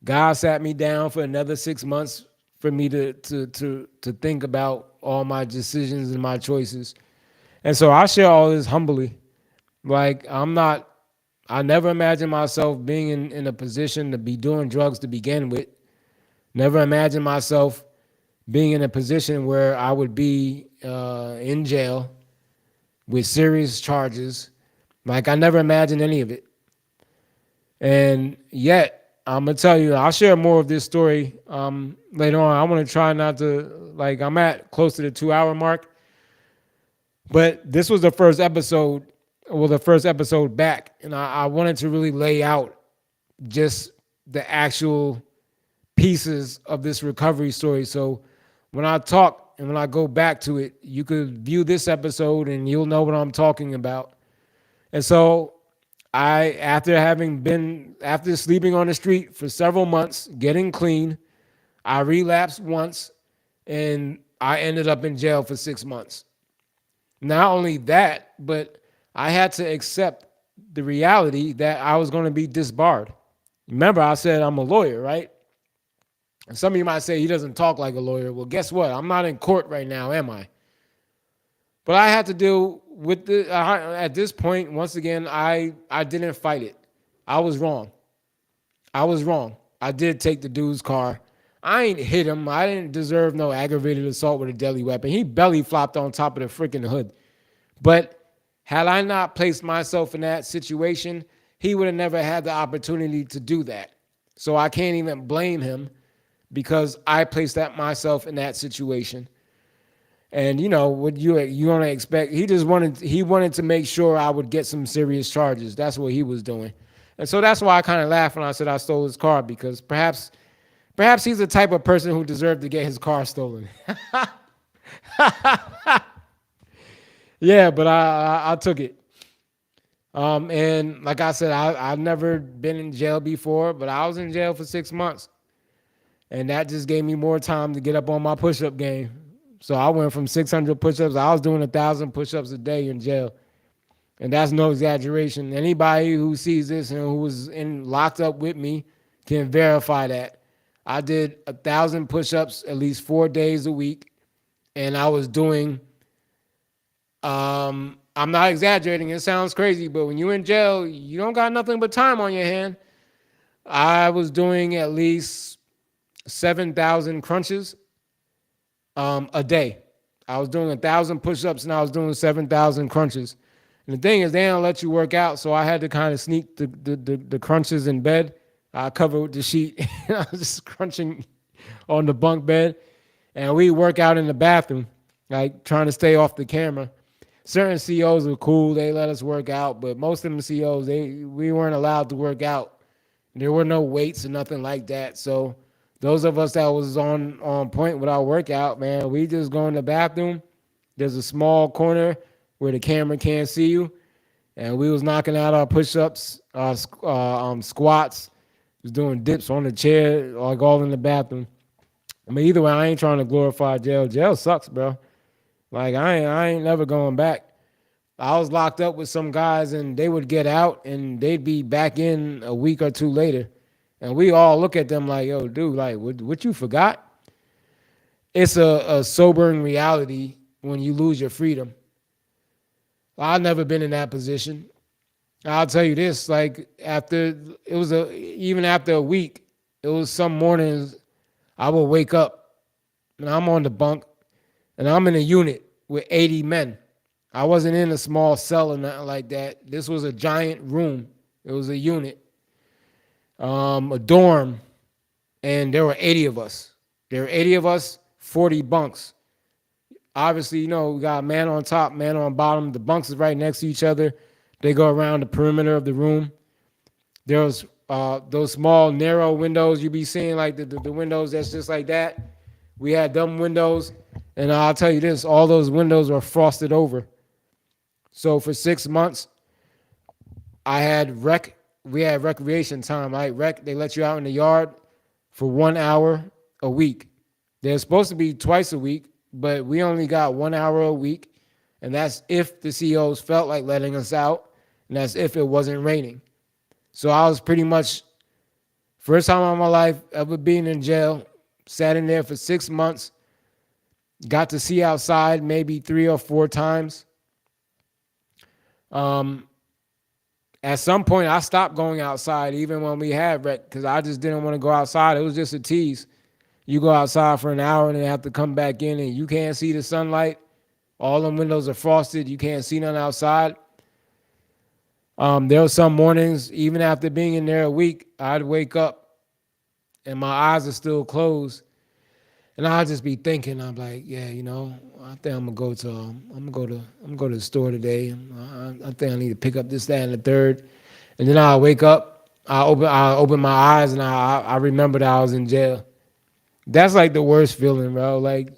God sat me down for another 6 months for me to think about all my decisions and my choices. And so I share all this humbly. Like I never imagined myself being in a position to be doing drugs to begin with. Never imagined myself being in a position where I would be in jail with serious charges. Like I never imagined any of it. And yet, I'm going to tell you, I'll share more of this story later on. I want to try not to, like I'm at close to the 2-hour mark. But this was the first episode back. And I wanted to really lay out just the actual pieces of this recovery story. So when I talk and when I go back to it, you could view this episode and you'll know what I'm talking about. And so after sleeping on the street for several months, getting clean, I relapsed once and I ended up in jail for 6 months. Not only that, but I had to accept the reality that I was going to be disbarred. Remember, I said I'm a lawyer, right? And some of you might say he doesn't talk like a lawyer. Well, guess what? I'm not in court right now, am I? But I had to deal with at this point, once again, I didn't fight it. I was wrong. I did take the dude's car. I ain't hit him. I didn't deserve no aggravated assault with a deadly weapon. He belly flopped on top of the freaking hood. But had I not placed myself in that situation, he would have never had the opportunity to do that. So I can't even blame him because I placed myself in that situation. And you know what you want to expect. He wanted to make sure I would get some serious charges. That's what he was doing. And so that's why I kind of laughed when I said I stole his car, because perhaps he's the type of person who deserved to get his car stolen. Yeah, but I took it. And like I said, I've never been in jail before, but I was in jail for 6 months. And that just gave me more time to get up on my push-up game. So I went from 600 push-ups. I was doing 1,000 push-ups a day in jail. And that's no exaggeration. Anybody who sees this and who was locked up with me can verify that. I did 1,000 push-ups at least 4 days a week. And I was doing, I'm not exaggerating. It sounds crazy, but when you're in jail, you don't got nothing but time on your hand. I was doing at least 7,000 crunches a day. I was doing 1,000 push-ups and I was doing 7,000 crunches. And the thing is, they don't let you work out, so I had to kind of sneak the crunches in bed. I covered with the sheet. I was just crunching on the bunk bed. and we work out in the bathroom, like trying to stay off the camera. Certain CEOs were cool; they let us work out, but most of them CEOs, we weren't allowed to work out. There were no weights or nothing like that. So those of us that was on point with our workout, man, we just go in the bathroom. There's a small corner where the camera can't see you, and we was knocking out our push-ups, our squats, was doing dips on the chair, like all in the bathroom. I mean, either way, I ain't trying to glorify jail. Jail sucks, bro. Like I ain't never going back. I was locked up with some guys, and they would get out, and they'd be back in a week or two later, and we all look at them like, "Yo, dude, like, what you forgot?" It's a sobering reality when you lose your freedom. I've never been in that position. I'll tell you this: like even after a week, it was some mornings I will wake up and I'm on the bunk and I'm in a unit with 80 men. I wasn't in a small cell or nothing like that. This was a giant room. It was a unit, a dorm, and there were 80 of us. There were 80 of us, 40 bunks. Obviously, we got man on top, man on bottom. The bunks is right next to each other. They go around the perimeter of the room. There was those small, narrow windows you be seeing, like the windows that's just like that. We had dumb windows, and I'll tell you this, all those windows were frosted over. So for 6 months, we had recreation time. Like they let you out in the yard for 1 hour a week. They're supposed to be twice a week, but we only got 1 hour a week, and that's if the CEOs felt like letting us out, and that's if it wasn't raining. So I was pretty much, first time in my life ever being in jail, sat in there for 6 months, got to see outside maybe 3 or 4 times. At some point, I stopped going outside, even when we had rec, because I just didn't want to go outside. It was just a tease. You go outside for an hour and then have to come back in, and you can't see the sunlight. All them windows are frosted. You can't see none outside. There were some mornings, even after being in there a week, I'd wake up and my eyes are still closed, and I'd just be thinking, I'm like, yeah, I think I'm gonna go to the store today. I think I need to pick up this, that, and the third, and then I wake up, I open my eyes, and I remember that I was in jail. That's like the worst feeling, bro. Like,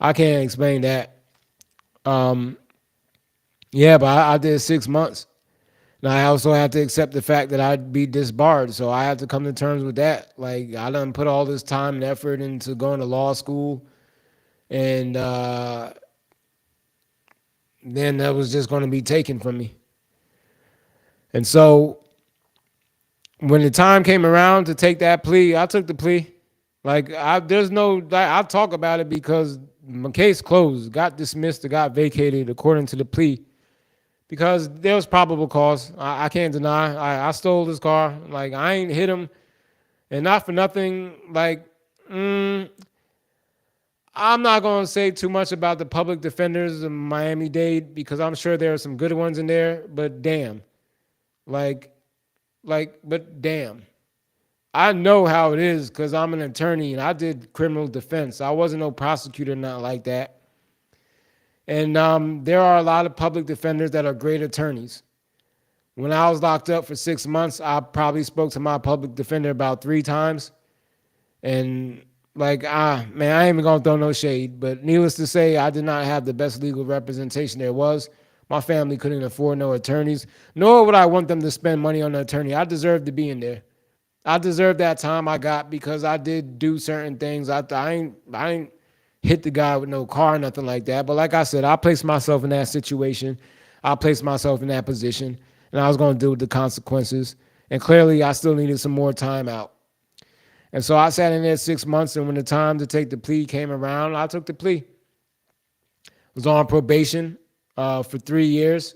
I can't explain that. Yeah, but I did 6 months. Now I also had to accept the fact that I'd be disbarred, so I had to come to terms with that. Like, I done put all this time and effort into going to law school, and then that was just going to be taken from me. And so when the time came around to take that plea, I took the plea. Like, I'll talk about it because my case closed, got dismissed, or got vacated according to the plea. Because there was probable cause. I can't deny. I stole this car. Like, I ain't hit him. And not for nothing, like, I'm not going to say too much about the public defenders in Miami-Dade because I'm sure there are some good ones in there, but damn. But damn. I know how it is because I'm an attorney and I did criminal defense. I wasn't no prosecutor, not like that. And there are a lot of public defenders that are great attorneys. When I was locked up for 6 months, I probably spoke to my public defender about 3 times. And man, I ain't even gonna throw no shade, but needless to say, I did not have the best legal representation there was. My family couldn't afford no attorneys, nor would I want them to spend money on an attorney. I deserved to be in there. I deserved that time I got because I did do certain things. I ain't hit the guy with no car or nothing like that. But like I said, I placed myself in that situation. I placed myself in that position, and I was going to deal with the consequences. And clearly, I still needed some more time out. And so I sat in there 6 months, and when the time to take the plea came around, I took the plea. Was on probation for 3 years.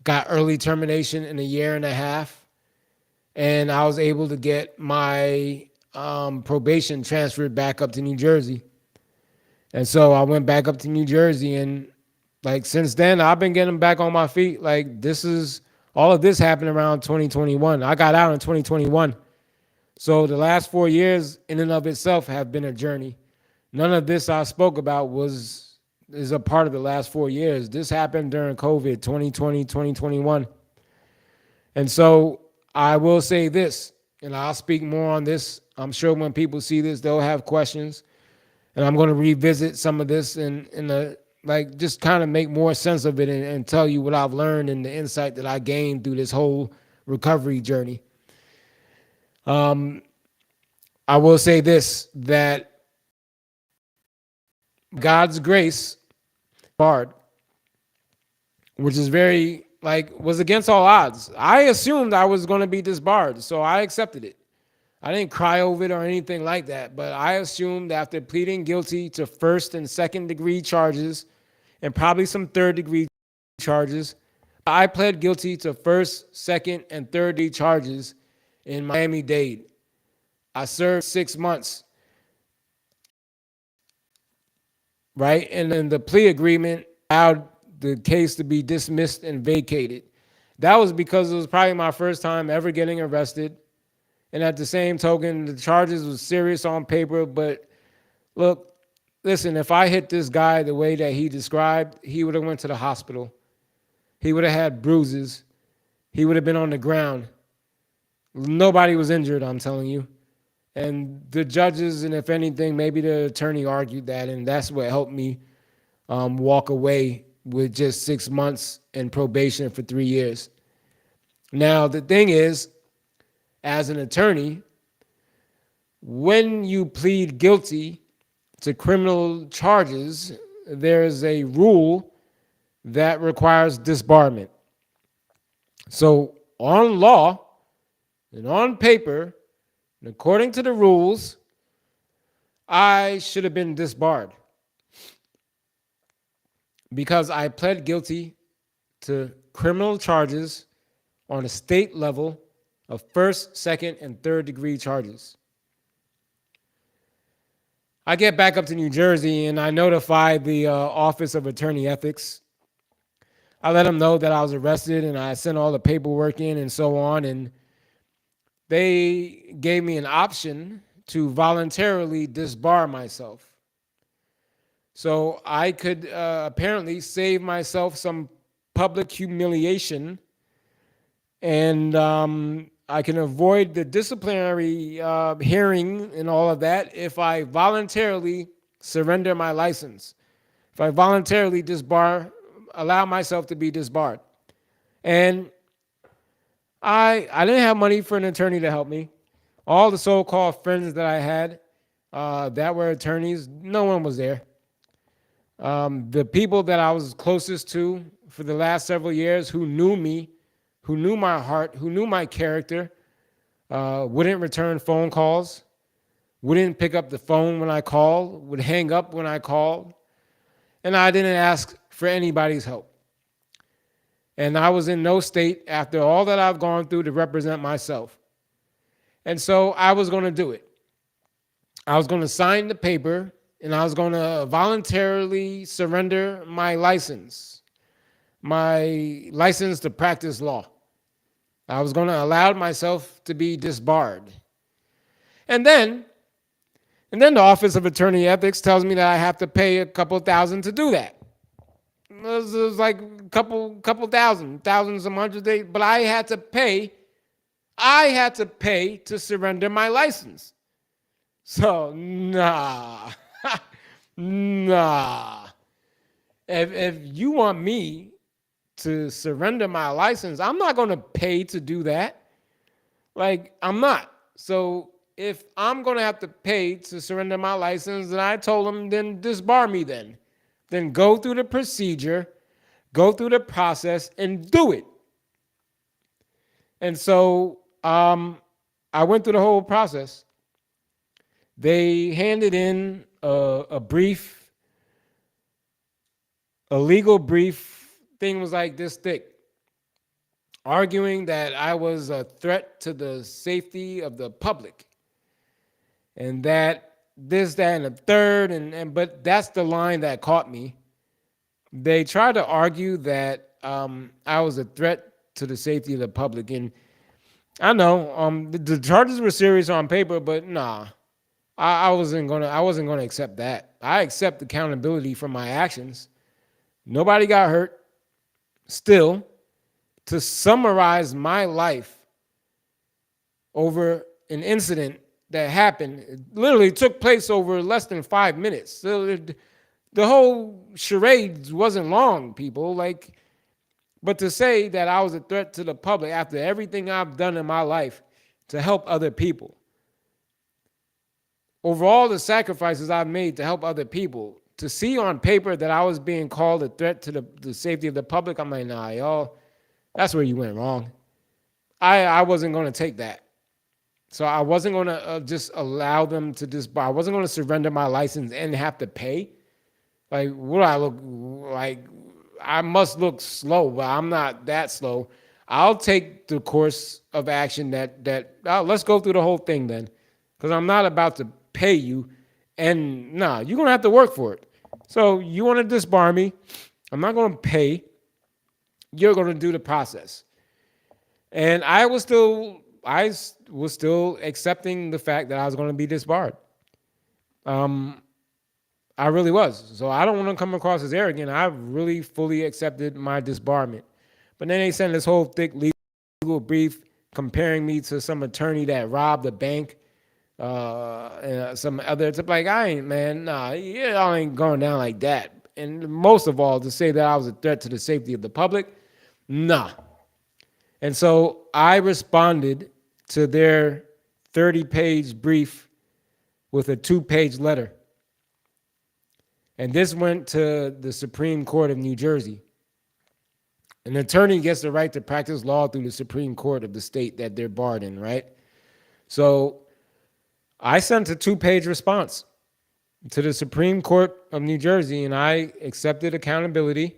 Got early termination in a year and a half. And I was able to get my probation transferred back up to New Jersey. And so I went back up to New Jersey, and like since then, I've been getting back on my feet. Like all of this happened around 2021. I got out in 2021. So the last 4 years in and of itself have been a journey. None of this I spoke about is a part of the last 4 years. This happened during COVID, 2020, 2021. And so I will say this, and I'll speak more on this. I'm sure when people see this, they'll have questions. And I'm going to revisit some of this and like just kind of make more sense of it and tell you what I've learned and the insight that I gained through this whole recovery journey. I will say this, that God's grace, barred, which is very, like, was against all odds. I assumed I was going to be disbarred, so I accepted it. I didn't cry over it or anything like that, but I assumed after pleading guilty to first and second degree charges and probably some third degree charges, I pled guilty to first, second, and third degree charges in Miami-Dade. I served 6 months, right? And then the plea agreement allowed the case to be dismissed and vacated. That was because it was probably my first time ever getting arrested. And at the same token, the charges was serious on paper. But look, listen, if I hit this guy the way that he described, he would have went to the hospital. He would have had bruises. He would have been on the ground. Nobody was injured, I'm telling you. And the judges, and if anything, maybe the attorney argued that, and that's what helped me walk away with just 6 months and probation for 3 years. Now, the thing is, as an attorney, when you plead guilty to criminal charges, there's a rule that requires disbarment. So on law and on paper, and according to the rules, I should have been disbarred because I pled guilty to criminal charges on a state level of first, second, and third degree charges. I get back up to New Jersey and I notified the Office of Attorney Ethics. I let them know that I was arrested and I sent all the paperwork in and so on. And they gave me an option to voluntarily disbar myself. So I could apparently save myself some public humiliation, and I can avoid the disciplinary hearing and all of that if I voluntarily surrender my license. If I voluntarily allow myself to be disbarred. And I didn't have money for an attorney to help me. All the so-called friends that I had that were attorneys, no one was there. The people that I was closest to for the last several years who knew me, who knew my heart, who knew my character, wouldn't return phone calls, wouldn't pick up the phone when I called, would hang up when I called, and I didn't ask for anybody's help. And I was in no state after all that I've gone through to represent myself. And so I was going to do it. I was going to sign the paper, and I was going to voluntarily surrender my license to practice law. I was going to allow myself to be disbarred. And then the Office of Attorney Ethics tells me that I have to pay a couple thousand to do that. It was like a couple thousand, thousands, some hundreds, but I had to pay to surrender my license. So, nah. Nah. If you want me to surrender my license, I'm not going to pay to do that. Like, I'm not. So if I'm going to have to pay to surrender my license, then I told them, then disbar me then. Then go through the procedure, go through the process, and do it. And so I went through the whole process. They handed in a legal brief. Thing was like this thick, arguing that I was a threat to the safety of the public, and that this, that, and the third, but that's the line that caught me. They tried to argue that I was a threat to the safety of the public, and I know. The charges were serious on paper, but nah, I wasn't gonna accept that. I accept accountability for my actions. Nobody got hurt. Still, to summarize my life over an incident that happened, it literally took place over less than 5 minutes. So the whole charade wasn't long, people. Like, but to say that I was a threat to the public after everything I've done in my life to help other people, over all the sacrifices I've made to help other people, to see on paper that I was being called a threat to the safety of the public, I'm like, nah, y'all, that's where you went wrong. I wasn't going to take that. So I wasn't going to just allow them to just, I wasn't going to surrender my license and have to pay. Like, what do I look like? I must look slow, but I'm not that slow. I'll take the course of action let's go through the whole thing then, because I'm not about to pay you, and nah, you're gonna have to work for it. So you want to disbar me? I'm not gonna pay. You're gonna do the process, and I was still accepting the fact that I was gonna be disbarred. Um, I really was. So I don't want to come across as arrogant. I really fully accepted my disbarment. But then they sent this whole thick legal brief comparing me to some attorney that robbed a bank, and some other. It's like, I ain't, man, nah, yeah, I ain't going down like that. And most of all, to say that I was a threat to the safety of the public, nah. And so I responded to their 30-page brief with a 2-page letter. And this went to the Supreme Court of New Jersey. An attorney gets the right to practice law through the Supreme Court of the state that they're barred in, right? So I sent a 2-page response to the Supreme Court of New Jersey, and I accepted accountability,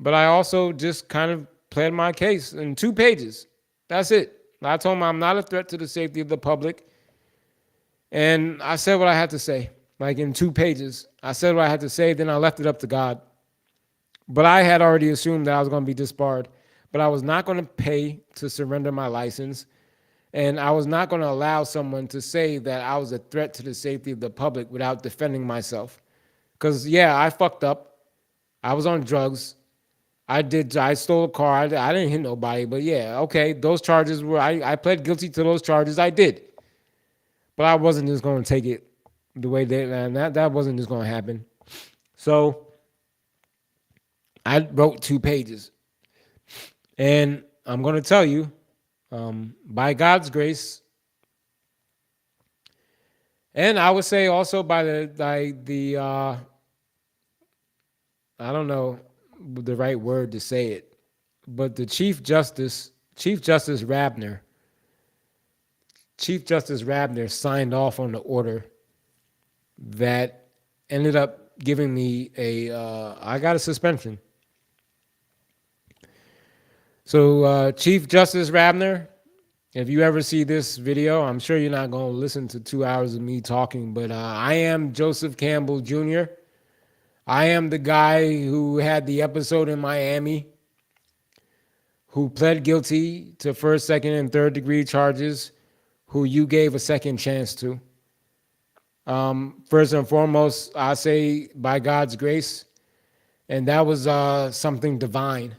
but I also just kind of pled my case in 2 pages. That's it. I told them I'm not a threat to the safety of the public, and I said what I had to say, like in 2 pages. I said what I had to say, then I left it up to God. But I had already assumed that I was going to be disbarred, but I was not going to pay to surrender my license. And I was not going to allow someone to say that I was a threat to the safety of the public without defending myself. Because, yeah, I fucked up. I was on drugs. I stole a car. I didn't hit nobody. But, yeah, okay, those charges I pled guilty to those charges. I did. But I wasn't just going to take it the way that wasn't just going to happen. So I wrote 2 pages. And I'm going to tell you, by God's grace, and I would say also by the I don't know the right word to say it, but the Chief Justice Rabner signed off on the order that ended up giving me I got a suspension. So Chief Justice Rabner, if you ever see this video, I'm sure you're not going to listen to 2 hours of me talking, but I am Joseph Campbell Jr. I am the guy who had the episode in Miami, who pled guilty to first, second, and third degree charges, who you gave a second chance to. First and foremost, I say by God's grace, and that was something divine.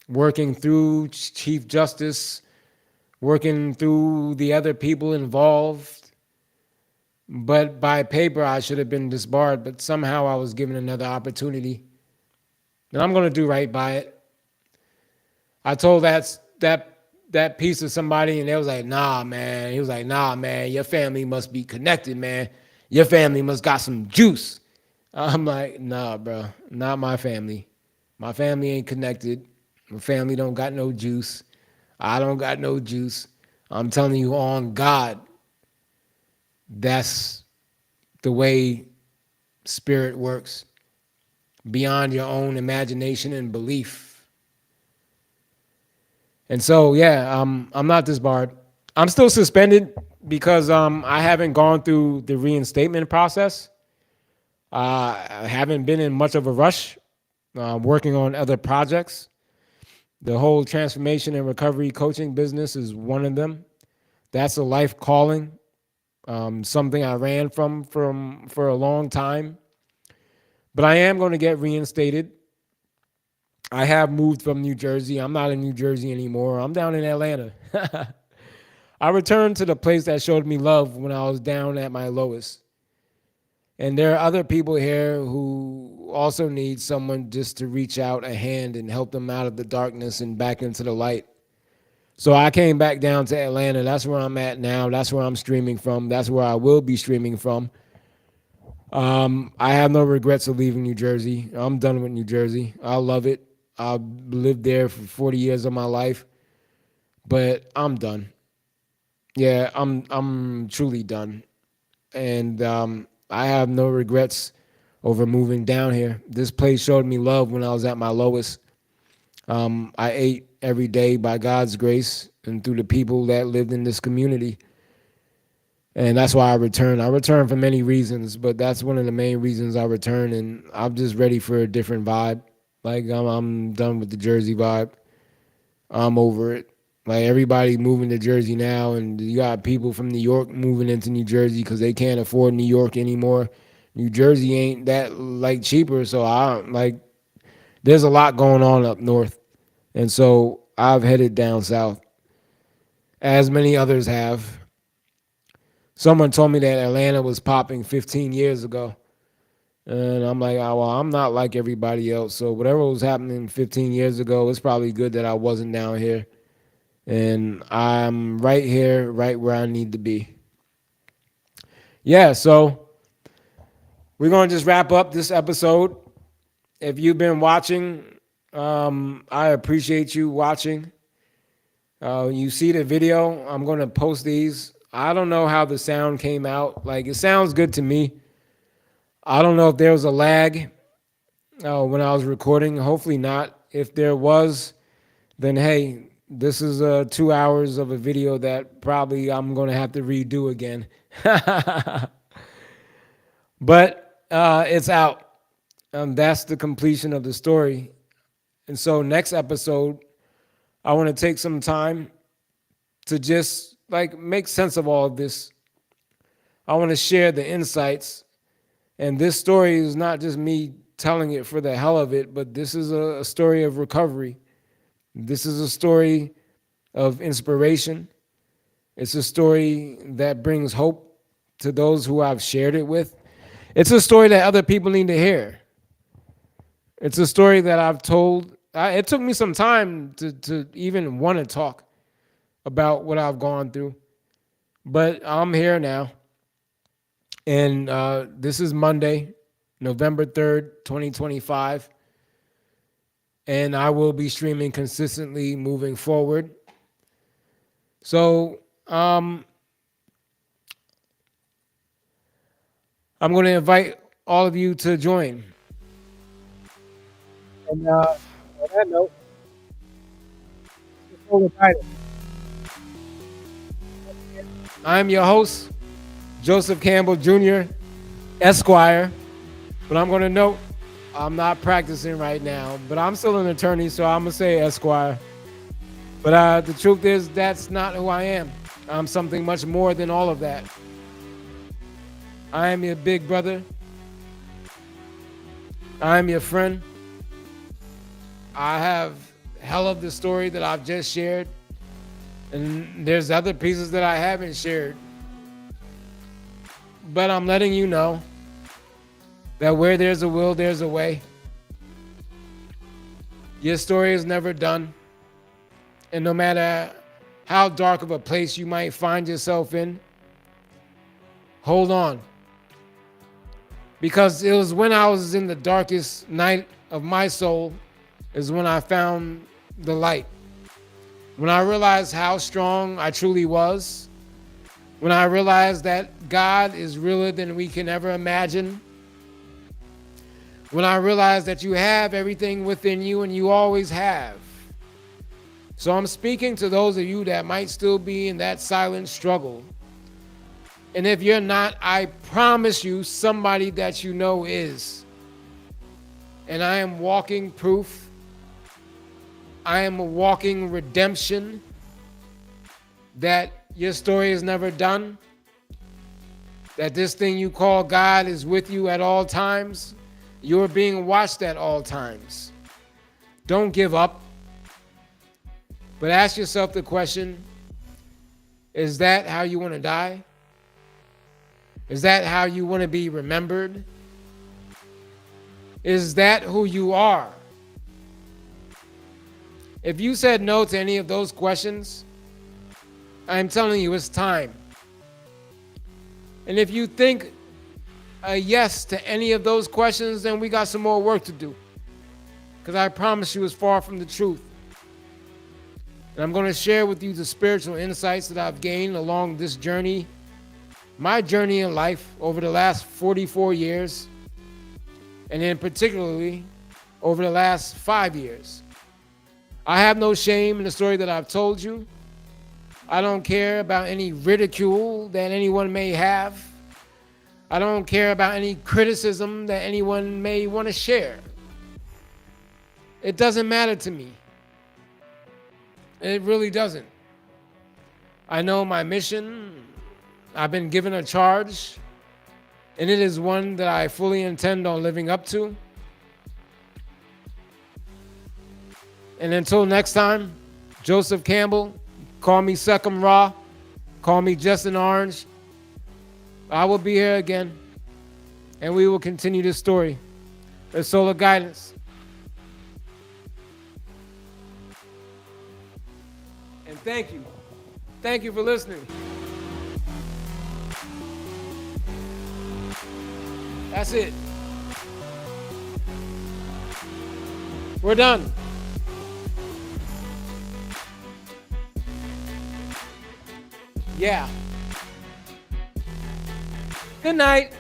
Working through Chief Justice, working through the other people involved. But by paper, I should have been disbarred, but somehow I was given another opportunity. And I'm going to do right by it. I told that piece of somebody, and they was like, nah, man. He was like, nah, man, your family must be connected, man. Your family must got some juice. I'm like, nah, bro, not my family. My family ain't connected. My family don't got no juice. I don't got no juice. I'm telling you on God, that's the way spirit works, beyond your own imagination and belief. And so, yeah, I'm not disbarred. I'm still suspended because I haven't gone through the reinstatement process. I haven't been in much of a rush, working on other projects. The whole transformation and recovery coaching business is one of them. That's a life calling, something I ran from for a long time. But I am going to get reinstated. I have moved from New Jersey. I'm not in New Jersey anymore. I'm down in Atlanta. I returned to the place that showed me love when I was down at my lowest. And there are other people here who also need someone just to reach out a hand and help them out of the darkness and back into the light. So I came back down to Atlanta. That's where I'm at now. That's where I'm streaming from. That's where I will be streaming from. I have no regrets of leaving New Jersey. I'm done with New Jersey. I love it. I've lived there for 40 years of my life, but I'm done. Yeah, I'm truly done, and I have no regrets over moving down here. This place showed me love when I was at my lowest. I ate every day by God's grace and through the people that lived in this community. And that's why I return. I return for many reasons, but that's one of the main reasons I return. And I'm just ready for a different vibe. Like I'm done with the Jersey vibe. I'm over it. Like everybody moving to Jersey now, and you got people from New York moving into New Jersey because they can't afford New York anymore. New Jersey ain't that like cheaper, so I like. There's a lot going on up north, and so I've headed down south, as many others have. Someone told me that Atlanta was popping 15 years ago. And I'm like, oh, well, I'm not like everybody else. So whatever was happening 15 years ago, it's probably good that I wasn't down here. And I'm right here, right where I need to be. Yeah, so we're going to just wrap up this episode. If you've been watching, I appreciate you watching. You see the video, I'm going to post these. I don't know how the sound came out. Like, it sounds good to me. I don't know if there was a lag when I was recording. Hopefully not. If there was, then hey, this is 2 hours of a video that probably I'm going to have to redo again. But it's out. That's the completion of the story. And so next episode, I want to take some time to just like make sense of all of this. I want to share the insights. And this story is not just me telling it for the hell of it, but this is a story of recovery. This is a story of inspiration. It's a story that brings hope to those who I've shared it with. It's a story that other people need to hear. It's a story that I've told. It took me some time to even want to talk about what I've gone through, but I'm here now. And this is Monday, November 3rd, 2025. And I will be streaming consistently moving forward. So I'm going to invite all of you to join. And on that note, I'm your host, Joseph Campbell Jr., Esquire. But I'm going to note, I'm not practicing right now, but I'm still an attorney, so I'm going to say Esquire. But the truth is, that's not who I am. I'm something much more than all of that. I am your big brother. I am your friend. I have hell of the story that I've just shared. And there's other pieces that I haven't shared. But I'm letting you know that where there's a will, there's a way. Your story is never done. And no matter how dark of a place you might find yourself in, hold on. Because it was when I was in the darkest night of my soul is when I found the light. When I realized how strong I truly was. When I realized that God is realer than we can ever imagine. When I realized that you have everything within you and you always have. So I'm speaking to those of you that might still be in that silent struggle. And if you're not, I promise you somebody that you know is. And I am walking proof I am a walking redemption, that your story is never done, that this thing you call God is with you at all times. You're being watched at all times. Don't give up, but ask yourself the question, is that how you want to die? Is that how you want to be remembered? Is that who you are? If you said no to any of those questions, I'm telling you, it's time. And if you think a yes to any of those questions, then we got some more work to do. Because I promise you, it's far from the truth. And I'm going to share with you the spiritual insights that I've gained along this journey, my journey in life over the last 44 years, and then particularly over the last 5 years. I have no shame in the story that I've told you. I don't care about any ridicule that anyone may have. I don't care about any criticism that anyone may want to share. It doesn't matter to me. It really doesn't. I know my mission. I've been given a charge, and it is one that I fully intend on living up to. And until next time, Joseph Campbell, call me Second Ra, call me Justin Orange. I will be here again, and we will continue this story. There's SOULar guidance. And thank you. Thank you for listening. That's it. We're done. Yeah. Good night.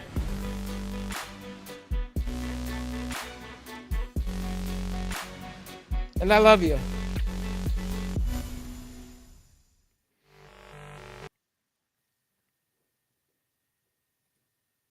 And I love you.